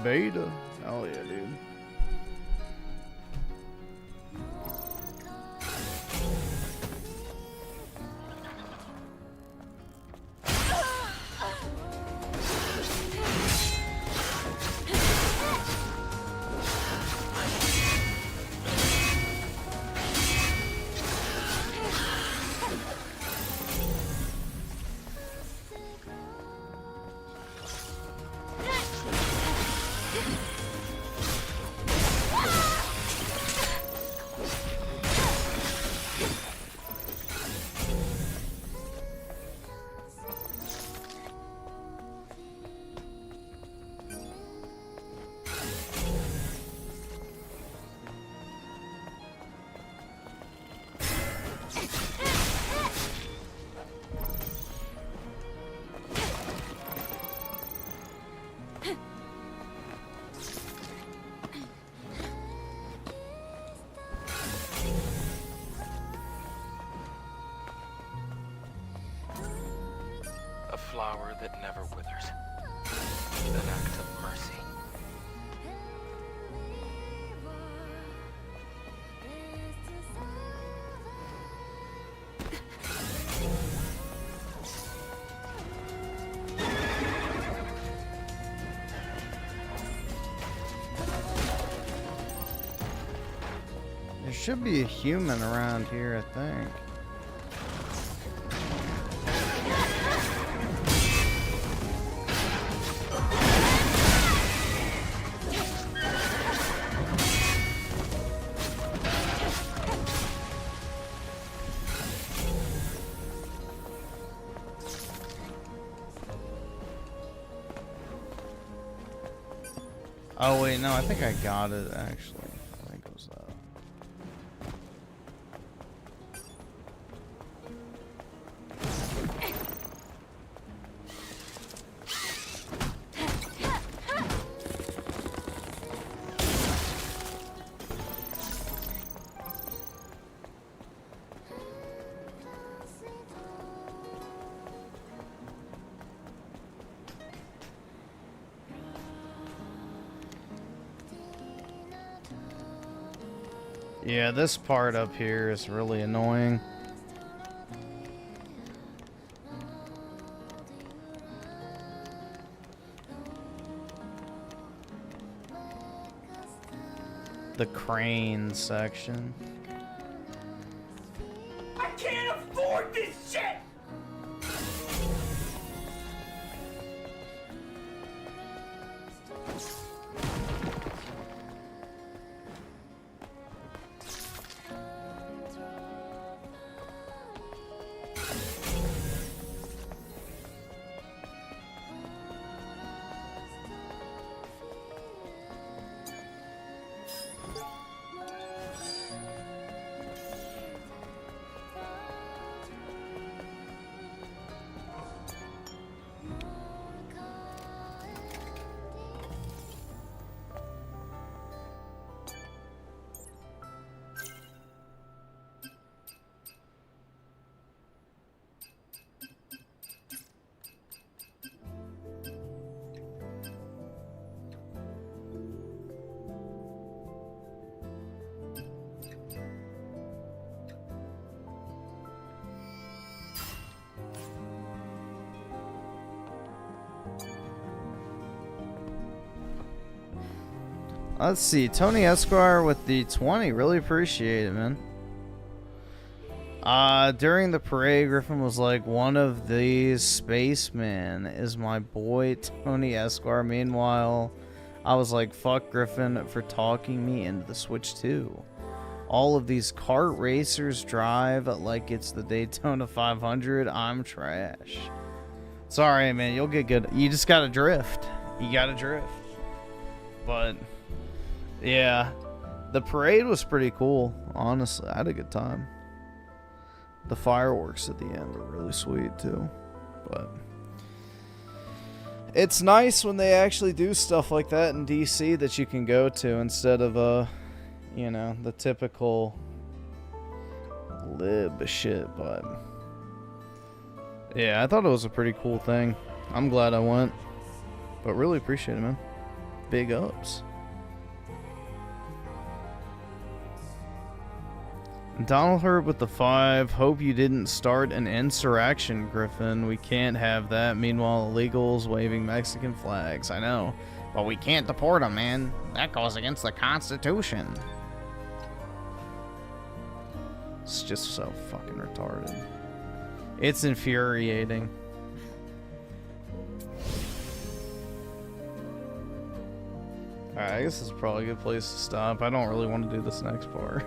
S1: Beta. Oh yeah, dude.
S8: that never withers. An act of mercy.
S1: There should be a human around here, I think. Oh wait, no, I think I got it actually. I think it was that. Yeah, this part up here is really annoying. The crane section.
S2: I can't afford this shit! Let's see, Tony Esquire with the 20. Really appreciate it, man. During the parade, Griffin was like, one of these spacemen is my boy Tony Esquire. Meanwhile, I was like, fuck Griffin for talking me into the Switch 2. All of these kart racers drive like it's the Daytona 500. I'm trash. Sorry, man, you'll get good. You just gotta drift. You gotta drift. But yeah, the parade was pretty cool, honestly. I had a good time. The fireworks at the end were really sweet, too. But it's nice when they actually do stuff like that in DC that you can go to instead of, you know, the typical lib shit. But yeah, I thought it was a pretty cool thing. I'm glad I went. But really appreciate it, man. Big ups. Donald Hurd with the 5. Hope you didn't start an insurrection, Griffin. We can't have that. Meanwhile, illegals waving Mexican flags. I know. But we can't deport them, man. That goes against the Constitution. It's just so fucking retarded. It's infuriating. Alright, I guess this is probably a good place to stop. I don't really want to do this next part.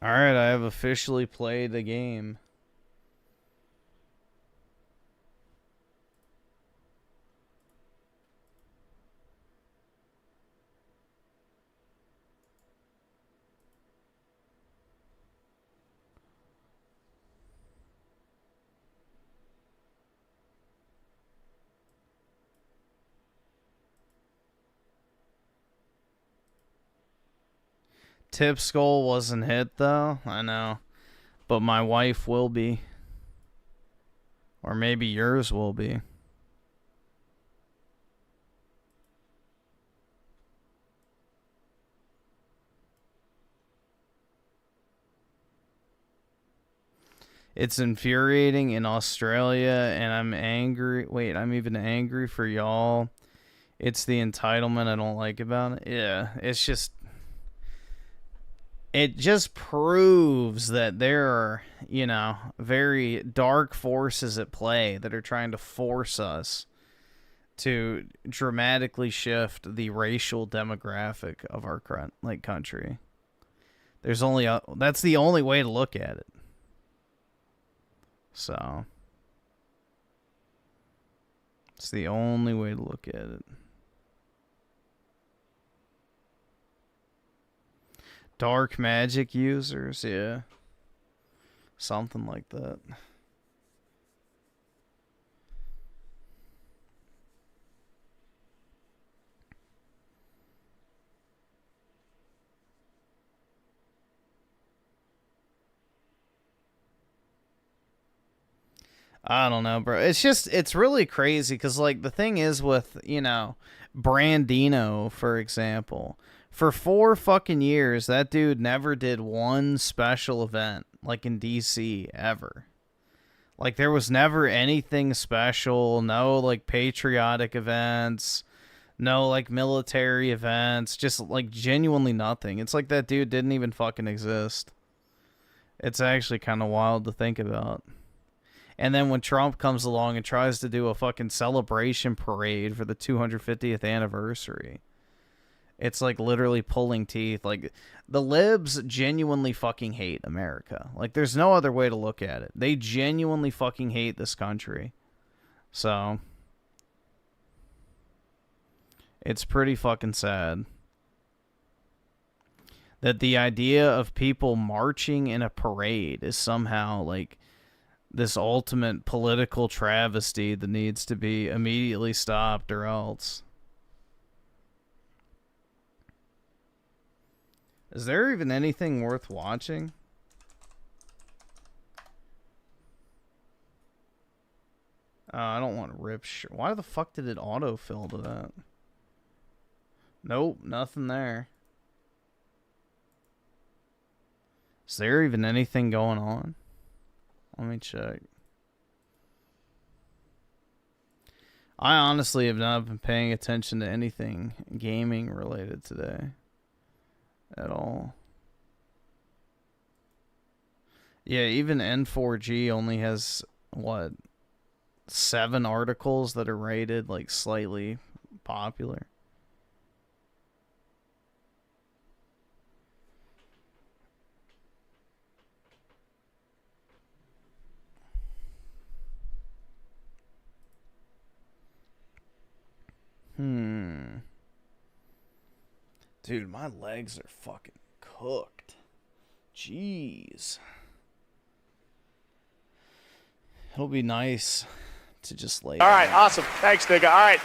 S2: Alright, I have officially played the game. Tip's goal wasn't hit, though. I know. But my wife will be. Or maybe yours will be. It's infuriating in Australia, and I'm angry. Wait, I'm even angry for y'all. It's the entitlement I don't like about it. Yeah, it's just... It just proves that there are, you know, very dark forces at play that are trying to force us to dramatically shift the racial demographic of our country. There's only that's the only way to look at it. So it's the only way to look at it. Dark magic users, yeah. Something like that. I don't know, bro. It's really crazy because, like, the thing is with, you know, Brandino, for example. For 4 fucking years, that dude never did one special event, like in DC, ever. Like, there was never anything special, no, like, patriotic events, no, like, military events, just, like, genuinely nothing. It's like that dude didn't even fucking exist. It's actually kind of wild to think about. And then when Trump comes along and tries to do a fucking celebration parade for the 250th anniversary... It's like literally pulling teeth. Like, the libs genuinely fucking hate America. Like, there's no other way to look at it. They genuinely fucking hate this country. So, it's pretty fucking sad that the idea of people marching in a parade is somehow like this ultimate political travesty that needs to be immediately stopped or else. Is there even anything worth watching? I don't want to rip shit. Why the fuck did it autofill to that? Nope, nothing there. Is there even anything going on? Let me check. I honestly have not been paying attention to anything gaming related today. At all. Yeah, even N4G only has, what, 7 articles that are rated, like, slightly popular. Dude, my legs are fucking cooked. Jeez. It'll be nice to just lay
S3: All right, awesome. Thanks, nigga. All right.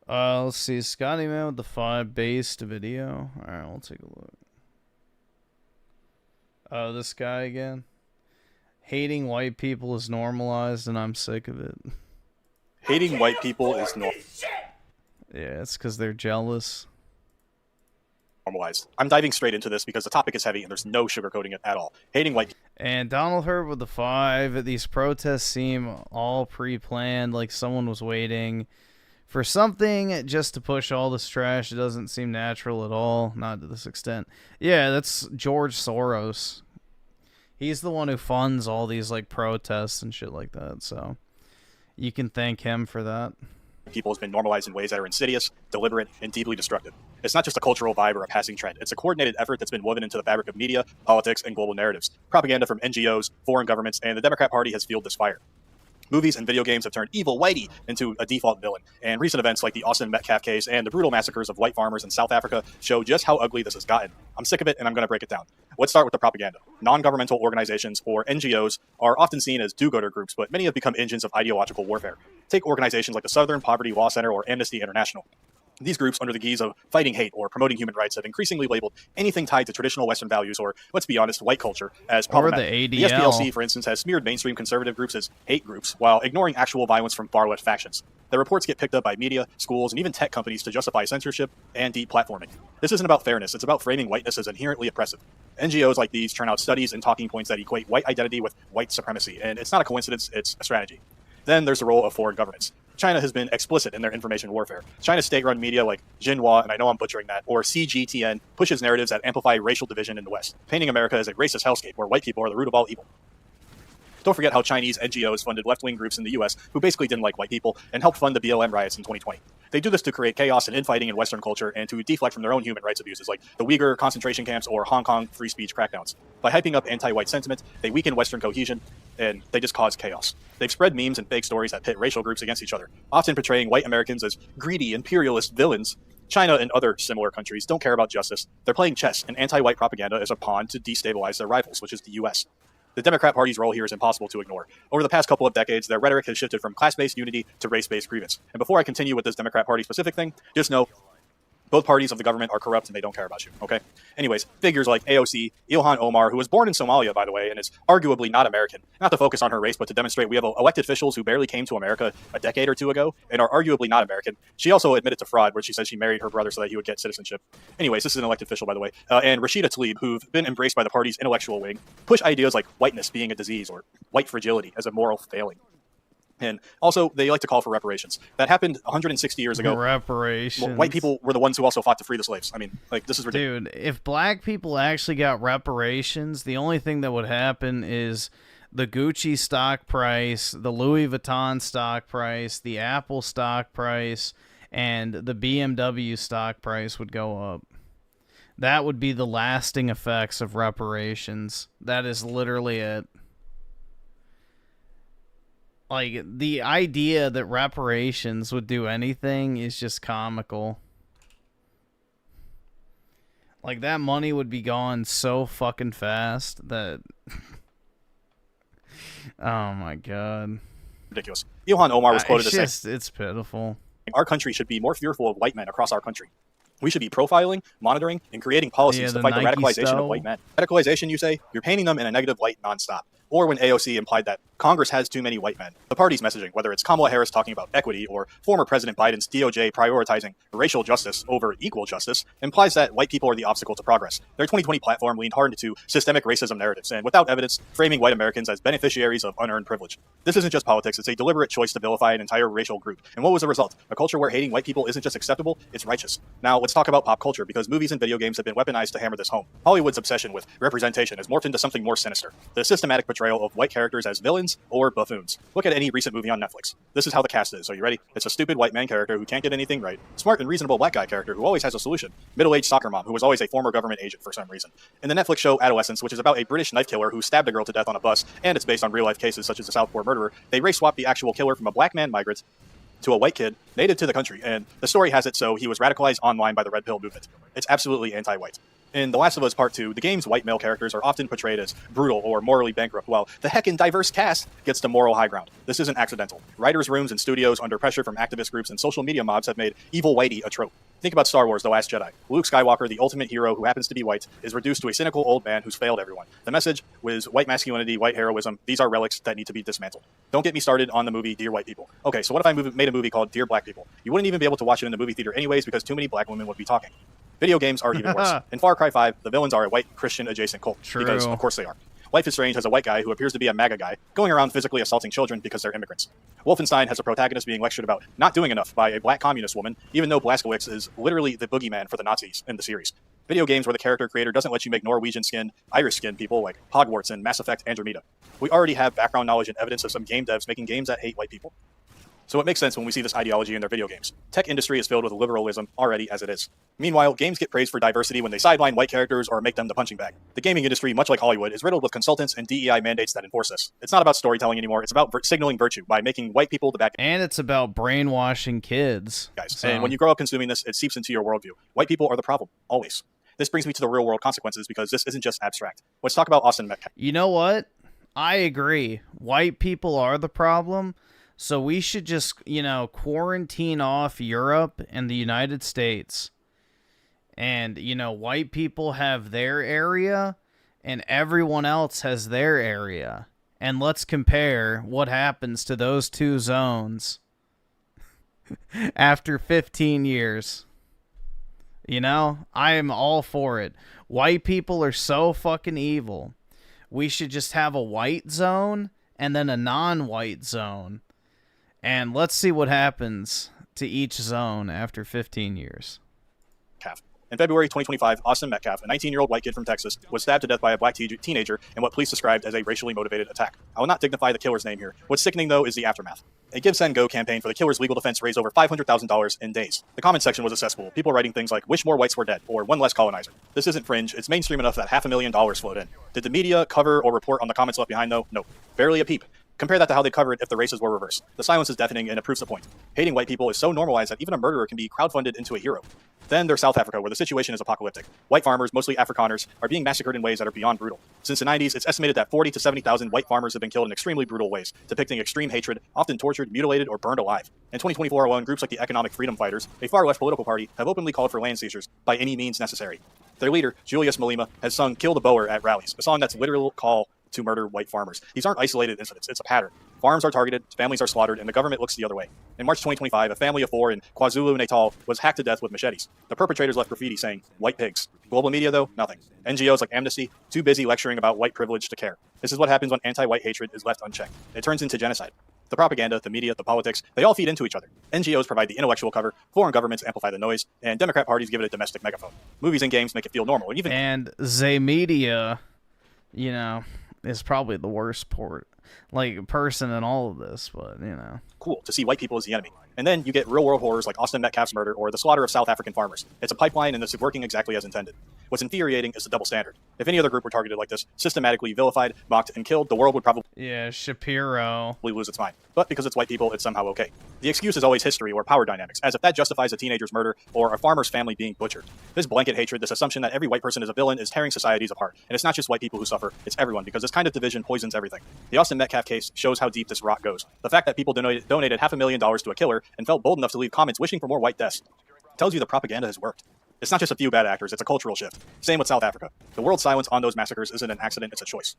S2: Let's see. Scotty Man with the 5 based video. Alright, we'll take a look. Oh, this guy again. Hating white people is normalized and I'm sick of it.
S10: Hating white people is normal.
S2: Yeah, it's because they're jealous.
S10: Normalized. I'm diving straight into this because the topic is heavy and there's no sugarcoating it at all. Hating white.
S2: And Donald Herb with the 5. These protests seem all pre-planned, like someone was waiting for something just to push all this trash. It doesn't seem natural at all, not to this extent. Yeah, that's George Soros. He's the one who funds all these like protests and shit like that, so you can thank him for that.
S10: people has been normalized in ways that are insidious, deliberate, and deeply destructive. It's not just a cultural vibe or a passing trend. It's a coordinated effort that's been woven into the fabric of media, politics, and global narratives. Propaganda from NGOs, foreign governments, and the Democrat Party has fueled this fire. Movies and video games have turned evil whitey into a default villain, and recent events like the Austin Metcalf case and the brutal massacres of white farmers in South Africa show just how ugly this has gotten. I'm sick of it, and I'm going to break it down. Let's start with the propaganda. Non-governmental organizations, or NGOs, are often seen as do-gooder groups, but many have become engines of ideological warfare. Take organizations like the Southern Poverty Law Center or Amnesty International. These groups, under the guise of fighting hate or promoting human rights, have increasingly labeled anything tied to traditional Western values or, let's be honest, white culture as problematic.
S2: Or the
S10: The
S2: ADL.
S10: SPLC, for instance, has smeared mainstream conservative groups as hate groups while ignoring actual violence from far-left factions. Their reports get picked up by media, schools, and even tech companies to justify censorship and deplatforming. This isn't about fairness, it's about framing whiteness as inherently oppressive. NGOs like these churn out studies and talking points that equate white identity with white supremacy, and it's not a coincidence, it's a strategy. Then there's the role of foreign governments. China has been explicit in their information warfare. China's state-run media like Xinhua, and I know I'm butchering that, or CGTN, pushes narratives that amplify racial division in the West, painting America as a racist hellscape where white people are the root of all evil. Don't forget how Chinese NGOs funded left-wing groups in the US who basically didn't like white people and helped fund the BLM riots in 2020. They do this to create chaos and infighting in Western culture and to deflect from their own human rights abuses like the Uyghur concentration camps or Hong Kong free speech crackdowns. By hyping up anti-white sentiment, they weaken Western cohesion and they just cause chaos. They've spread memes and fake stories that pit racial groups against each other, often portraying white Americans as greedy, imperialist villains. China and other similar countries don't care about justice. They're playing chess, and anti-white propaganda is a pawn to destabilize their rivals, which is the US. The Democrat Party's role here is impossible to ignore. Over the past couple of decades, their rhetoric has shifted from class-based unity to race-based grievance. And before I continue with this Democrat Party-specific thing, just know both parties of the government are corrupt and they don't care about you, okay? Anyways, figures like AOC, Ilhan Omar, who was born in Somalia, by the way, and is arguably not American, not to focus on her race, but to demonstrate we have elected officials who barely came to America a decade or two ago and are arguably not American. She also admitted to fraud, where she said she married her brother so that he would get citizenship. Anyways, this is an elected official, by the way. And Rashida Tlaib, who've been embraced by the party's intellectual wing, push ideas like whiteness being a disease or white fragility as a moral failing. And also, they like to call for reparations. That happened 160 years ago.
S2: Reparations.
S10: Well, white people were the ones who also fought to free the slaves. I mean, like, this is ridiculous.
S2: Dude, if black people actually got reparations, the only thing that would happen is the Gucci stock price, the Louis Vuitton stock price, the Apple stock price, and the BMW stock price would go up. That would be the lasting effects of reparations. That is literally it. Like, the idea that reparations would do anything is just comical. Like, that money would be gone so fucking fast that... Oh my god.
S10: Ridiculous. Ilhan Omar was quoted as saying,
S2: it's pitiful.
S10: our country should be more fearful of white men across our country. We should be profiling, monitoring, and creating policies to fight the radicalization of white men. Radicalization, you say? You're painting them in a negative light nonstop. Or when AOC implied that Congress has too many white men. The party's messaging, whether it's Kamala Harris talking about equity or former President Biden's DOJ prioritizing racial justice over equal justice, implies that white people are the obstacle to progress. Their 2020 platform leaned hard into systemic racism narratives and, without evidence, framing white Americans as beneficiaries of unearned privilege. This isn't just politics, it's a deliberate choice to vilify an entire racial group. And what was the result? A culture where hating white people isn't just acceptable, it's righteous. Now, let's talk about pop culture, because movies and video games have been weaponized to hammer this home. Hollywood's obsession with representation has morphed into something more sinister. The systematic portrayal of white characters as villains or buffoons. Look at any recent movie on Netflix. This is how the cast is. Are you ready? It's a stupid white man character who can't get anything right. Smart and reasonable black guy character who always has a solution. Middle-aged soccer mom who was always a former government agent for some reason. In the Netflix show Adolescence, which is about a British knife killer who stabbed a girl to death on a bus, and it's based on real-life cases such as the Southport murderer, they race-swapped the actual killer from a black man migrant to a white kid native to the country, and the story has it so he was radicalized online by the Red Pill movement. It's absolutely anti-white. In The Last of Us Part 2, the game's white male characters are often portrayed as brutal or morally bankrupt, while the heckin' diverse cast gets to moral high ground. This isn't accidental. Writers' rooms and studios under pressure from activist groups and social media mobs have made evil whitey a trope. Think about Star Wars: The Last Jedi. Luke Skywalker, the ultimate hero who happens to be white, is reduced to a cynical old man who's failed everyone. The message was white masculinity, white heroism. These are relics that need to be dismantled. Don't get me started on the movie Dear White People. Okay, so what if I made a movie called Dear Black People? You wouldn't even be able to watch it in the movie theater anyways because too many black women would be talking. Video games are even worse. In Far Cry 5, the villains are a white Christian-adjacent cult.
S2: True.
S10: Because, of course, they are. Life is Strange has a white guy who appears to be a MAGA guy going around physically assaulting children because they're immigrants. Wolfenstein has a protagonist being lectured about not doing enough by a black communist woman, even though Blazkowicz is literally the boogeyman for the Nazis in the series. Video games where the character creator doesn't let you make Norwegian-skinned, Irish-skinned people like Hogwarts and Mass Effect Andromeda. We already have background knowledge and evidence of some game devs making games that hate white people. So it makes sense when we see this ideology in their video games. Tech industry is filled with liberalism already as it is. Meanwhile, games get praised for diversity when they sideline white characters or make them the punching bag. The gaming industry, much like Hollywood, is riddled with consultants and DEI mandates that enforce this. It's not about storytelling anymore, it's about signaling virtue by making white people the bad guys.
S2: And it's about brainwashing kids.
S10: So. And when you grow up consuming this, it seeps into your worldview. White people are the problem, always. This brings me to the real world consequences because this isn't just abstract. Let's talk about Austin Metcalf.
S2: You know what? I agree. White people are the problem. So we should just, quarantine off Europe and the United States. And, white people have their area and everyone else has their area. And let's compare what happens to those two zones after 15 years. I am all for it. White people are so fucking evil. We should just have a white zone and then a non-white zone. And let's see what happens to each zone after 15 years.
S10: In February 2025, Austin Metcalf, a 19-year-old white kid from Texas, was stabbed to death by a black teenager in what police described as a racially motivated attack. I will not dignify the killer's name here. What's sickening, though, is the aftermath. A Give, Send, Go campaign for the killer's legal defense raised over $500,000 in days. The comment section was a cesspool, people writing things like, wish more whites were dead, or one less colonizer. This isn't fringe, it's mainstream enough that $500,000 flowed in. Did the media cover or report on the comments left behind, though? No. Barely a peep. Compare that to how they'd cover it if the races were reversed. The silence is deafening and it proves the point. Hating white people is so normalized that even a murderer can be crowdfunded into a hero. Then there's South Africa, where the situation is apocalyptic. White farmers, mostly Afrikaners, are being massacred in ways that are beyond brutal. Since the 90s, it's estimated that 40 to 70,000 white farmers have been killed in extremely brutal ways, depicting extreme hatred, often tortured, mutilated, or burned alive. In 2024 alone, groups like the Economic Freedom Fighters, a far-left political party, have openly called for land seizures by any means necessary. Their leader, Julius Malema, has sung Kill the Boer at rallies, a song that's a literal call to murder white farmers. These aren't isolated incidents, it's a pattern. Farms are targeted, families are slaughtered, and the government looks the other way. In March 2025, a family of 4 in KwaZulu-Natal was hacked to death with machetes. The perpetrators left graffiti saying, white pigs. Global media, though, nothing. NGOs like Amnesty, too busy lecturing about white privilege to care. This is what happens when anti-white hatred is left unchecked. It turns into genocide. The propaganda, the media, the politics, they all feed into each other. NGOs provide the intellectual cover, foreign governments amplify the noise, and Democrat parties give it a domestic megaphone. Movies and games make it feel normal.
S2: And the media, is probably the worst person in all of this, but
S10: cool to see white people as the enemy. And then you get real-world horrors like Austin Metcalf's murder or the slaughter of South African farmers. It's a pipeline, and this is working exactly as intended. What's infuriating is the double standard. If any other group were targeted like this, systematically vilified, mocked, and killed, the world would probably
S2: Shapiro
S10: lose its mind. But because it's white people, it's somehow okay. The excuse is always history or power dynamics, as if that justifies a teenager's murder or a farmer's family being butchered. This blanket hatred, this assumption that every white person is a villain, is tearing societies apart. And it's not just white people who suffer, it's everyone, because this kind of division poisons everything. The Austin Metcalf case shows how deep this rot goes. The fact that people donated $500,000 to a killer and felt bold enough to leave comments wishing for more white deaths tells you the propaganda has worked. It's not just a few bad actors, it's a cultural shift. Same with South Africa. The world's silence on those massacres isn't an accident, it's a choice.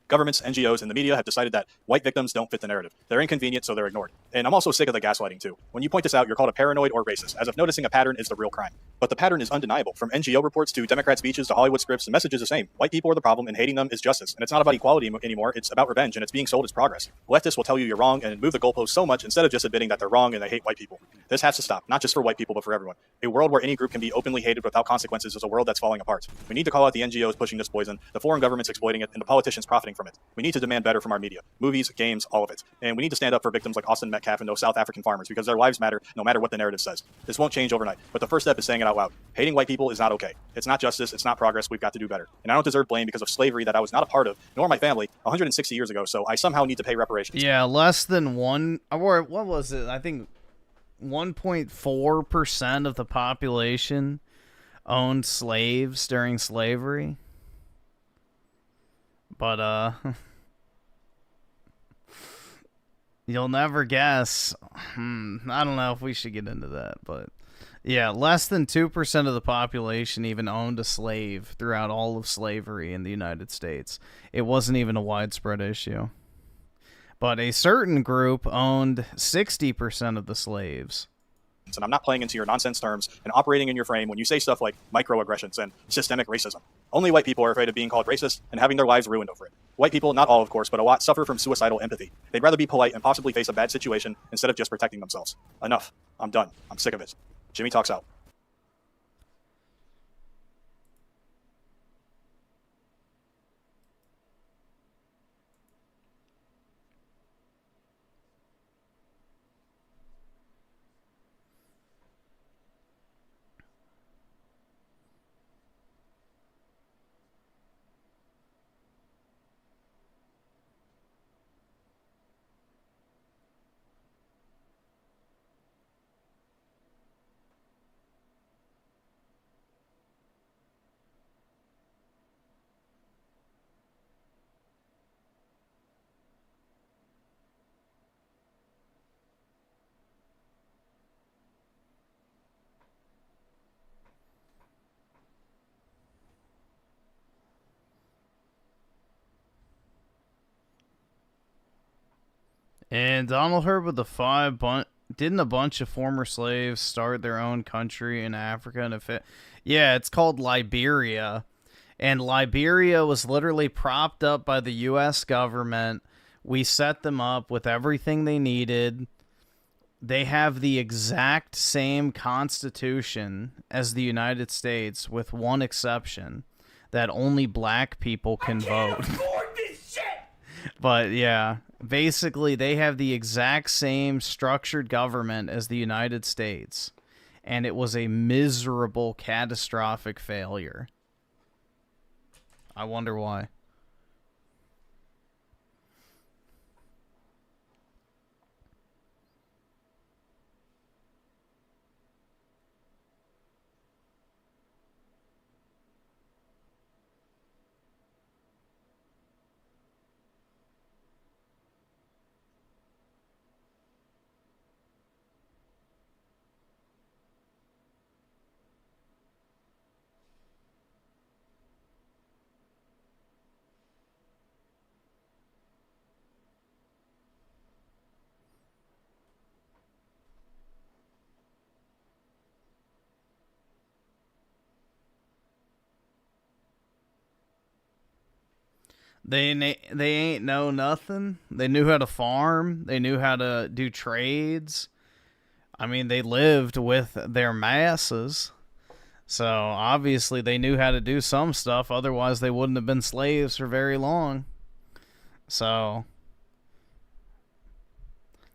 S10: Governments, NGOs, and the media have decided that white victims don't fit the narrative. They're inconvenient, so they're ignored. And I'm also sick of the gaslighting, too. When you point this out, you're called a paranoid or racist, as if noticing a pattern is the real crime. But the pattern is undeniable. From NGO reports to Democrat speeches to Hollywood scripts, the message is the same. White people are the problem, and hating them is justice. And it's not about equality anymore, it's about revenge, and it's being sold as progress. Leftists will tell you you're wrong and move the goalposts so much instead of just admitting that they're wrong and they hate white people. This has to stop, not just for white people, but for everyone. A world where any group can be openly hated without consequences is a world that's falling apart. We need to call out the NGOs pushing this poison, the foreign governments exploiting it, and the politicians profiting from it. We need to demand better from our media, movies, games, all of it. And we need to stand up for victims like Austin Metcalf and those South African farmers because their lives matter no matter what the narrative says. This won't change overnight, but the first step is saying it out loud. Hating white people is not okay. It's not justice, it's not progress, we've got to do better. And I don't deserve blame because of slavery that I was not a part of, nor my family, 160 years ago, so I somehow need to pay reparations.
S2: Yeah, less than what was it? I think 1.4% of the population owned slaves during slavery. But, you'll never guess. I don't know if we should get into that, but yeah, less than 2% of the population even owned a slave throughout all of slavery in the United States. It wasn't even a widespread issue. But a certain group owned 60% of the slaves.
S10: And I'm not playing into your nonsense terms and operating in your frame when you say stuff like microaggressions and systemic racism. Only white people are afraid of being called racist and having their lives ruined over it. White people, not all of course, but a lot, suffer from suicidal empathy. They'd rather be polite and possibly face a bad situation instead of just protecting themselves. Enough. I'm done. I'm sick of it. Jimmy talks out.
S2: And Donald heard with the five didn't a bunch of former slaves start their own country in Africa? And yeah, it's called Liberia. And Liberia was literally propped up by the U.S. government. We set them up with everything they needed. They have the exact same constitution as the United States, with one exception, that only black people can vote. Afford this shit! But yeah, basically they have the exact same structured government as the United States, and it was a miserable, catastrophic failure. I wonder why. They ain't know nothing. They knew how to farm. They knew how to do trades. I mean, they lived with their masses. So, obviously, they knew how to do some stuff. Otherwise, they wouldn't have been slaves for very long. So,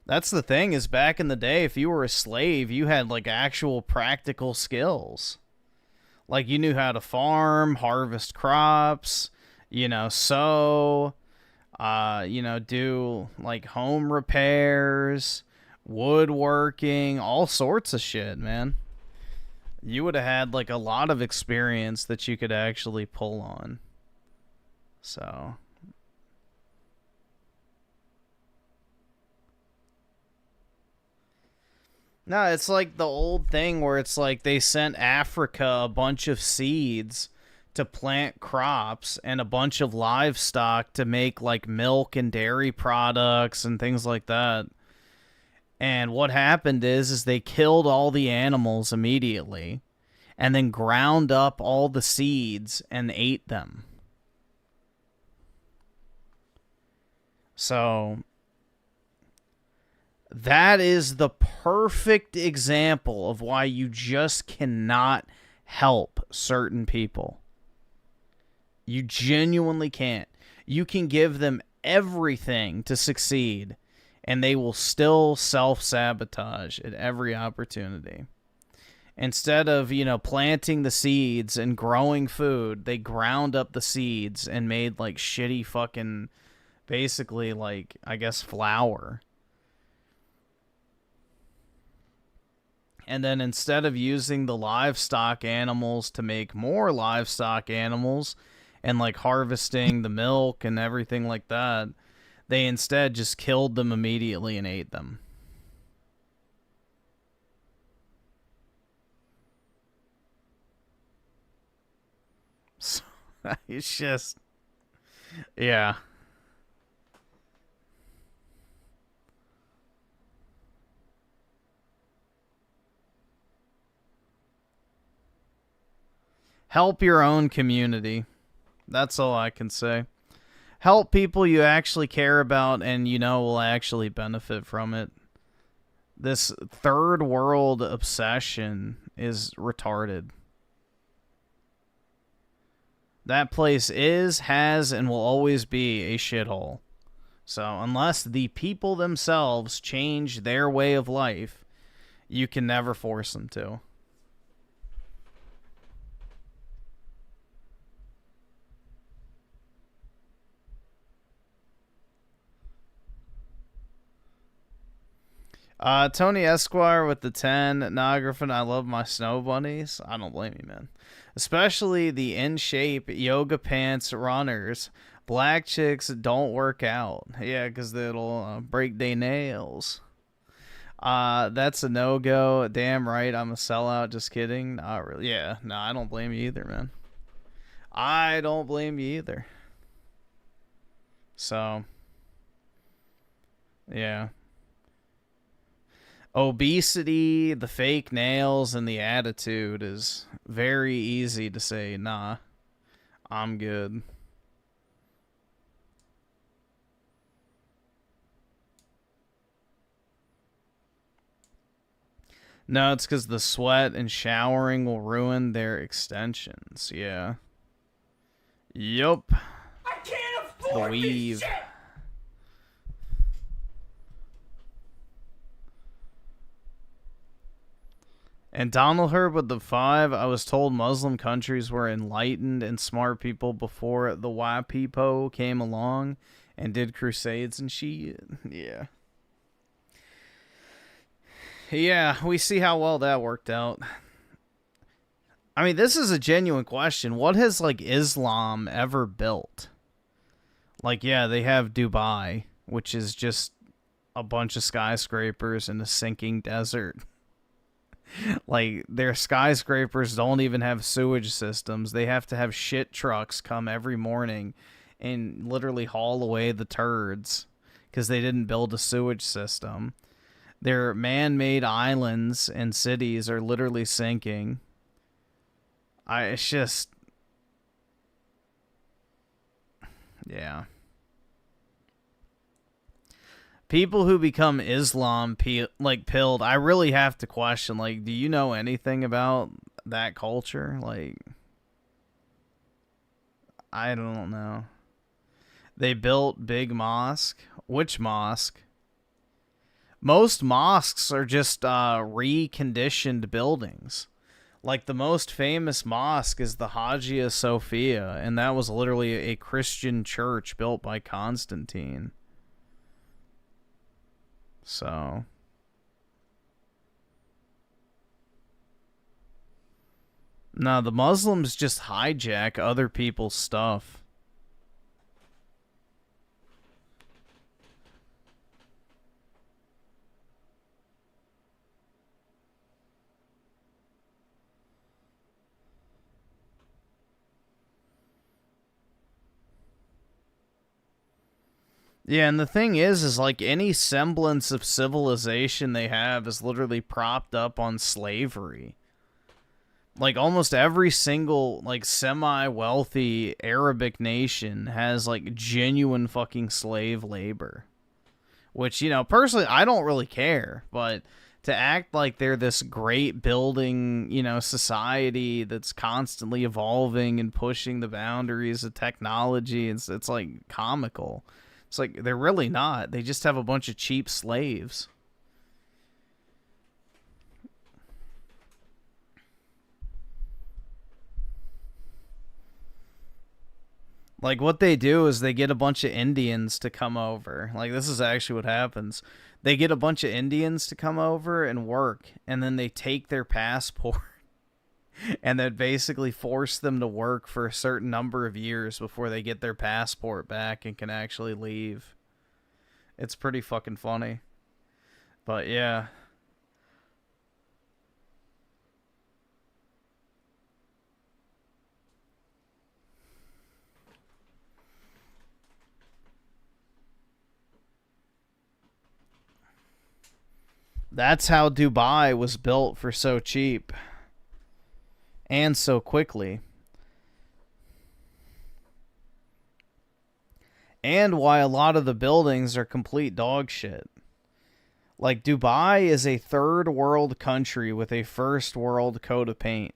S2: that's the thing, is back in the day, if you were a slave, you had, like, actual practical skills. Like, you knew how to farm, harvest crops, sew, do, like, home repairs, woodworking, all sorts of shit, man. You would have had, like, a lot of experience that you could actually pull on. So... No, it's like the old thing where it's like they sent Africa a bunch of seeds to plant crops and a bunch of livestock to make like milk and dairy products and things like that. And what happened is they killed all the animals immediately and then ground up all the seeds and ate them. So... that is the perfect example of why you just cannot help certain people. You genuinely can't. You can give them everything to succeed, and they will still self-sabotage at every opportunity. Instead of, planting the seeds and growing food, they ground up the seeds and made, like, shitty fucking, basically, like, I guess, flour. And then instead of using the livestock animals to make more livestock animals and like harvesting the milk and everything like that, they instead just killed them immediately and ate them. So, it's just, yeah. Help your own community. That's all I can say. Help people you actually care about and will actually benefit from it. This third world obsession is retarded. That place is, has, and will always be a shithole. So unless the people themselves change their way of life, you can never force them to. Tony Esquire with the 10. Nah, Griffin, I love my snow bunnies. I don't blame you, man. Especially the in-shape yoga pants runners. Black chicks don't work out. Yeah, because it'll break their nails. That's a no-go. Damn right, I'm a sellout. Just kidding. Not really. Yeah, no, I don't blame you either, man. I don't blame you either. So... Yeah. Obesity, the fake nails, and the attitude is very easy to say, nah, I'm good. No, it's because the sweat and showering will ruin their extensions. Yeah. Yup.
S11: I can't afford
S2: the weave.
S11: this shit!
S2: And Donald Herb with the 5, I was told Muslim countries were enlightened and smart people before the white people came along and did crusades and shit. Yeah. Yeah, we see how well that worked out. I mean, this is a genuine question. What has, like, Islam ever built? Like, yeah, they have Dubai, which is just a bunch of skyscrapers in a sinking desert. Like, their skyscrapers don't even have sewage systems. They have to have shit trucks come every morning and literally haul away the turds because they didn't build a sewage system. Their man-made islands and cities are literally sinking. It's just... Yeah. People who become Islam, pilled, I really have to question, like, do you know anything about that culture? Like, I don't know. They built big mosque. Which mosque? Most mosques are just reconditioned buildings. Like, the most famous mosque is the Hagia Sophia, and that was literally a Christian church built by Constantine. So... No, the Muslims just hijack other people's stuff. Yeah, and the thing is like any semblance of civilization they have is literally propped up on slavery. Like almost every single like semi-wealthy Arabic nation has like genuine fucking slave labor. Which, you know, personally I don't really care, but to act like they're this great building, you know, society that's constantly evolving and pushing the boundaries of technology, it's like comical. It's like, they're really not. They just have a bunch of cheap slaves. Like, what they do is they get a bunch of Indians to come over. Like, this is actually what happens. They get a bunch of Indians to come over and work, and then they take their passport and then basically force them to work for a certain number of years before they get their passport back and can actually leave. It's pretty fucking funny. But yeah. That's how Dubai was built for so cheap. And so quickly. And why a lot of the buildings are complete dog shit. Like, Dubai is a third world country with a first world coat of paint.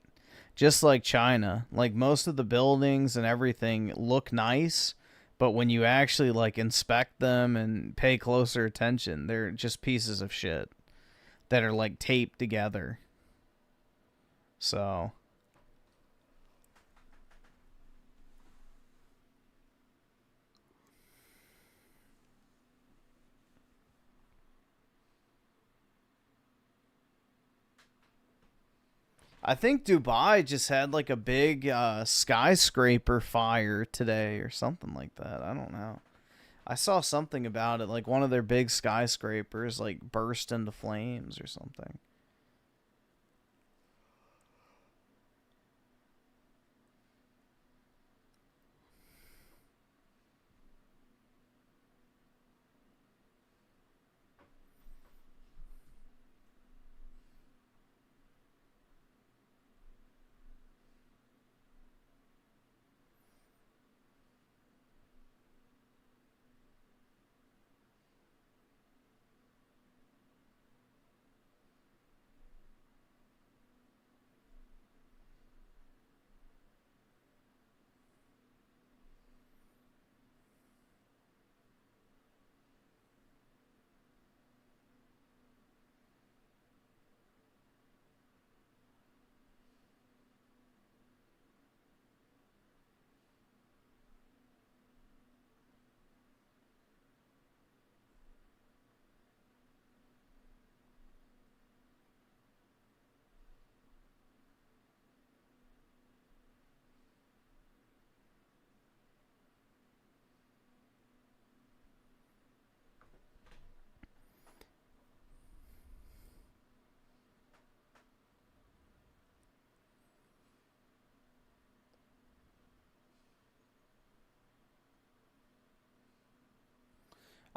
S2: Just like China. Like, most of the buildings and everything look nice, but when you actually, like, inspect them and pay closer attention, they're just pieces of shit that are, like, taped together. So... I think Dubai just had like a big skyscraper fire today or something like that. I don't know. I saw something about it, like one of their big skyscrapers like burst into flames or something.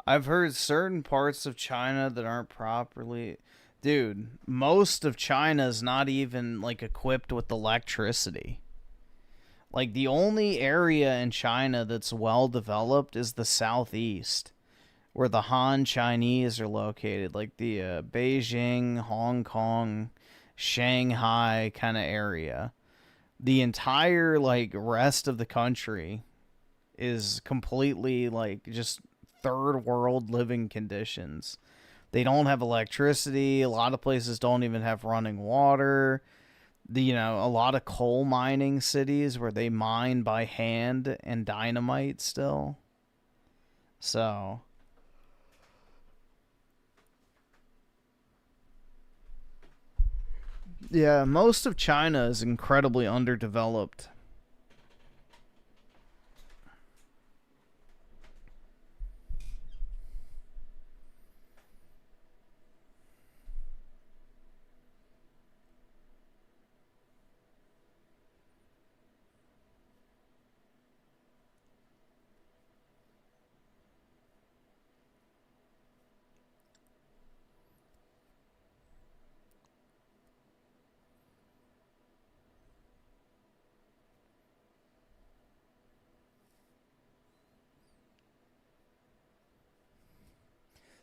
S2: I've heard certain parts of China that aren't properly... Dude, most of China is not even, like, equipped with electricity. Like, the only area in China that's well-developed is the southeast, where the Han Chinese are located. Like, the Beijing, Hong Kong, Shanghai kind of area. The entire, like, rest of the country is completely, like, just third world living conditions. They don't have electricity. A lot of places don't even have running water. A lot of coal mining cities where they mine by hand and dynamite still. So, yeah, most of China is incredibly underdeveloped.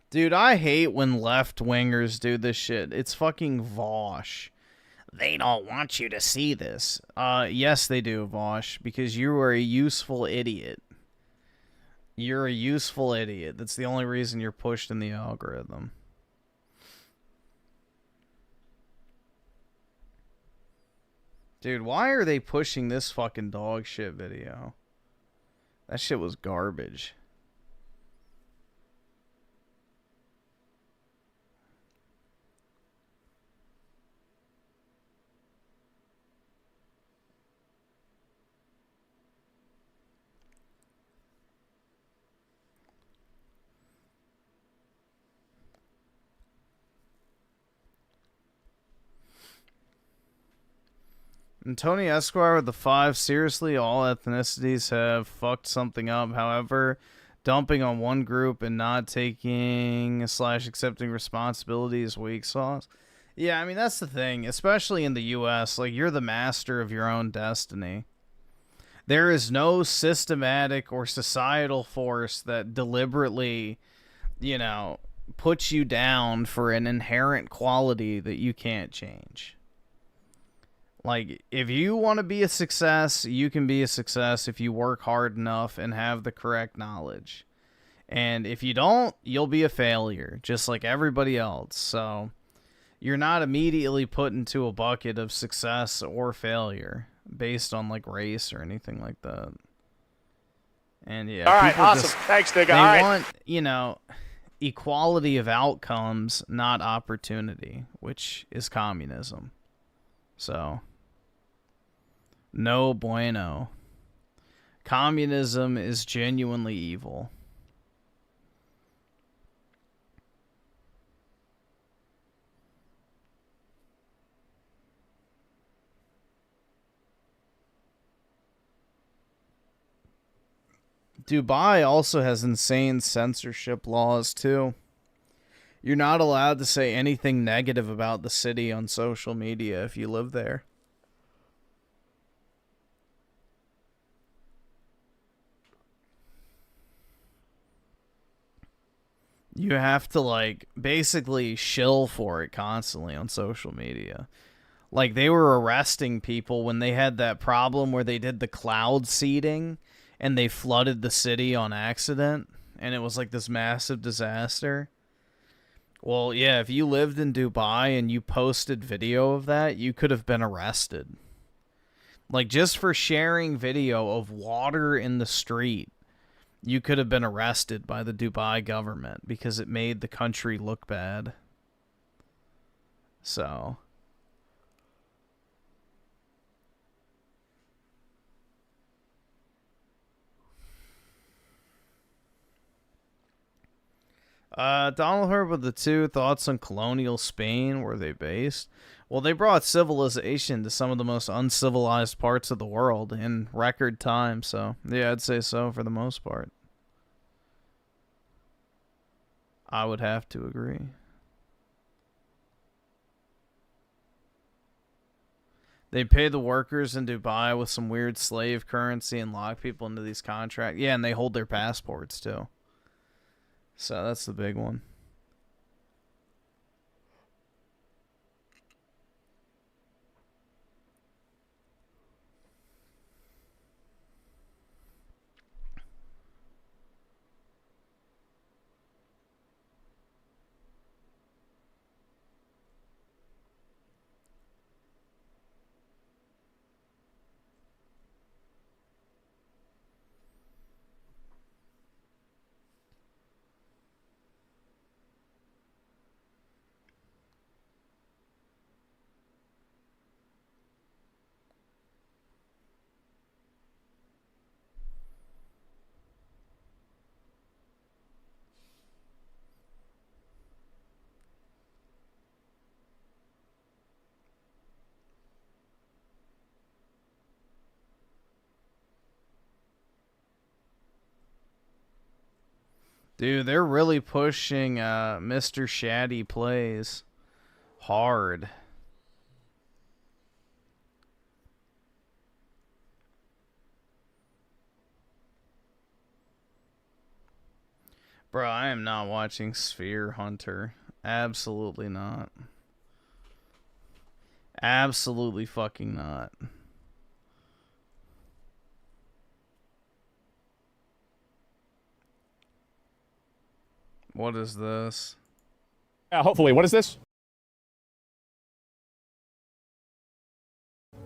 S2: Dude, I hate when left-wingers do this shit. It's fucking Vosh. They don't want you to see this. Yes, they do, Vosh, because you are a useful idiot. You're a useful idiot. That's the only reason you're pushed in the algorithm. Dude, why are they pushing this fucking dog shit video? That shit was garbage. And Tony Esquire with the 5, seriously, all ethnicities have fucked something up. However, dumping on one group and not taking / accepting responsibility is weak sauce. Yeah, I mean, that's the thing, especially in the U.S. Like, you're the master of your own destiny. There is no systematic or societal force that deliberately, puts you down for an inherent quality that you can't change. Like, if you want to be a success, you can be a success if you work hard enough and have the correct knowledge. And if you don't, you'll be a failure, just like everybody else. So, you're not immediately put into a bucket of success or failure based on, like, race or anything like that. And, yeah.
S3: All right, awesome. Thanks, nigga.
S2: They want, equality of outcomes, not opportunity, which is communism. So... no bueno. Communism is genuinely evil. Dubai also has insane censorship laws, too. You're not allowed to say anything negative about the city on social media if you live there. You have to, like, basically shill for it constantly on social media. Like, they were arresting people when they had that problem where they did the cloud seeding and they flooded the city on accident, and it was like this massive disaster. Well, yeah, if you lived in Dubai and you posted video of that, you could have been arrested. Like, just for sharing video of water in the street, you could have been arrested by the Dubai government because it made the country look bad. So... Donald Herb with the 2 thoughts on colonial Spain. Were they based? Well, they brought civilization to some of the most uncivilized parts of the world in record time. So, yeah, I'd say so for the most part. I would have to agree. They pay the workers in Dubai with some weird slave currency and lock people into these contracts. Yeah, and they hold their passports too. So that's the big one. Dude, they're really pushing Mr. Shaddy Plays hard. Bro, I am not watching Sphere Hunter. Absolutely not. Absolutely fucking not. What is this?
S3: Hopefully, what is this?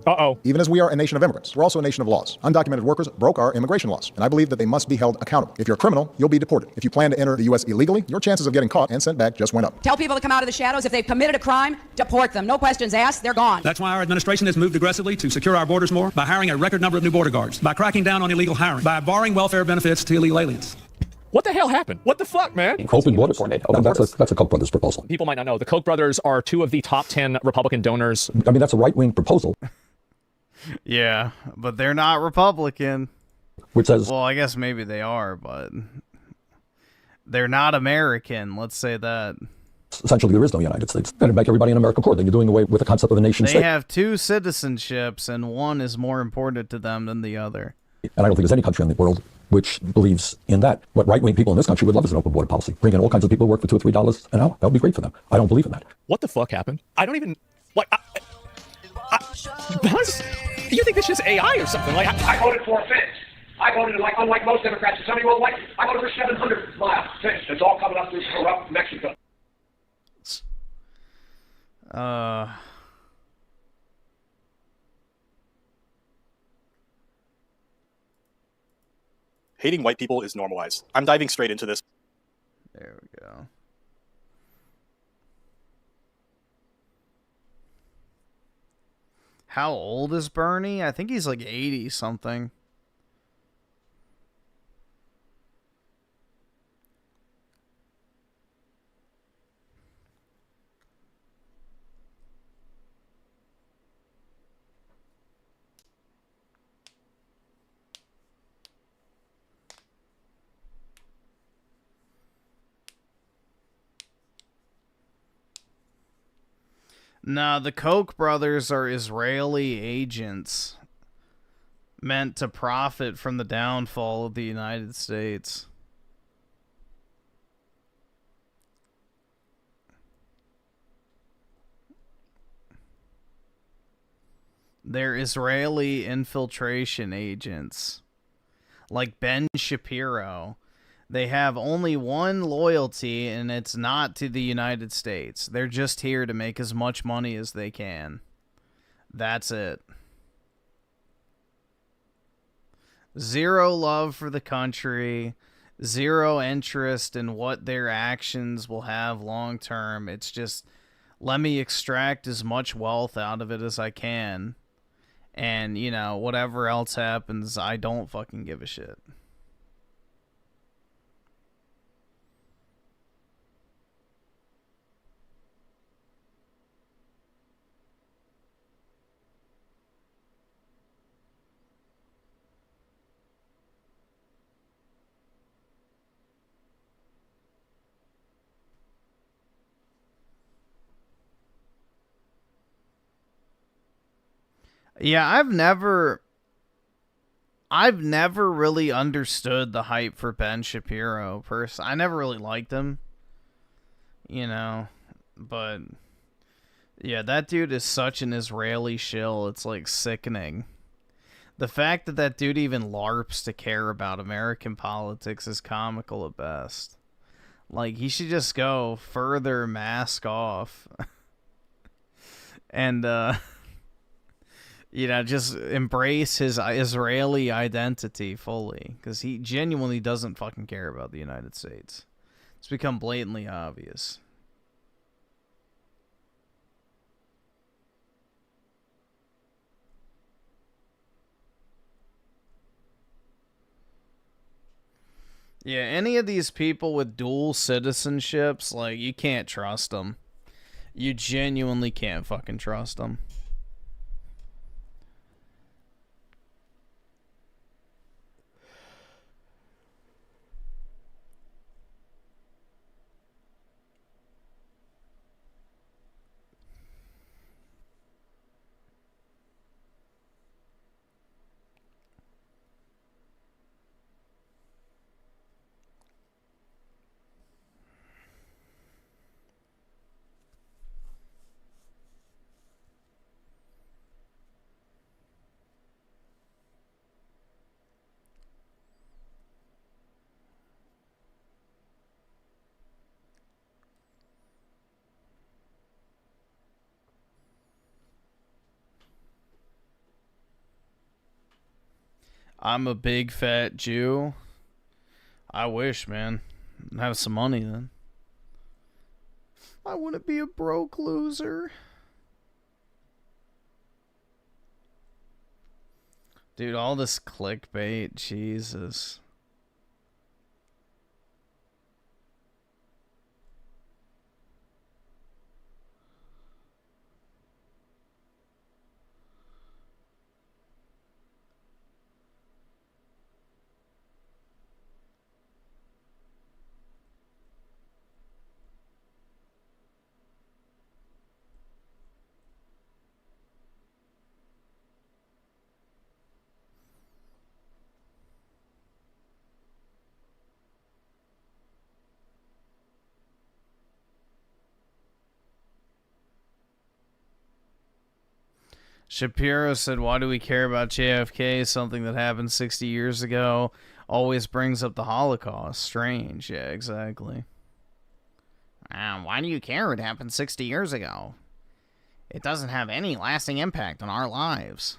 S3: Uh-oh.
S11: Even as we are a nation of immigrants, we're also a nation of laws. Undocumented workers broke our immigration laws, and I believe that they must be held accountable. If you're a criminal, you'll be deported. If you plan to enter the U.S. illegally, your chances of getting caught and sent back just went up.
S5: Tell people to come out of the shadows. If they've committed a crime, deport them. No questions asked. They're gone.
S12: That's why our administration has moved aggressively to secure our borders more by hiring a record number of new border guards, by cracking down on illegal hiring, by barring welfare benefits to illegal aliens.
S3: What the hell happened? What the fuck, man?
S13: Open borders. That's a Koch brothers proposal.
S3: People might not know. The Koch brothers are 2 of the top 10 Republican donors.
S13: I mean, that's a right-wing proposal.
S2: Yeah, but they're not Republican.
S13: Which says...
S2: Well, I guess maybe they are, but... They're not American, let's say that.
S13: Essentially, there is no United States. You're going to make everybody in America poor. Then you're doing away with the concept of a nation state.
S2: They have 2 citizenships, and one is more important to them than the other.
S13: And I don't think there's any country in the world which believes in that. What right-wing people in this country would love is an open border policy. Bring in all kinds of people who work for $2 or $3 an hour. That would be great for them. I don't believe in that.
S3: What the fuck happened? I don't even... Like, Buzz? You think this is AI or something? Like,
S14: I voted for a fence. I voted, like, unlike most Democrats, somebody will like, I voted for 700-mile fence. It's all coming up through corrupt Mexico.
S10: Hating white people is normalized. I'm diving straight into this.
S2: There we go. How old is Bernie? I think he's like 80 something. Nah, the Koch brothers are Israeli agents meant to profit from the downfall of the United States. They're Israeli infiltration agents. Like Ben Shapiro. They have only one loyalty, and it's not to the United States. They're just here to make as much money as they can. That's it. Zero love for the country. Zero interest in what their actions will have long term. It's just, let me extract as much wealth out of it as I can. And, you know, whatever else happens, I don't fucking give a shit. Yeah, I've never really understood the hype for Ben Shapiro. I never really liked him, you know, but yeah, that dude is such an Israeli shill. It's like sickening. The fact that that dude even LARPs to care about American politics is comical at best. Like, he should just go further mask off. And, you know, just embrace his Israeli identity fully. Because he genuinely doesn't fucking care about the United States. It's become blatantly obvious. Yeah, any of these people with dual citizenships, like, you can't trust them. You genuinely can't fucking trust them. I'm a big fat Jew. I wish, man. I'd have some money then. I wouldn't be a broke loser. Dude, all this clickbait, Jesus. Shapiro said, why do we care about JFK? Something that happened 60 years ago always brings up the Holocaust. Strange. Yeah, exactly. Why do you care? It happened 60 years ago. It doesn't have any lasting impact on our lives.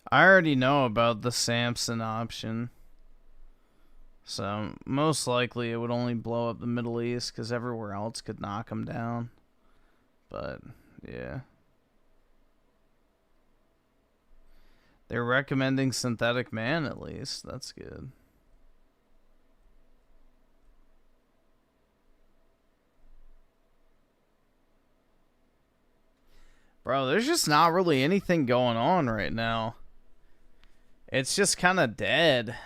S2: I already know about the Samson option. So, most likely it would only blow up the Middle East because everywhere else could knock them down. But, yeah. They're recommending Synthetic Man, at least. That's good. Bro, there's just not really anything going on right now. It's just kind of dead.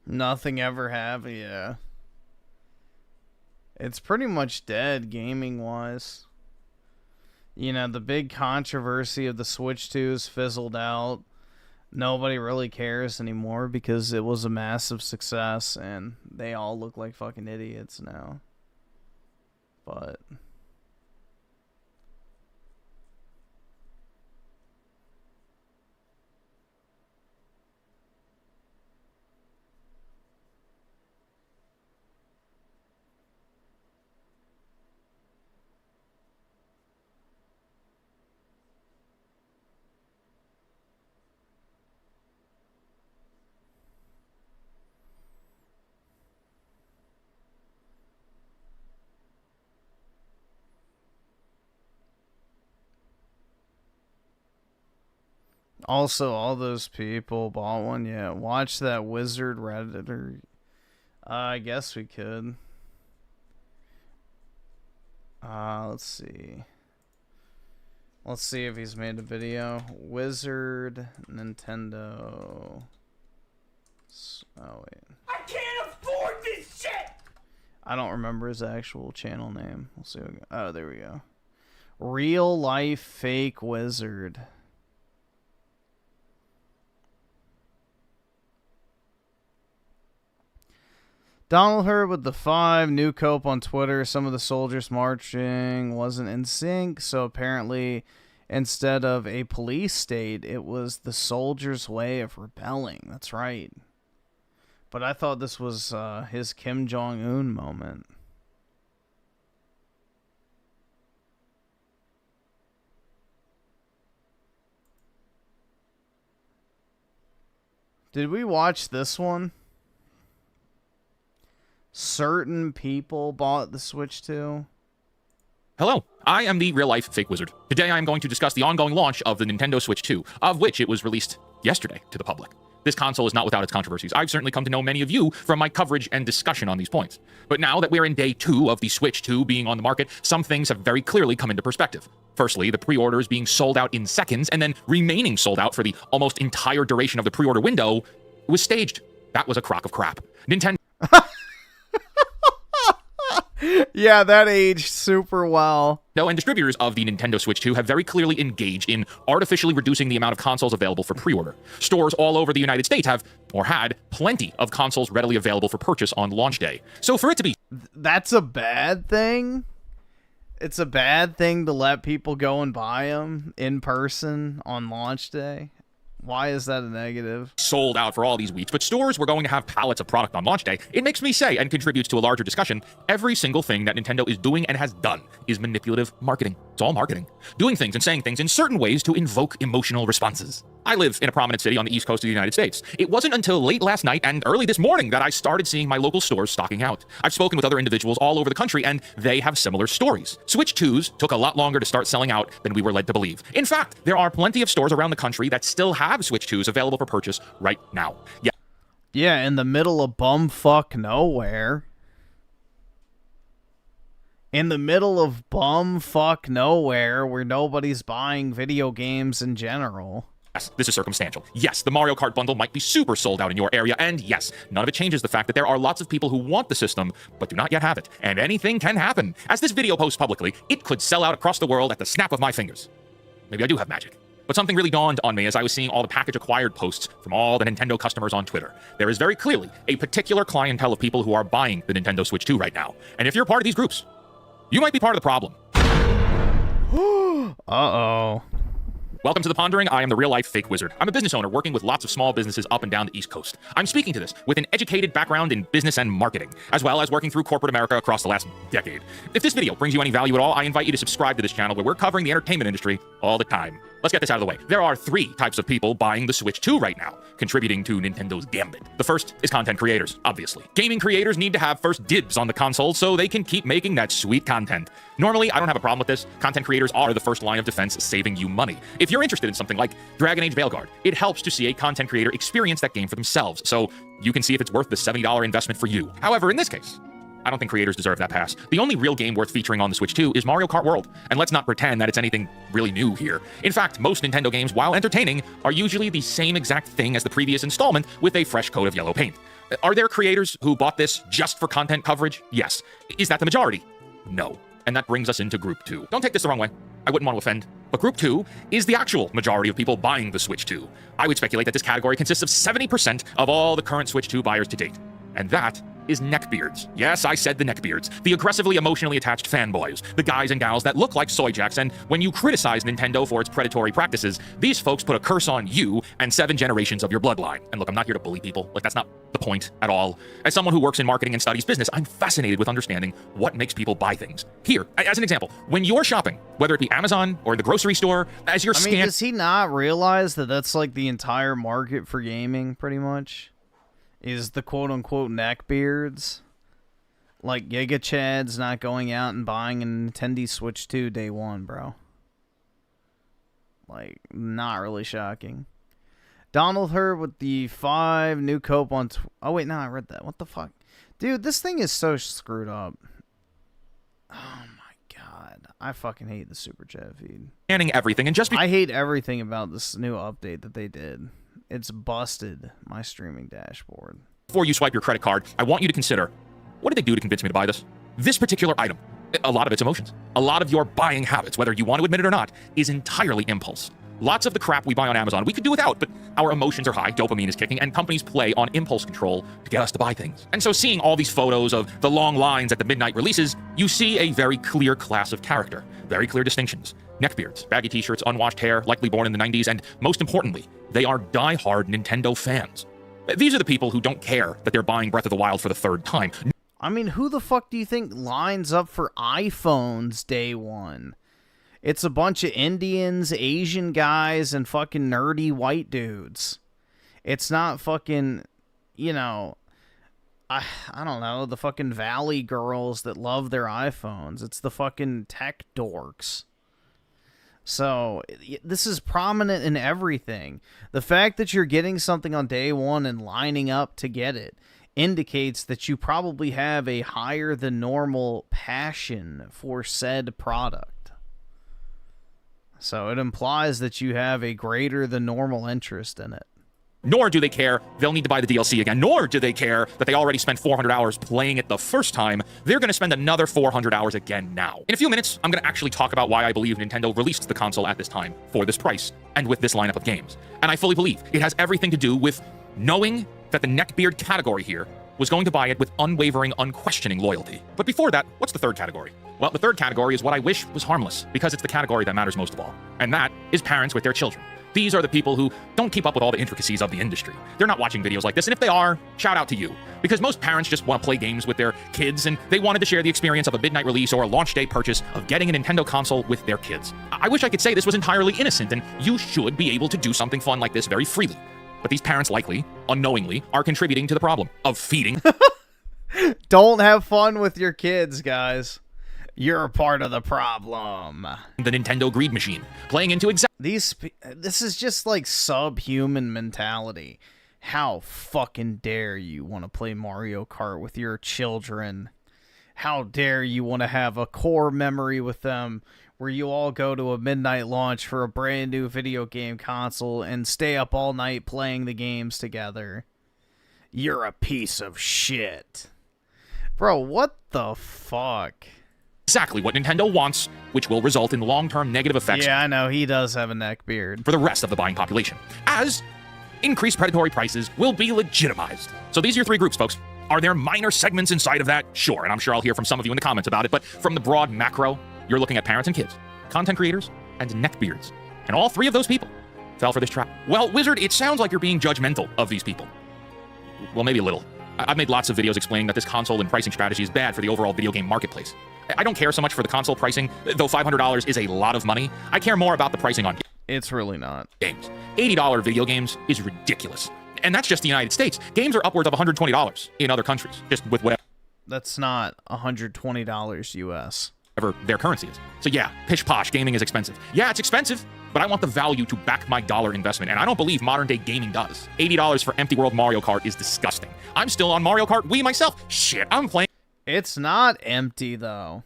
S2: Nothing ever happened, yeah. It's pretty much dead gaming-wise. You know, the big controversy of the Switch 2 has fizzled out. Nobody really cares anymore because it was a massive success and they all look like fucking idiots now. But... Also, all those people bought one. Yeah, watch that wizard Redditor. I guess we could. Let's see. Let's see if he's made a video. Wizard Nintendo. Oh, wait.
S15: I can't afford this shit!
S2: I don't remember his actual channel name. We'll see. Oh, there we go. Real life fake wizard. Donald Hurd with the 5. New Cope on Twitter. Some of the soldiers marching wasn't in sync, so apparently instead of a police state, it was the soldiers' way of rebelling. That's right. But I thought this was his Kim Jong-un moment. Did we watch this one? Certain people bought the Switch 2.
S16: Hello, I am the real-life fake wizard. Today I am going to discuss the ongoing launch of the Nintendo Switch 2, of which it was released yesterday to the public. This console is not without its controversies. I've certainly come to know many of you from my coverage and discussion on these points. But now that we're in day 2 of the Switch 2 being on the market, some things have very clearly come into perspective. Firstly, the pre-orders being sold out in seconds and then remaining sold out for the almost entire duration of the pre-order window was staged. That was a crock of crap. Nintendo...
S2: Yeah, that aged super well.
S16: And distributors of the Nintendo Switch 2 have very clearly engaged in artificially reducing the amount of consoles available for pre-order. Stores all over the United States have, or had, plenty of consoles readily available for purchase on launch day. So for it to be...
S2: That's a bad thing? It's a bad thing to let people go and buy them in person on launch day? Why is that a negative?
S16: Sold out for all these weeks, but stores were going to have pallets of product on launch day. It makes me say, and contributes to a larger discussion, every single thing that Nintendo is doing and has done is manipulative marketing. It's all marketing. Doing things and saying things in certain ways to invoke emotional responses. I live in a prominent city on the East Coast of the United States. It wasn't until late last night and early this morning that I started seeing my local stores stocking out. I've spoken with other individuals all over the country, and they have similar stories. Switch 2s took a lot longer to start selling out than we were led to believe. In fact, there are plenty of stores around the country that still have Switch 2s available for purchase right now.
S2: Yeah, in the middle of bumfuck nowhere. In the middle of bumfuck nowhere where nobody's buying video games in general.
S16: Yes, this is circumstantial. Yes, the Mario Kart bundle might be super sold out in your area, and yes, none of it changes the fact that there are lots of people who want the system, but do not yet have it. And anything can happen. As this video posts publicly, it could sell out across the world at the snap of my fingers. Maybe I do have magic. But something really dawned on me as I was seeing all the package acquired posts from all the Nintendo customers on Twitter. There is very clearly a particular clientele of people who are buying the Nintendo Switch 2 right now. And if you're part of these groups, you might be part of the problem.
S2: Uh-oh.
S16: Welcome to The Pondering. I am the real-life fake wizard. I'm a business owner working with lots of small businesses up and down the East Coast. I'm speaking to this with an educated background in business and marketing, as well as working through corporate America across the last decade. If this video brings you any value at all, I invite you to subscribe to this channel where we're covering the entertainment industry all the time. Let's get this out of the way. There are 3 types of people buying the Switch 2 right now, contributing to Nintendo's gambit. The first is content creators, obviously. Gaming creators need to have first dibs on the console so they can keep making that sweet content. Normally, I don't have a problem with this. Content creators are the first line of defense saving you money. If you're interested in something like Dragon Age Veilguard, it helps to see a content creator experience that game for themselves, so you can see if it's worth the $70 investment for you. However, in this case, I don't think creators deserve that pass. The only real game worth featuring on the Switch 2 is Mario Kart World, and let's not pretend that it's anything really new here. In fact, most Nintendo games, while entertaining, are usually the same exact thing as the previous installment with a fresh coat of yellow paint. Are there creators who bought this just for content coverage? Yes. Is that the majority? No. And that brings us into Group 2. Don't take this the wrong way. I wouldn't want to offend. But Group 2 is the actual majority of people buying the Switch 2. I would speculate that this category consists of 70% of all the current Switch 2 buyers to date. And that is neckbeards. Yes, I said the neckbeards. The aggressively emotionally attached fanboys. The guys and gals that look like soy jacks, and when you criticize Nintendo for its predatory practices, these folks put a curse on you and 7 generations of your bloodline. And look, I'm not here to bully people. Like, that's not the point at all. As someone who works in marketing and studies business, I'm fascinated with understanding what makes people buy things. Here, as an example, when you're shopping, whether it be Amazon or the grocery store, as you're
S2: I mean, does he not realize that that's like the entire market for gaming, pretty much? Is the quote-unquote neckbeards? Like, Giga Chad's not going out and buying a Nintendo Switch 2 day one, bro. Like, not really shocking. Donald Herb with the 5 new cope on... Oh, wait, no, I read that. What the fuck? Dude, this thing is so screwed up. Oh, my God. I fucking hate the Super Chat feed.
S16: Scanning everything, and
S2: I hate everything about this new update that they did. It's busted my streaming dashboard.
S16: Before you swipe your credit card, I want you to consider, what did they do to convince me to buy this? This particular item, a lot of it's emotions. A lot of your buying habits, whether you want to admit it or not, is entirely impulse. Lots of the crap we buy on Amazon we could do without, but our emotions are high, dopamine is kicking, and companies play on impulse control to get us to buy things. And so seeing all these photos of the long lines at the midnight releases, you see a very clear class of character, very clear distinctions. Neckbeards, baggy t-shirts, unwashed hair, likely born in the 90s, and most importantly, they are die-hard Nintendo fans. These are the people who don't care that they're buying Breath of the Wild for the 3rd time.
S2: I mean, who the fuck do you think lines up for iPhones day one? It's a bunch of Indians, Asian guys, and fucking nerdy white dudes. It's not fucking, you know, I don't know, the fucking Valley girls that love their iPhones. It's the fucking tech dorks. So, this is prominent in everything. The fact that you're getting something on day one and lining up to get it indicates that you probably have a higher than normal passion for said product. So, it implies that you have a greater than normal interest in it.
S16: Nor do they care they'll need to buy the DLC again. Nor do they care that they already spent 400 hours playing it the first time. They're going to spend another 400 hours again now. In a few minutes, I'm going to actually talk about why I believe Nintendo released the console at this time, for this price, and with this lineup of games. And I fully believe it has everything to do with knowing that the neckbeard category here was going to buy it with unwavering, unquestioning loyalty. But before that, what's the 3rd category? Well, the 3rd category is what I wish was harmless, because it's the category that matters most of all. And that is parents with their children. These are the people who don't keep up with all the intricacies of the industry. They're not watching videos like this, and if they are, shout out to you. Because most parents just want to play games with their kids, and they wanted to share the experience of a midnight release or a launch day purchase of getting a Nintendo console with their kids. I wish I could say this was entirely innocent, and you should be able to do something fun like this very freely. But these parents likely, unknowingly, are contributing to the problem of feeding.
S2: Don't have fun with your kids, guys. You're a part of the problem.
S16: The Nintendo greed machine, playing into
S2: this is just like subhuman mentality. How fucking dare you want to play Mario Kart with your children? How dare you want to have a core memory with them where you all go to a midnight launch for a brand new video game console and stay up all night playing the games together? You're a piece of shit. Bro, what the fuck?
S16: Exactly what Nintendo wants, which will result in long-term negative effects.
S2: Yeah, I know, he does have a neck beard.
S16: For the rest of the buying population, as increased predatory prices will be legitimized. So these are your 3 groups, folks. Are there minor segments inside of that? Sure, and I'm sure I'll hear from some of you in the comments about it, but from the broad macro, you're looking at parents and kids, content creators, and neckbeards. And all 3 of those people fell for this trap. Well, Wizard, it sounds like you're being judgmental of these people. Well, maybe a little. I've made lots of videos explaining that this console and pricing strategy is bad for the overall video game marketplace. I don't care so much for the console pricing, though $500 is a lot of money. I care more about the pricing on
S2: It's really not.
S16: Games. $80 video games is ridiculous. And that's just the United States. Games are upwards of $120 in other countries, just with whatever.
S2: That's not $120 US.
S16: Whatever their currency is. So yeah, pish-posh, gaming is expensive. Yeah, it's expensive, but I want the value to back my dollar investment, and I don't believe modern-day gaming does. $80 for empty world Mario Kart is disgusting. I'm still on Mario Kart Wii myself. Shit, I'm playing.
S2: It's not empty, though.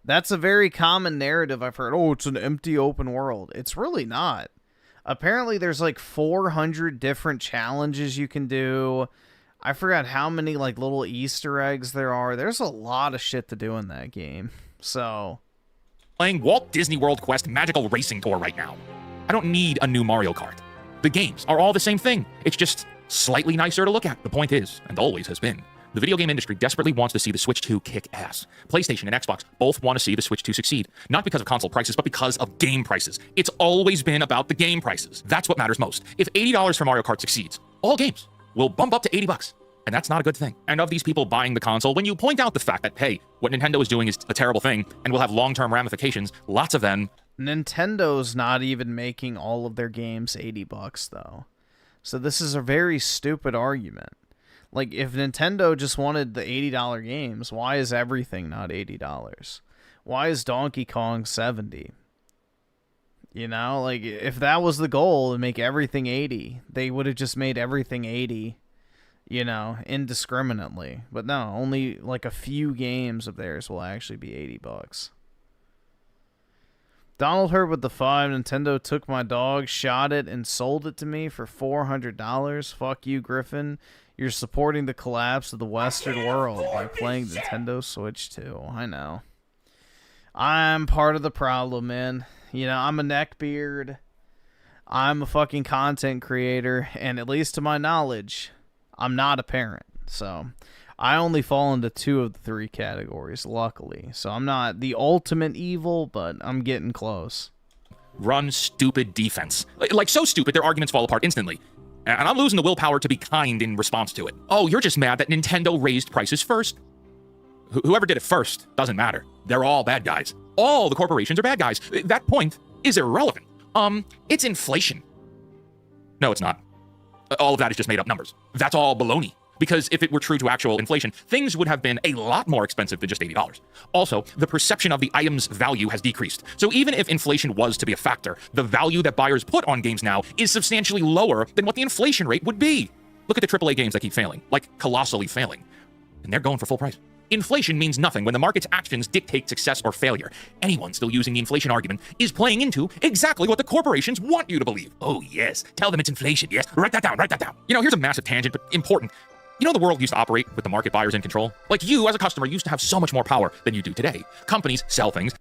S2: That's a very common narrative I've heard. Oh, it's an empty open world. It's really not. Apparently, there's like 400 different challenges you can do. I forgot how many like little Easter eggs there are. There's a lot of shit to do in that game. So,
S16: playing Walt Disney World Quest Magical Racing Tour right now. I don't need a new Mario Kart. The games are all the same thing. It's just slightly nicer to look at. The point is, and always has been, the video game industry desperately wants to see the Switch 2 kick ass. PlayStation and Xbox both want to see the Switch 2 succeed, not because of console prices, but because of game prices. It's always been about the game prices. That's what matters most. If $80 for Mario Kart succeeds, all games will bump up to $80. And that's not a good thing. And of these people buying the console, when you point out the fact that, hey, what Nintendo is doing is a terrible thing and will have long-term ramifications, lots of them...
S2: Nintendo's not even making all of their games $80, though. So this is a very stupid argument. Like, if Nintendo just wanted the $80 games, why is everything not $80? Why is Donkey Kong $70? You know, like, if that was the goal, to make everything 80, they would have just made everything 80, you know, indiscriminately. But no, only, like, a few games of theirs will actually be $80. Donald Hurd with the 5. Nintendo took my dog, shot it, and sold it to me for $400. Fuck you, Griffin. You're supporting the collapse of the Western world by playing Nintendo Switch 2. I know. I'm part of the problem, man. You know, I'm a neckbeard. I'm a fucking content creator. And at least to my knowledge, I'm not a parent. So, I only fall into 2 of the 3 categories, luckily. So, I'm not the ultimate evil, but I'm getting close.
S16: Run stupid defense. Like, so stupid, their arguments fall apart instantly. And I'm losing the willpower to be kind in response to it. Oh, you're just mad that Nintendo raised prices first? Whoever did it first doesn't matter. They're all bad guys. All the corporations are bad guys. That point is irrelevant. It's inflation. No, it's not. All of that is just made up numbers. That's all baloney. Because if it were true to actual inflation, things would have been a lot more expensive than just $80. Also, the perception of the item's value has decreased. So even if inflation was to be a factor, the value that buyers put on games now is substantially lower than what the inflation rate would be. Look at the AAA games that keep failing, like colossally failing. And they're going for full price. Inflation means nothing when the market's actions dictate success or failure. Anyone still using the inflation argument is playing into exactly what the corporations want you to believe. Oh, yes. Tell them it's inflation. Yes. Write that down. Write that down. You know, here's a massive tangent, but important. You know the world used to operate with the market buyers in control? Like you, as a customer, used to have so much more power than you do today. Companies sell things.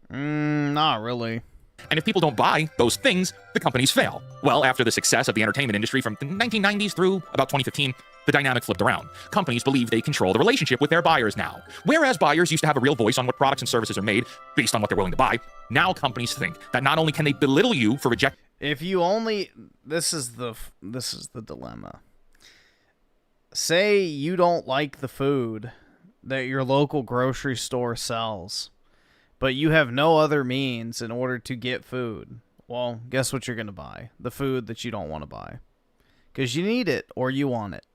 S2: Not really.
S16: And if people don't buy those things, the companies fail. Well, after the success of the entertainment industry from the 1990s through about 2015, the dynamic flipped around. Companies believe they control the relationship with their buyers now. Whereas buyers used to have a real voice on what products and services are made based on what they're willing to buy, now companies think that not only can they belittle you for rejecting...
S2: If you only... This is the dilemma. Say you don't like the food that your local grocery store sells, but you have no other means in order to get food. Well, guess what you're going to buy? The food that you don't want to buy. Because you need it or you want it.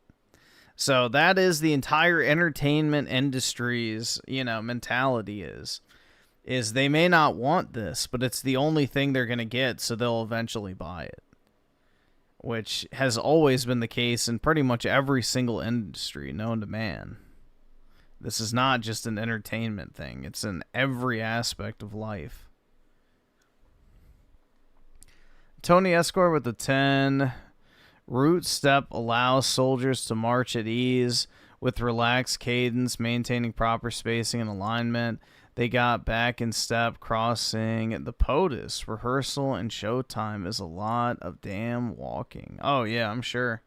S2: So that is the entire entertainment industry's, you know, mentality is they may not want this, but it's the only thing they're going to get, so they'll eventually buy it. Which has always been the case in pretty much every single industry known to man. This is not just an entertainment thing. It's in every aspect of life. Tony Esquire with the 10. Route step allows soldiers to march at ease with relaxed cadence, maintaining proper spacing and alignment. They got back in step, crossing the POTUS. Rehearsal and showtime is a lot of damn walking. Oh, yeah, I'm sure.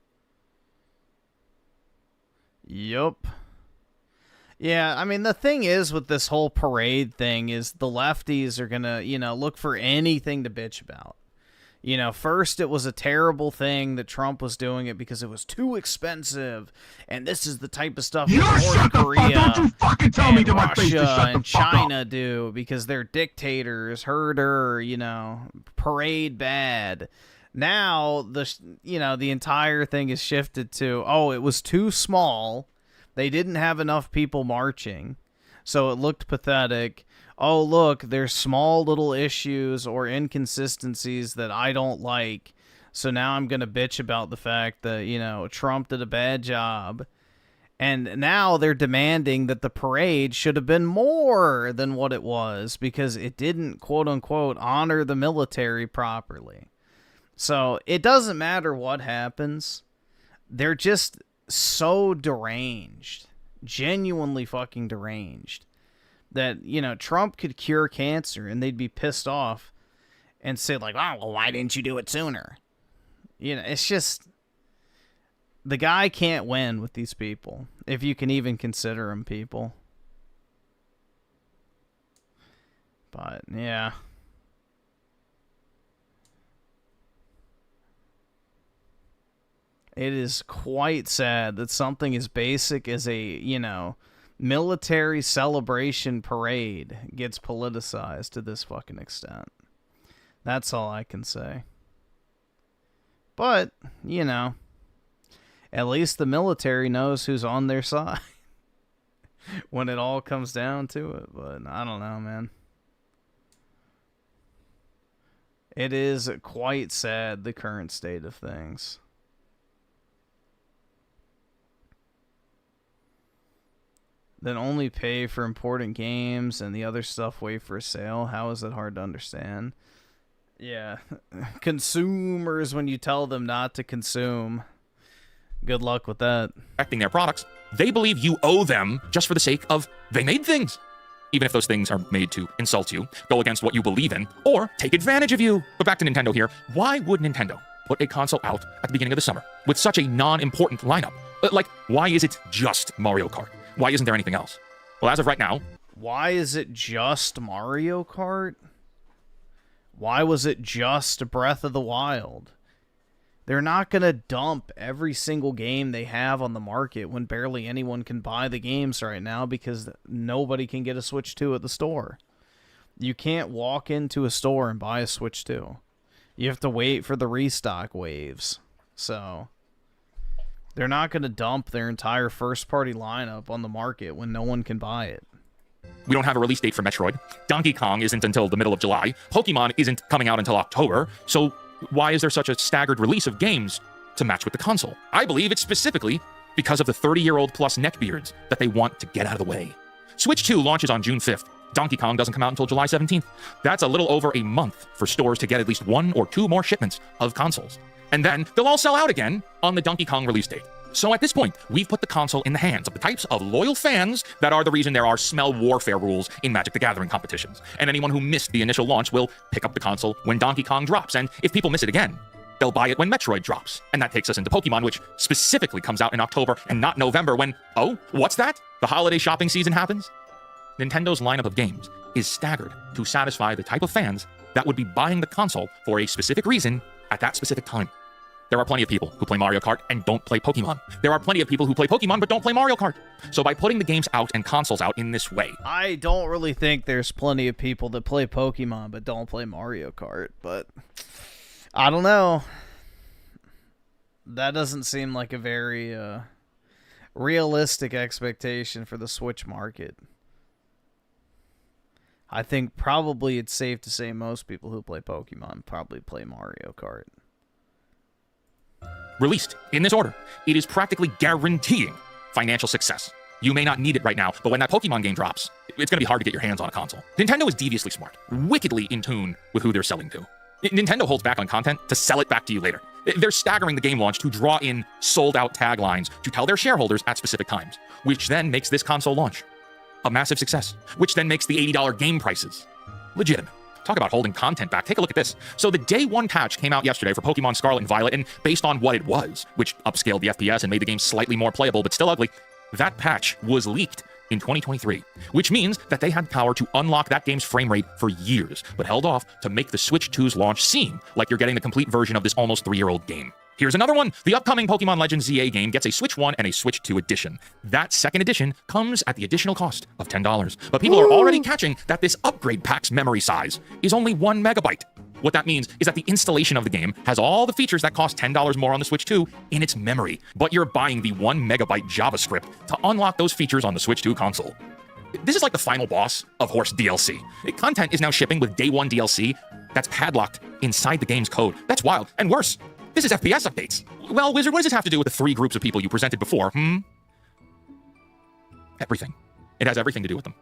S2: Yup. Yeah, I mean, the thing is with this whole parade thing is the lefties are going to, you know, look for anything to bitch about. You know, first it was a terrible thing that Trump was doing it because it was too expensive, and this is the type of stuff North Korea and Russia and China do because they're dictators, herder, you know, parade bad. Now the entire thing is shifted to, oh, it was too small. They didn't have enough people marching, so it looked pathetic. Oh, look, there's small little issues or inconsistencies that I don't like, so now I'm going to bitch about the fact that, you know, Trump did a bad job. And now they're demanding that the parade should have been more than what it was because it didn't, quote-unquote, honor the military properly. So it doesn't matter what happens. They're just so deranged, genuinely fucking deranged, that, you know, Trump could cure cancer and they'd be pissed off and say like, oh, well, why didn't you do it sooner? You know, it's just, the guy can't win with these people, if you can even consider them people. But, yeah. It is quite sad that something as basic as a, you know, military celebration parade gets politicized to this fucking extent. That's all I can say. But, you know, at least the military knows who's on their side when it all comes down to it. But I don't know, man. It is quite sad, the current state of things. Then only pay for important games and the other stuff wait for a sale. How is it hard to understand? Yeah. Consumers, when you tell them not to consume. Good luck with that.
S16: Affecting their products, they believe you owe them just for the sake of they made things. Even if those things are made to insult you, go against what you believe in, or take advantage of you. But back to Nintendo here. Why would Nintendo put a console out at the beginning of the summer with such a non-important lineup? Like, why is it just Mario Kart? Why isn't there anything else? Well, as of right now...
S2: Why is it just Mario Kart? Why was it just Breath of the Wild? They're not going to dump every single game they have on the market when barely anyone can buy the games right now because nobody can get a Switch 2 at the store. You can't walk into a store and buy a Switch 2. You have to wait for the restock waves. So... they're not going to dump their entire first-party lineup on the market when no one can buy it.
S16: We don't have a release date for Metroid. Donkey Kong isn't until the middle of July. Pokemon isn't coming out until October. So why is there such a staggered release of games to match with the console? I believe it's specifically because of the 30-year-old plus neckbeards that they want to get out of the way. Switch 2 launches on June 5th. Donkey Kong doesn't come out until July 17th. That's a little over a month for stores to get at least 1 or 2 more shipments of consoles. And then they'll all sell out again on the Donkey Kong release date. So at this point, we've put the console in the hands of the types of loyal fans that are the reason there are smell warfare rules in Magic the Gathering competitions. And anyone who missed the initial launch will pick up the console when Donkey Kong drops. And if people miss it again, they'll buy it when Metroid drops. And that takes us into Pokemon, which specifically comes out in October and not November when, oh, what's that? The holiday shopping season happens? Nintendo's lineup of games is staggered to satisfy the type of fans that would be buying the console for a specific reason at that specific time. There are plenty of people who play Mario Kart and don't play Pokemon. There are plenty of people who play Pokemon but don't play Mario Kart. So by putting the games out and consoles out in this way...
S2: I don't really think there's plenty of people that play Pokemon but don't play Mario Kart, but... I don't know. That doesn't seem like a very realistic expectation for the Switch market. I think probably it's safe to say most people who play Pokemon probably play Mario Kart.
S16: Released in this order, it is practically guaranteeing financial success. You may not need it right now, but when that Pokemon game drops, it's going to be hard to get your hands on a console. Nintendo is deviously smart, wickedly in tune with who they're selling to. Nintendo holds back on content to sell it back to you later. They're staggering the game launch to draw in sold-out taglines to tell their shareholders at specific times, which then makes this console launch a massive success, which then makes the $80 game prices legitimate. Talk about holding content back. Take a look at this. So the day 1 patch came out yesterday for Pokemon Scarlet and Violet, and based on what it was, which upscaled the FPS and made the game slightly more playable, but still ugly, that patch was leaked in 2023, which means that they had power to unlock that game's frame rate for years, but held off to make the Switch 2's launch seem like you're getting the complete version of this almost 3-year-old game. Here's another one. The upcoming Pokemon Legends ZA game gets a Switch 1 and a Switch 2 edition. That second edition comes at the additional cost of $10. But people are already catching that this upgrade pack's memory size is only 1 megabyte. What that means is that the installation of the game has all the features that cost $10 more on the Switch 2 in its memory, but you're buying the 1 megabyte JavaScript to unlock those features on the Switch 2 console. This is like the final boss of Horse DLC. Content is now shipping with day 1 DLC that's padlocked inside the game's code. That's wild. And worse, this is FPS updates. Well, Wizard, what does this have to do with the 3 groups of people you presented before, Everything. It has everything to do with them.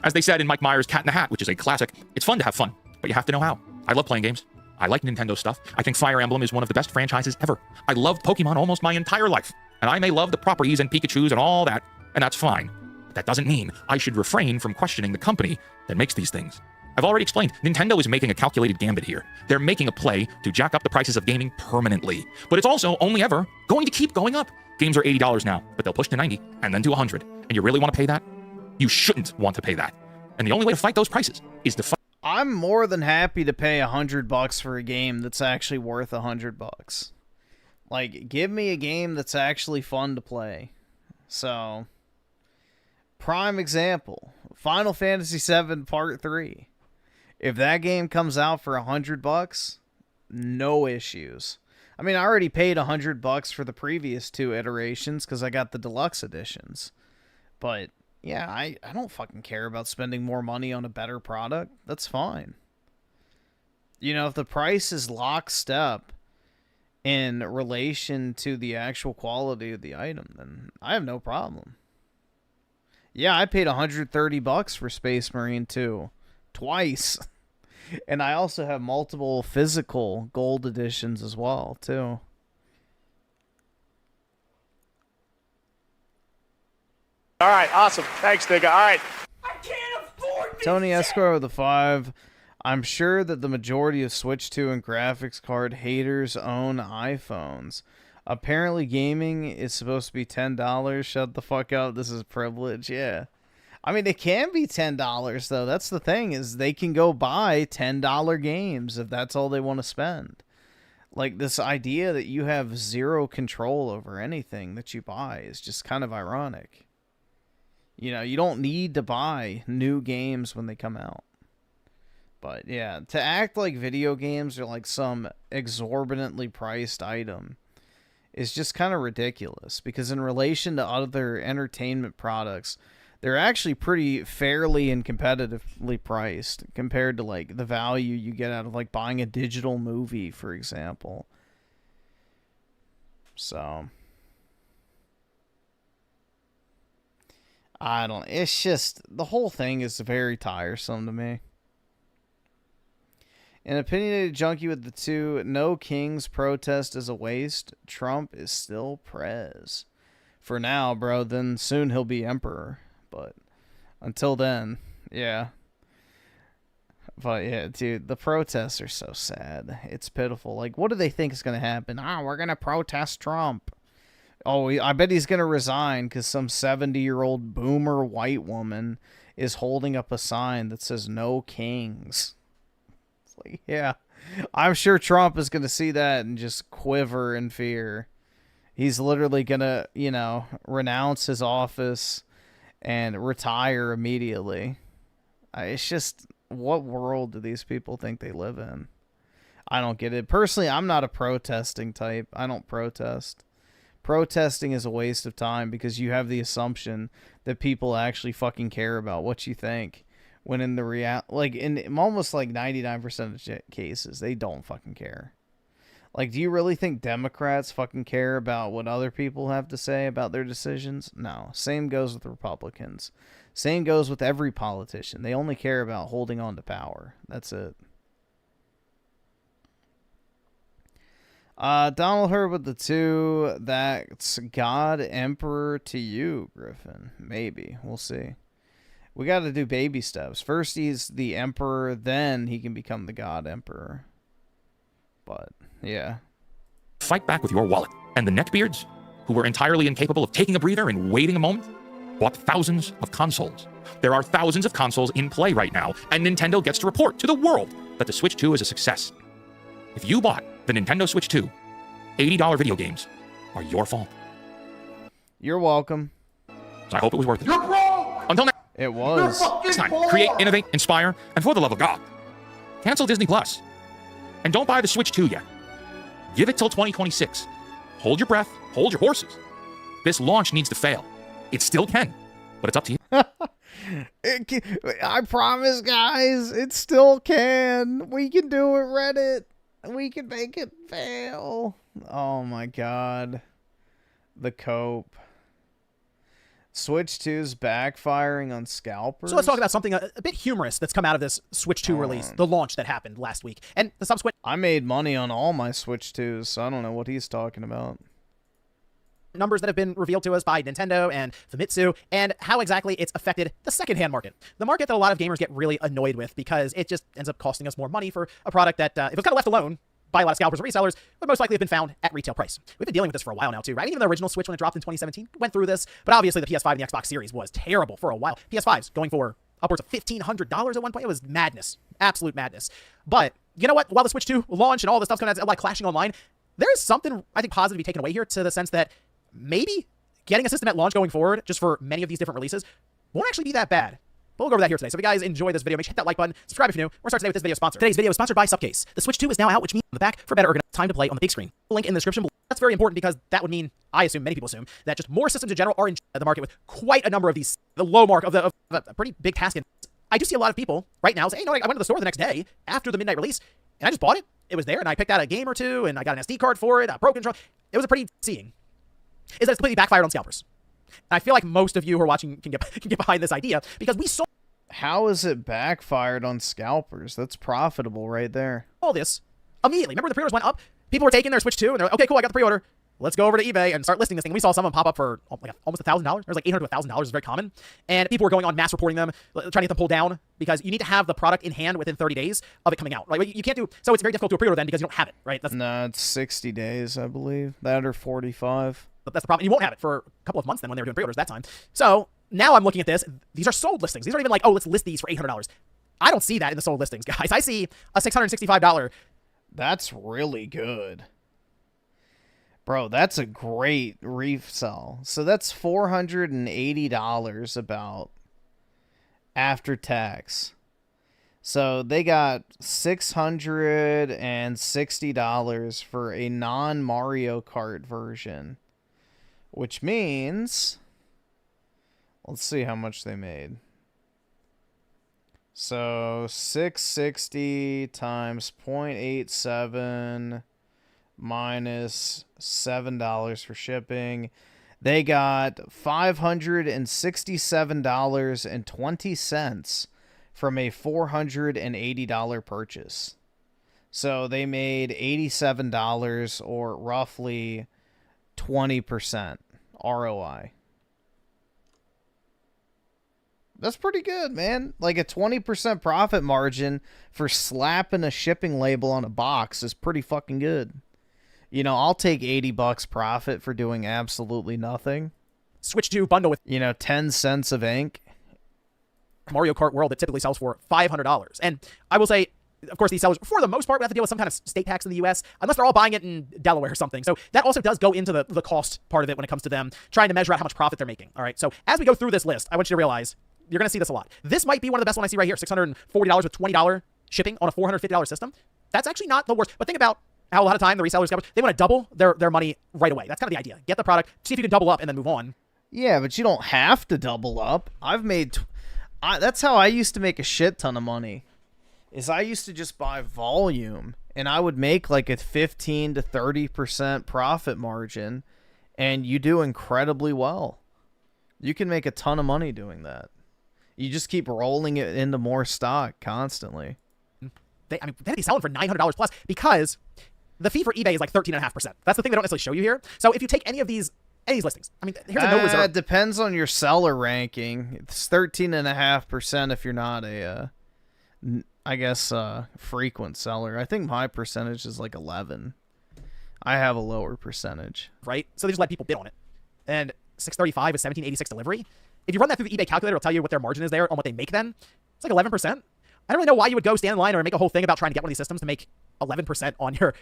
S16: As they said in Mike Myers' Cat in the Hat, which is a classic, it's fun to have fun, but you have to know how. I love playing games. I like Nintendo stuff. I think Fire Emblem is one of the best franchises ever. I loved Pokemon almost my entire life. And I may love the properties and Pikachus and all that, and that's fine. But that doesn't mean I should refrain from questioning the company that makes these things. I've already explained, Nintendo is making a calculated gambit here. They're making a play to jack up the prices of gaming permanently. But it's also only ever going to keep going up. Games are $80 now, but they'll push to $90 and then to $100. And you really want to pay that? You shouldn't want to pay that. And the only way to fight those prices is to fight.
S2: I'm more than happy to pay $100 for a game that's actually worth $100. Like, give me a game that's actually fun to play. So, prime example, Final Fantasy VII Part 3. If that game comes out for $100, no issues. I mean, I already paid $100 for the previous 2 iterations because I got the deluxe editions. But, yeah, I don't fucking care about spending more money on a better product. That's fine. You know, if the price is lockstep in relation to the actual quality of the item, then I have no problem. Yeah, I paid $130 for Space Marine 2. Twice. And I also have multiple physical gold editions as well, too.
S3: All right, awesome. Thanks, nigga. All right.
S15: I can't afford this
S2: Tony
S15: shit.
S2: Esquire with a 5. I'm sure that the majority of Switch 2 and graphics card haters own iPhones. Apparently gaming is supposed to be $10. Shut the fuck up. This is privilege. Yeah. I mean, it can be $10, though. That's the thing, is they can go buy $10 games if that's all they want to spend. Like, this idea that you have zero control over anything that you buy is just kind of ironic. You know, you don't need to buy new games when they come out. But, yeah, to act like video games are like some exorbitantly priced item is just kind of ridiculous. Because in relation to other entertainment products, they're actually pretty fairly and competitively priced compared to, like, the value you get out of, like, buying a digital movie, for example. So, I don't... It's just... The whole thing is very tiresome to me. An opinionated junkie with the 2, no King's protest is a waste. Trump is still prez. For now, bro, then soon he'll be emperor. But until then, yeah. But yeah, dude, the protests are so sad. It's pitiful. Like, what do they think is going to happen? We're going to protest Trump. Oh, I bet he's going to resign because some 70-year-old boomer white woman is holding up a sign that says no kings. It's like, yeah, I'm sure Trump is going to see that and just quiver in fear. He's literally going to, you know, renounce his office and retire immediately. It's just, what world do these people think they live in? I don't get it. Personally, I'm not a protesting type. I don't protest. Protesting is a waste of time because you have the assumption that people actually fucking care about what you think. When in the like in almost like 99% of cases, they don't fucking care. Like, do you really think Democrats fucking care about what other people have to say about their decisions? No. Same goes with Republicans. Same goes with every politician. They only care about holding on to power. That's it. Donald Hurd with the 2. That's God Emperor to you, Griffin. Maybe. We'll see. We got to do baby steps. First he's the Emperor, then he can become the God Emperor. But, yeah.
S16: Fight back with your wallet. And the neckbeards, who were entirely incapable of taking a breather and waiting a moment, bought thousands of consoles. There are thousands of consoles in play right now, and Nintendo gets to report to the world that the Switch 2 is a success. If you bought the Nintendo Switch 2, $80 video games are your fault.
S2: You're welcome.
S16: So I hope it was worth it.
S15: You're wrong!
S16: Until next
S2: It was.
S16: Next time, create, innovate, inspire, and for the love of God, cancel Disney Plus. And don't buy the Switch 2 yet. Give it till 2026. Hold your breath, hold your horses. This launch needs to fail. It still can, but it's up to you.
S2: I promise, guys, it still can. We can do it, Reddit. We can make it fail. Oh my god. The cope. Switch 2's backfiring on scalpers.
S17: So let's talk about something a bit humorous that's come out of this Switch 2 release, the launch that happened last week, and the subsequent...
S2: I made money on all my Switch 2s, so I don't know what he's talking about.
S17: numbers that have been revealed to us by Nintendo and Famitsu, and how exactly it's affected the secondhand market. The market that a lot of gamers get really annoyed with because it just ends up costing us more money for a product that, if it was kind of left alone by a lot of scalpers or resellers, would most likely have been found at retail price. We've been dealing with this for a while now too, right? Even the original Switch when it dropped in 2017 went through this, but obviously the PS5 and the Xbox Series was terrible for a while. PS5's going for upwards of $1,500 at one point. It was madness. Absolute madness. But you know what? While the Switch 2 launch and all this stuff's going to like clashing online, there is something I think positive to be taken away here to the sense that maybe getting a system at launch going forward just for many of these different releases won't actually be that bad. But we'll go over that here today. So if you guys enjoy this video, make sure to hit that like button, subscribe if you're new. We're starting today with this video sponsor. Today's video is sponsored by Subcase. The Switch 2 is now out, which means on the back for better organized time to play on the big screen. Link in the description below. That's very important because that would mean, I assume, many people assume, that just more systems in general are in the market with quite a number of these. The low mark of a pretty big task. I do see a lot of people right now say, hey, you know what, I went to the store the next day after the midnight release, and I just bought it. It was there, and I picked out a game or two, and I got an SD card for it, a Pro Controller. It was a pretty seeing. Is that it's completely backfired on scalpers. And I feel like most of you who are watching can get behind this idea because we saw.
S2: How is it backfired on scalpers? That's profitable right there.
S17: All this immediately. Remember when the pre-orders went up? People were taking their Switch 2, and they're like, okay, cool, I got the pre-order. Let's go over to eBay and start listing this thing. And we saw some of them pop up for like almost $1,000. There's like $800 to $1,000 is very common. And people were going on mass reporting them, trying to get them pulled down because you need to have the product in hand within 30 days of it coming out. Right? You can't do, so it's very difficult to pre-order then because you don't have it, right?
S2: No, it's 60 days, I believe. That or 45.
S17: But that's the problem. You won't have it for a couple of months then when they were doing pre-orders that time. So now I'm looking at this. These are sold listings. These aren't even like, oh, let's list these for $800. I don't see that in the sold listings, guys. I see a $665.
S2: That's really good. Bro, that's a great resell. So that's $480 about after tax. So they got $660 for a non-Mario Kart version. Which means, let's see how much they made. So 660 times 0.87 minus $7 for shipping. They got $567.20 from a $480 purchase. So they made $87 or roughly 20% ROI. That's pretty good, man. Like a 20% profit margin for slapping a shipping label on a box is pretty fucking good. You know, I'll take $80 profit for doing absolutely nothing.
S17: Switch 2 bundle with,
S2: 10 cents of ink.
S17: Mario Kart World that typically sells for $500. And I will say, of course, these sellers, for the most part, would have to deal with some kind of state tax in the U.S., unless they're all buying it in Delaware or something. So that also does go into the cost part of it when it comes to them trying to measure out how much profit they're making. All right, so as we go through this list, I want you to realize you're going to see this a lot. This might be one of the best ones I see right here, $640 with $20 shipping on a $450 system. That's actually not the worst. But think about how a lot of time the resellers, they want to double their money right away. That's kind of the idea. Get the product, see if you can double up, and then move on.
S2: Yeah, but you don't have to double up. I've made... that's how I used to make a shit ton of money. Is I used to just buy volume, and I would make like a 15 to 30% profit margin, and you do incredibly well. You can make a ton of money doing that. You just keep rolling it into more stock constantly.
S17: They be selling for $900 plus because the fee for eBay is like 13.5%. That's the thing they don't necessarily show you here. So if you take any of these listings, here's a no reserve.
S2: It depends on your seller ranking. It's 13.5% if you're not a, frequent seller. I think my percentage is like 11. I have a lower percentage.
S17: Right? So they just let people bid on it. And $635 is $17.86 delivery. If you run that through the eBay calculator, it'll tell you what their margin is there on what they make then. It's like 11%. I don't really know why you would go stand in line or make a whole thing about trying to get one of these systems to make 11% on your...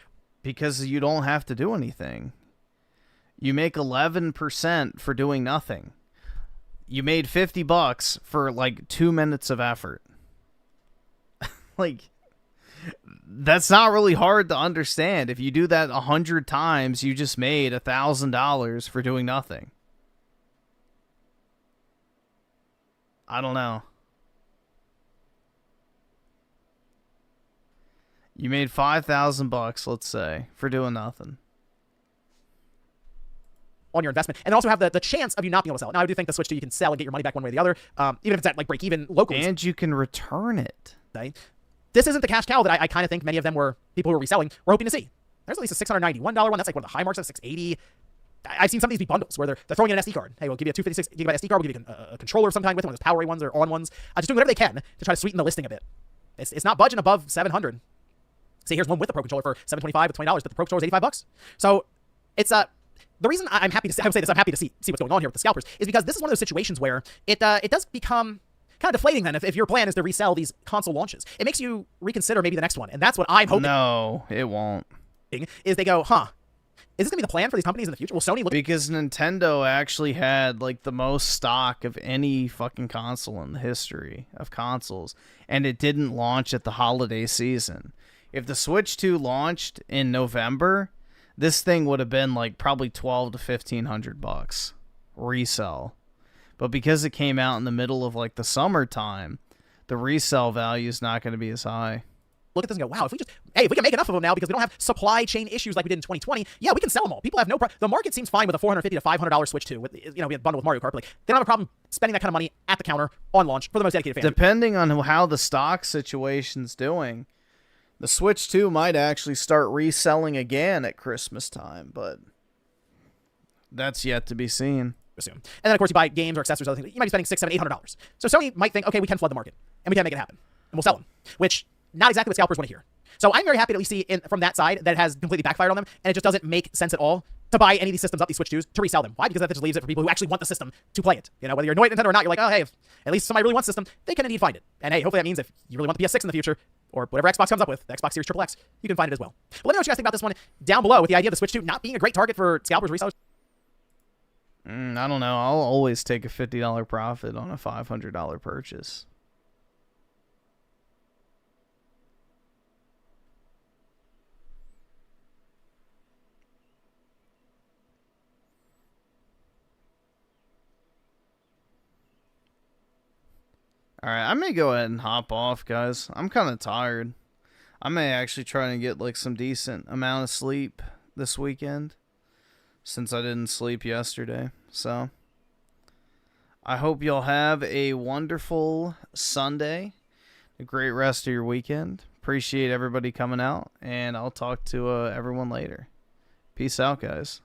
S2: Because you don't have to do anything. You make 11% for doing nothing. You made $50 for like 2 minutes of effort. Like, that's not really hard to understand. If you do that 100 times, you just made $1,000 for doing nothing. I don't know. You made $5,000, let's say, for doing nothing.
S17: On your investment, and also have the chance of you not being able to sell it. Now, I do think the Switch 2 you can sell and get your money back one way or the other, even if it's at like break even locally.
S2: And you can return it.
S17: Okay? This isn't the cash cow that I kind of think many of them were people who were reselling were hoping to see. There's at least a $691 one. That's like one of the high marks of $680. I've seen some of these be bundles where they're throwing in an SD card. Hey, we'll give you a 256 gigabyte SD card. We'll give you a controller of some kind with one of those Power ones or on ones. Just doing whatever they can to try to sweeten the listing a bit. It's not budging above $700. See, here's one with the Pro Controller for $725 with $20, but the Pro Controller is $85. So it's the reason I'm happy to see, I would say this, I'm happy to see what's going on here with the scalpers is because this is one of those situations where it does become kind of deflating then if your plan is to resell these console launches. It makes you reconsider maybe the next one, and that's what I'm hoping.
S2: No, it won't.
S17: Is they go, huh? Is this gonna be the plan for these companies in the future? Will Sony look?
S2: Because Nintendo actually had like the most stock of any fucking console in the history of consoles, and it didn't launch at the holiday season. If the Switch 2 launched in November, this thing would have been like probably $1,200 to $1,500 resell. But because it came out in the middle of like the summertime, the resale value is not going to be as high.
S17: Look at this and go, wow, if we can make enough of them now because we don't have supply chain issues like we did in 2020, yeah, we can sell them all. People have no problem. The market seems fine with a $450 to $500 Switch 2 with, we had bundled with Mario Kart. Like, they don't have a problem spending that kind of money at the counter on launch for the most dedicated fans.
S2: Depending on how the stock situation's doing, the Switch 2 might actually start reselling again at Christmas time, but that's yet to be seen.
S17: Assume. And then, of course, you buy games or accessories, other things. You might be spending $600, $700, $800. So Sony might think, okay, we can flood the market, and we can make it happen, and we'll sell them, which not exactly what scalpers want to hear. So I'm very happy to at least see from that side that it has completely backfired on them, and it just doesn't make sense at all to buy any of these systems up, these Switch 2s, to resell them. Why? Because that just leaves it for people who actually want the system to play it. Whether you're annoyed at Nintendo or not, you're like, oh, hey, if at least somebody really wants the system, they can indeed find it. And hey, hopefully that means if you really want the PS6 in the future, or whatever Xbox comes up with, the Xbox Series XXX, you can find it as well. But let me know what you guys think about this one down below with the idea of the Switch 2 not being a great target for scalpers, resellers.
S2: I don't know. I'll always take a $50 profit on a $500 purchase. Alright, I may go ahead and hop off, guys. I'm kind of tired. I may actually try and get like some decent amount of sleep this weekend, since I didn't sleep yesterday. So, I hope y'all have a wonderful Sunday, a great rest of your weekend. Appreciate everybody coming out, and I'll talk to everyone later. Peace out, guys.